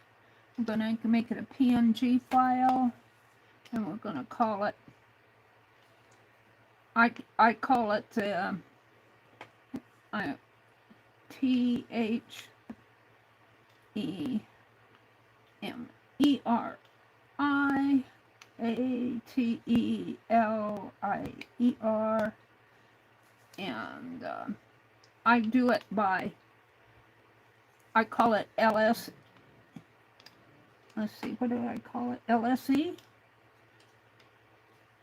I'm going to make it a PNG file, and we're going to call it, I call it THEMERIATELIER, and I do it by, I call it LS. Let's see, what do I call it? LSE?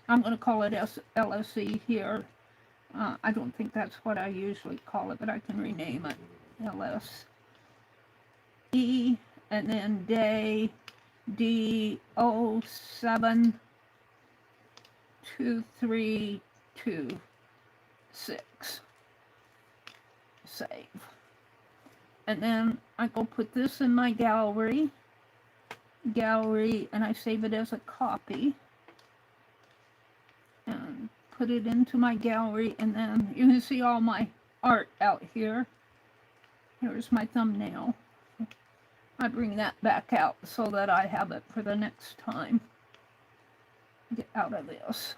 I'm going to call it LSE here. I don't think that's what I usually call it, but I can rename it LSE, and then day D072326. Save. And then I go put this in my gallery, and I save it as a copy. And put it into my gallery, and then you can see all my art out here. Here's my thumbnail. I bring that back out so that I have it for the next time. Get out of this.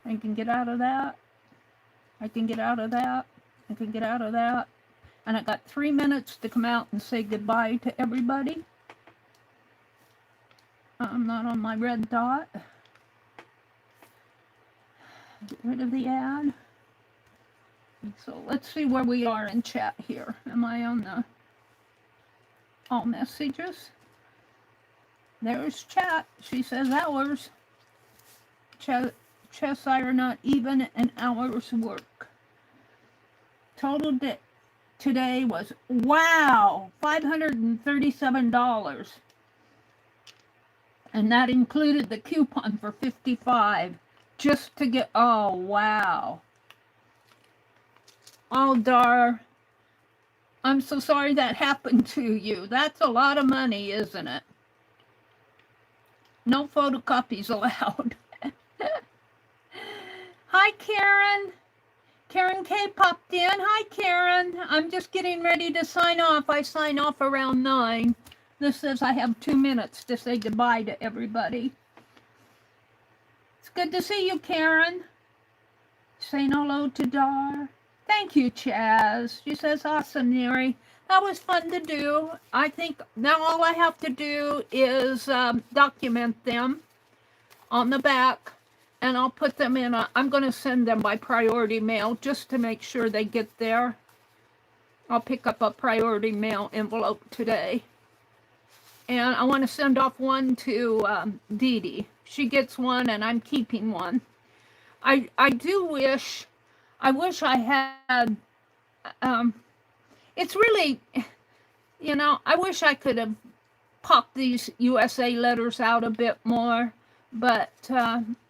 I can get out of that. I can get out of that. I can get out of that. And I got 3 minutes to come out and say goodbye to everybody. I'm not on my red dot. Get rid of the ad. So let's see where we are in chat here. Am I on the all messages? There's chat. She says hours. Cheshire not even an hour's work. Total today was, wow, $537. And that included the coupon for $55 just to get, oh, wow. Oh, Dar, I'm so sorry that happened to you. That's a lot of money, isn't it? No photocopies allowed. Hi, Karen. Karen K popped in. Hi, Karen. I'm just getting ready to sign off. I sign off around 9. This says I have 2 minutes to say goodbye to everybody. It's good to see you, Karen. Saying hello to Dar. Thank you, Chaz. She says, awesome, Meri. That was fun to do. I think now all I have to do is document them on the back, and I'll put them in I'm going to send them by priority mail just to make sure they get there. I'll pick up a priority mail envelope today. And I want to send off one to Dee Dee. She gets one, and I'm keeping one. I wish I had, it's really, you know, I wish I could have popped these USA letters out a bit more, but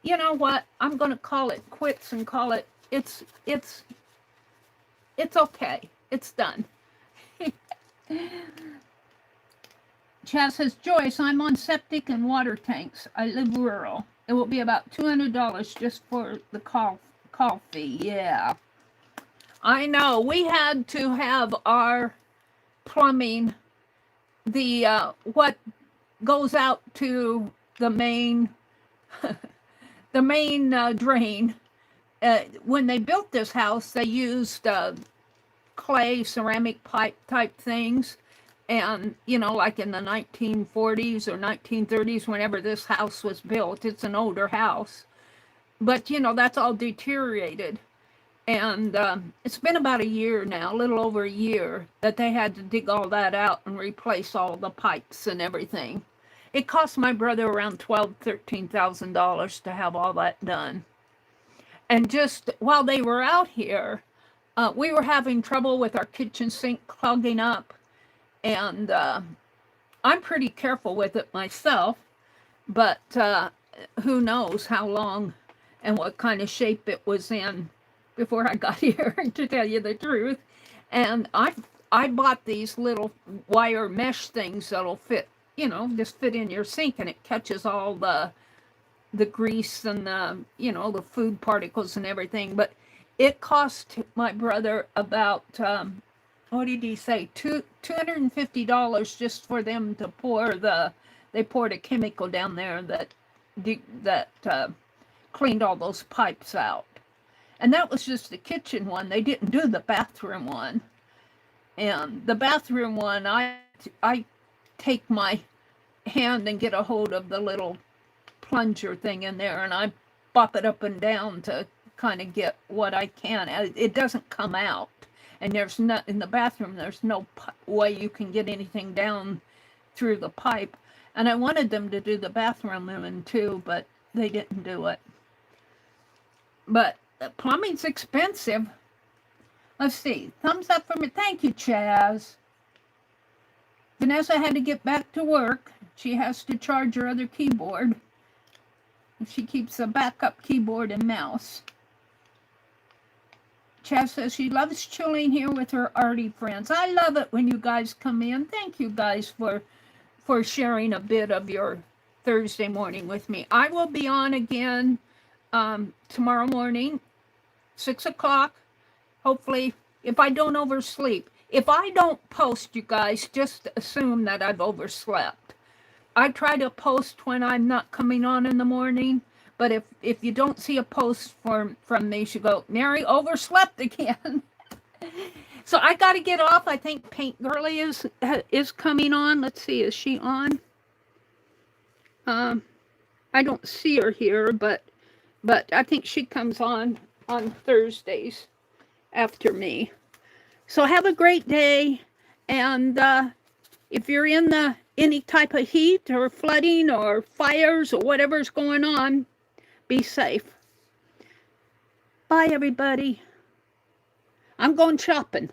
you know what, I'm going to call it quits and call it, it's okay, it's done. Chaz says, Joyce, I'm on septic and water tanks. I live rural. It will be about $200 just for the coffee. Yeah. I know. We had to have our plumbing, the what goes out to the main the main drain. When they built this house, they used clay ceramic pipe type things. And, you know, like in the 1940s or 1930s, whenever this house was built, it's an older house. But, you know, that's all deteriorated. And it's been about a year now, a little over a year, that they had to dig all that out and replace all the pipes and everything. It cost my brother around $13,000 to have all that done. And just while they were out here, we were having trouble with our kitchen sink clogging up. And I'm pretty careful with it myself, but who knows how long and what kind of shape it was in before I got here, to tell you the truth. And I bought these little wire mesh things that'll fit, you know, just fit in your sink, and it catches all the grease and the, you know, the food particles and everything. But it cost my brother about what did he say, $250 just for them to pour they poured a chemical down there that cleaned all those pipes out. And that was just the kitchen one. They didn't do the bathroom one. And the bathroom one, I take my hand and get a hold of the little plunger thing in there, and I bop it up and down to kind of get what I can. It doesn't come out. And there's not, in the bathroom, there's no way you can get anything down through the pipe. And I wanted them to do the bathroom one too, but they didn't do it. But plumbing's expensive. Let's see. Thumbs up for me. Thank you, Chaz. Vanessa had to get back to work. She has to charge her other keyboard. She keeps a backup keyboard and mouse. Chaz says she loves chilling here with her arty friends. I love it when you guys come in. Thank you guys for sharing a bit of your Thursday morning with me. I will be on again tomorrow morning, 6 o'clock. Hopefully, if I don't oversleep. If I don't post, you guys, just assume that I've overslept. I try to post when I'm not coming on in the morning. But if you don't see a post from me, you go, Meri overslept again. So I got to get off. I think Paint Girly is coming on. Let's see, is she on? I don't see her here, but I think she comes on Thursdays after me. So have a great day, and if you're in any type of heat or flooding or fires or whatever's going on, be safe. Bye, everybody. I'm going shopping.